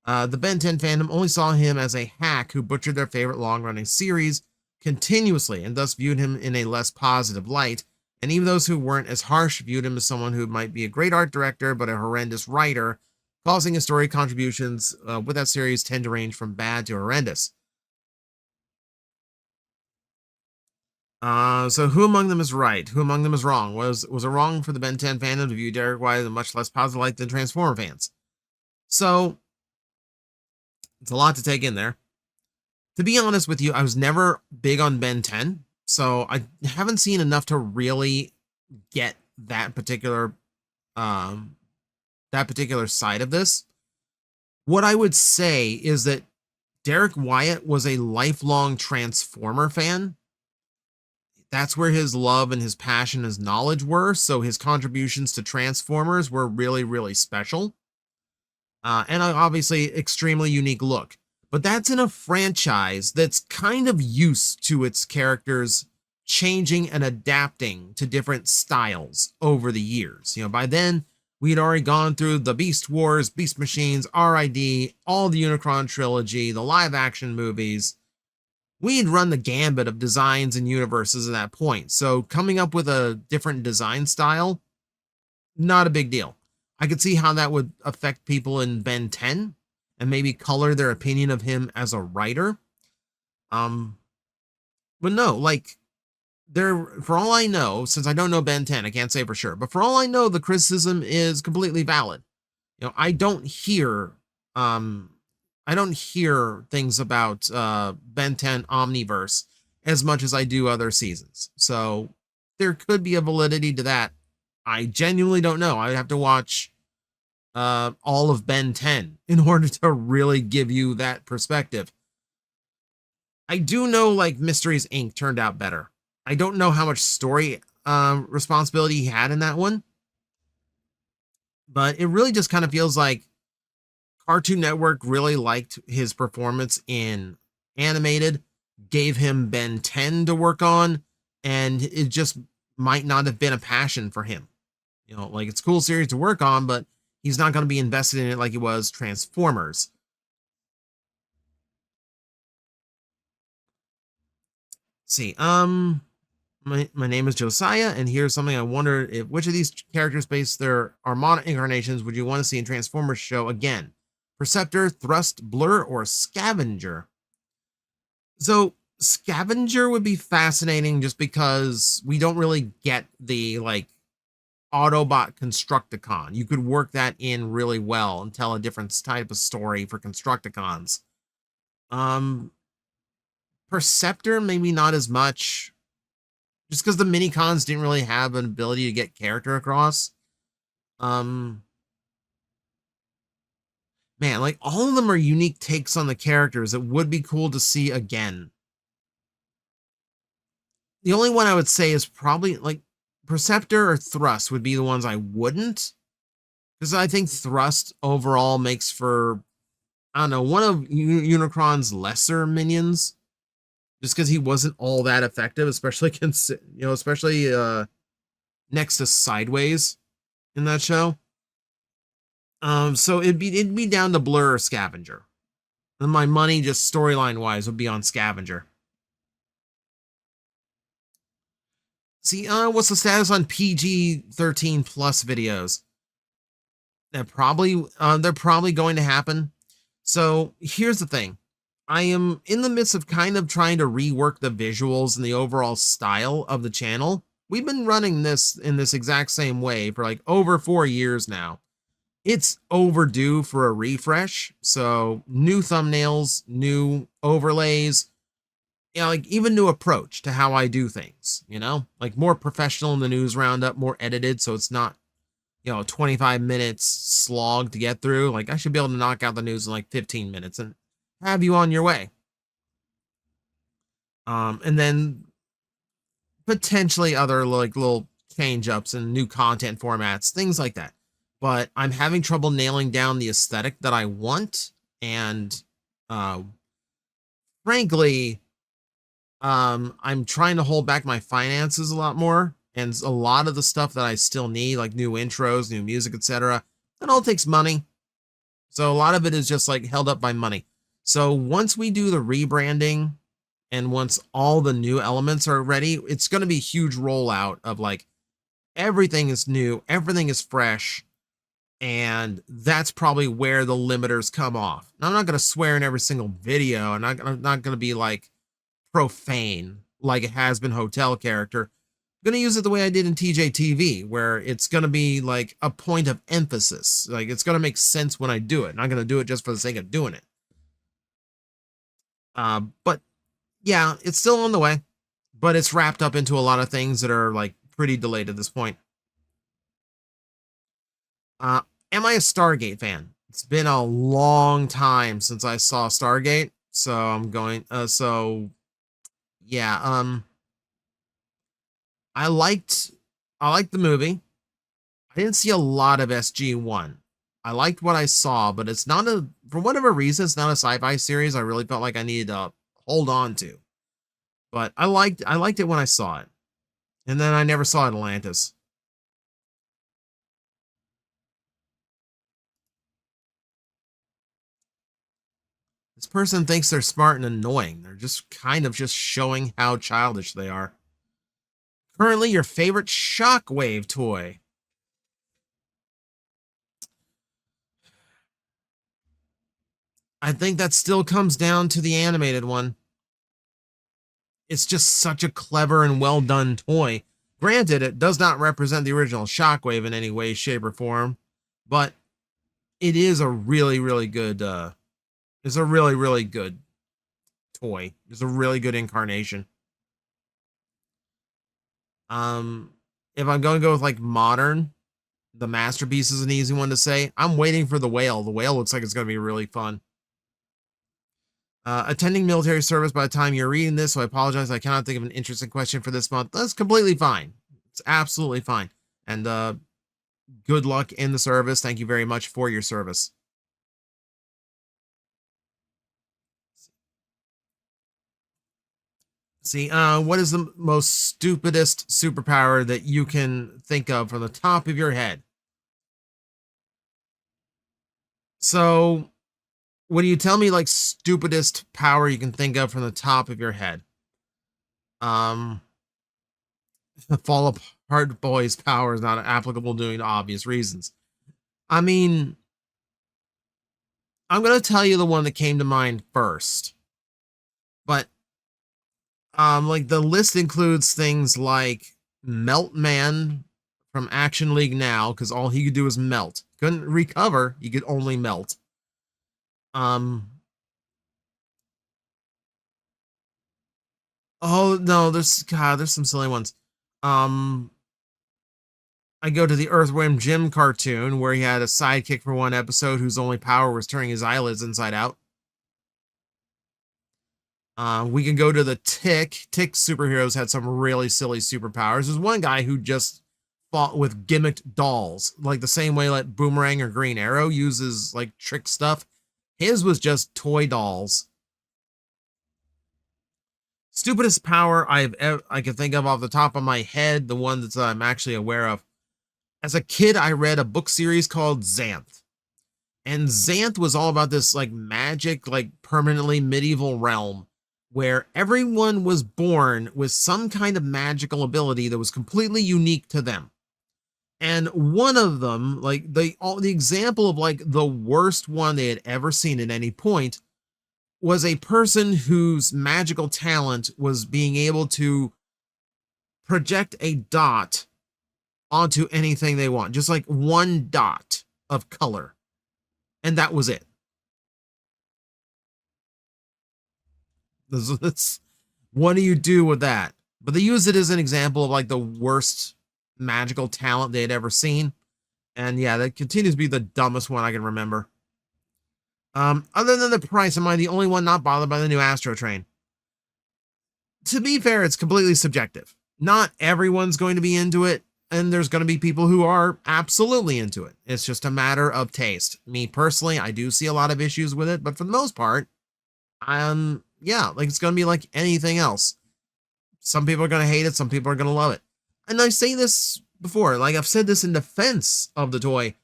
the Ben 10 fandom only saw him as a hack who butchered their favorite long-running series continuously and thus viewed him in a less positive light. And even those who weren't as harsh viewed him as someone who might be a great art director but a horrendous writer, causing his story contributions with that series tend to range from bad to horrendous. So who among them is right? Who among them is wrong? Was it wrong for the Ben 10 fandom to view Derek White as a much less positive light than Transformer fans? So it's a lot to take in there. To be honest with you, I was never big on Ben 10, so I haven't seen enough to really get that particular side of this. What I would say is that Derek Wyatt was a lifelong Transformer fan. That's where his love and his passion, his knowledge were. So his contributions to Transformers were really, really special. And obviously extremely unique look. But that's in a franchise that's kind of used to its characters changing and adapting to different styles over the years. By then, we had already gone through the Beast Wars, Beast Machines, RID, all the Unicron trilogy, the live action movies. We'd run the gambit of designs and universes at that point. So coming up with a different design style, not a big deal. I could see how that would affect people in Ben 10 and maybe color their opinion of him as a writer. But no, like for all I know, since I don't know Ben 10, I can't say for sure, but for all I know, the criticism is completely valid. I don't hear things about Ben 10 Omniverse as much as I do other seasons. So there could be a validity to that. I genuinely don't know. I'd have to watch all of Ben 10 in order to really give you that perspective. I do know like Mysteries Inc. turned out better. I don't know how much story responsibility he had in that one, but it really just kind of feels like Cartoon Network really liked his performance in animated, gave him Ben 10 to work on, and it just might not have been a passion for him. Like it's a cool series to work on, but he's not going to be invested in it like he was Transformers. Let's see, my name is Josiah, and here's something I wonder if which of these characters based their Armada incarnations would you want to see in Transformers show again? Perceptor, Thrust, Blur, or Scavenger? So Scavenger would be fascinating just because we don't really get the like Autobot Constructicon. You could work that in really well and tell a different type of story for Constructicons. Um, Perceptor, maybe not as much, just because the mini cons didn't really have an ability to get character across. Um, man, like all of them are unique takes on the characters. It would be cool to see again. The only one I would say is probably like Perceptor or Thrust would be the ones I wouldn't, because I think Thrust overall makes for, I don't know, one of Unicron's lesser minions, just because he wasn't all that effective, especially especially next to Sideways in that show. So it'd be down to Blur or Scavenger. And my money, just storyline wise, would be on Scavenger. See, what's the status on PG-13 plus videos? They're probably going to happen. So here's the thing. I am in the midst of kind of trying to rework the visuals and the overall style of the channel. We've been running this in this exact same way for like over 4 years now. It's overdue for a refresh. So new thumbnails, new overlays, like even new approach to how I do things, like more professional in the news roundup, more edited. So it's not, 25 minutes slog to get through. Like I should be able to knock out the news in like 15 minutes and have you on your way. And then potentially other like little change ups and new content formats, things like that. But I'm having trouble nailing down the aesthetic that I want. And uh, frankly, I'm trying to hold back my finances a lot more. And a lot of the stuff that I still need, like new intros, new music, etc., that all takes money. So a lot of it is just like held up by money. So once we do the rebranding and once all the new elements are ready, it's going to be a huge rollout of like everything is new, everything is fresh, and that's probably where the limiters come off. Now, I'm not going to swear in every single video, and I'm not going to be like profane like it has been Hotel Character. I'm going to use it the way I did in TJTV, where it's going to be like a point of emphasis. Like it's going to make sense when I do it. I'm not going to do it just for the sake of doing it. But yeah, it's still on the way, but it's wrapped up into a lot of things that are like pretty delayed at this point. Am I a Stargate fan? It's been a long time since I saw Stargate, so I'm going. So yeah. I liked the movie. I didn't see a lot of SG-1. I liked what I saw, but it's not for whatever reason, it's not a sci-fi series I really felt like I needed to hold on to. But I liked it when I saw it. And then I never saw Atlantis. This person thinks they're smart and annoying. They're just kind of just showing how childish they are. Currently, your favorite Shockwave toy. I think that still comes down to the animated one. It's just such a clever and well done toy. Granted, it does not represent the original Shockwave in any way, shape, or form, but it is a really, really good. It's a really, really good toy. It's a really good incarnation. Um, if I'm going to go with like modern, the Masterpiece is an easy one to say. I'm waiting for the Whale. The Whale looks like it's going to be really fun. Attending military service by the time you're reading this, so I apologize. I cannot think of an interesting question for this month. That's completely fine. It's absolutely fine. And good luck in the service. Thank you very much for your service. See, what is the most stupidest superpower that you can think of from the top of your head? So, when you tell me like stupidest power you can think of from the top of your head, um, Fall Apart Boy's power is not applicable due to obvious reasons. I mean, I'm gonna tell you the one that came to mind first, but Like the list includes things like Melt Man from Action League Now, because all he could do was melt. Couldn't recover, he could only melt. Um, oh no, there's some silly ones. Um, I go to the Earthworm Jim cartoon where he had a sidekick for one episode whose only power was turning his eyelids inside out. We can go to the Tick. Tick superheroes had some really silly superpowers. There's one guy who just fought with gimmicked dolls, like the same way like Boomerang or Green Arrow uses like trick stuff. His was just toy dolls. Stupidest power I can think of off the top of my head, the one that I'm actually aware of. As a kid, I read a book series called Xanth. And Xanth was all about this like magic, like permanently medieval realm where everyone was born with some kind of magical ability that was completely unique to them. And one of them, like the example of like the worst one they had ever seen at any point, was a person whose magical talent was being able to project a dot onto anything they want, just like one dot of color. And that was it. What do you do with that? But they use it as an example of like the worst magical talent they had ever seen. And yeah, that continues to be the dumbest one I can remember. Other than the price, am I the only one not bothered by the new Astro Train? To be fair, it's completely subjective. Not everyone's going to be into it, and there's going to be people who are absolutely into it. It's just a matter of taste. Me personally, I do see a lot of issues with it, but for the most part, yeah, like it's going to be like anything else. Some people are going to hate it, some people are going to love it. And I say this before, like I've said this in defense of the toy.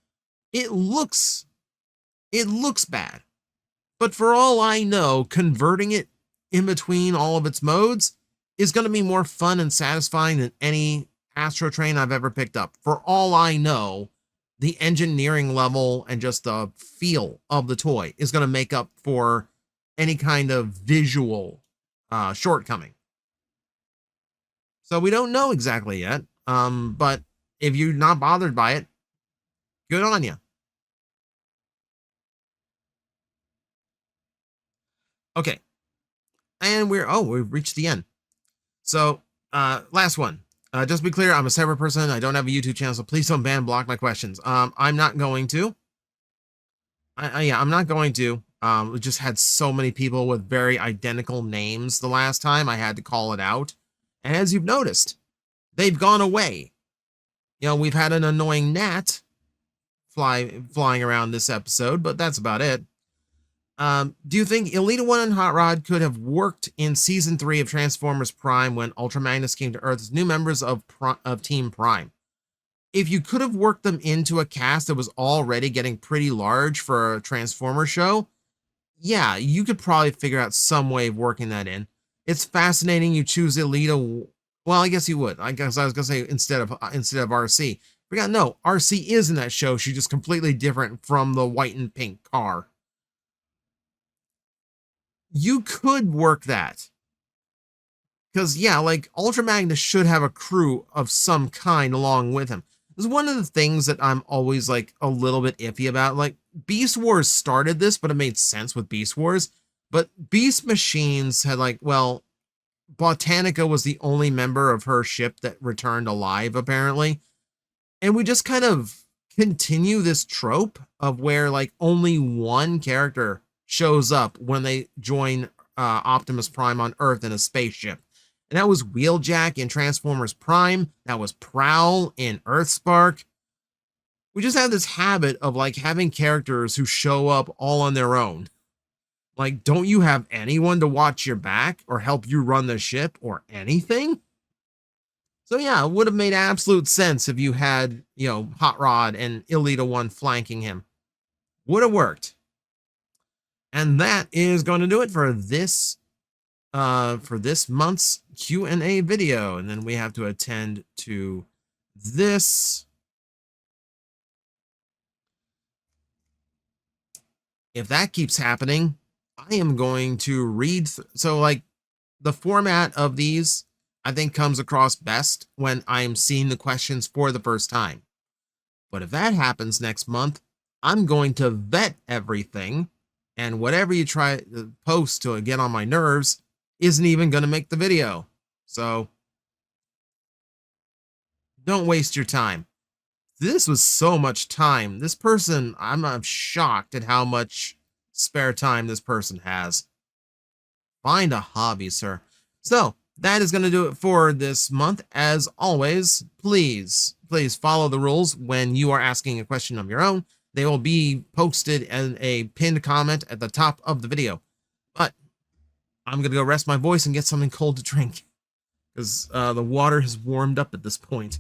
It looks bad. But for all I know, converting it in between all of its modes is going to be more fun and satisfying than any Astro Train I've ever picked up. For all I know, the engineering level and just the feel of the toy is going to make up for any kind of visual shortcoming. So we don't know exactly yet. But if you're not bothered by it, good on you. Okay. And we've reached the end. So, last one. Just to be clear, I'm a separate person. I don't have a YouTube channel, so please don't ban block my questions. I'm not going to. I'm not going to. We just had so many people with very identical names the last time. I had to call it out. And as you've noticed, they've gone away. You know, we've had an annoying gnat flying around this episode, but that's about it. Do you think Elita 1 and Hot Rod could have worked in Season 3 of Transformers Prime when Ultra Magnus came to Earth as new members of Team Prime? If you could have worked them into a cast that was already getting pretty large for a Transformer show, yeah, you could probably figure out some way of working that in. It's fascinating you choose Elita. Well, I guess you would. I guess I was gonna say instead of RC. But no, RC is in that show. She's just completely different from the white and pink car. You could work that. Because, yeah, like, Ultra Magnus should have a crew of some kind along with him. This is one of the things that I'm always, like, a little bit iffy about. Like, Beast Wars started this, but it made sense with Beast Wars. But Beast Machines had, like, well, Botanica was the only member of her ship that returned alive, apparently. And we just kind of continue this trope of where, like, only one character shows up when they join Optimus Prime on Earth in a spaceship. And that was Wheeljack in Transformers Prime. That was Prowl in Earthspark. We just have this habit of like having characters who show up all on their own. Like, don't you have anyone to watch your back or help you run the ship or anything? So yeah, it would have made absolute sense if you had, you know, Hot Rod and Elita 1 flanking him. Would have worked. And that is going to do it for this month's Q&A video. And then we have to attend to this. If that keeps happening, I am going to read. So like the format of these, I think, comes across best when I'm seeing the questions for the first time. But if that happens next month, I'm going to vet everything, and whatever you try to post to get on my nerves isn't even going to make the video. So don't waste your time. This was so much time. This person, I'm shocked at how much spare time this person has. Find a hobby, sir. So that is going to do it for this month. As always, please follow the rules when you are asking a question of your own. They will be posted in a pinned comment at the top of the video. But I'm going to go rest my voice and get something cold to drink, because the water has warmed up at this point.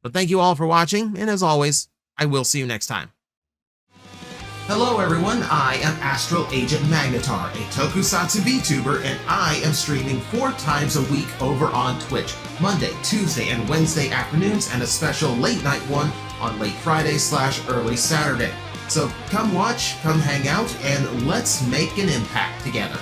But thank you all for watching, and as always, I will see you next time. Hello everyone, I am Astral Agent Magnetar, a Tokusatsu VTuber, and I am streaming 4 times a week over on Twitch, Monday, Tuesday, and Wednesday afternoons, and a special late night one on late Friday/early Saturday. So come watch, come hang out, and let's make an impact together.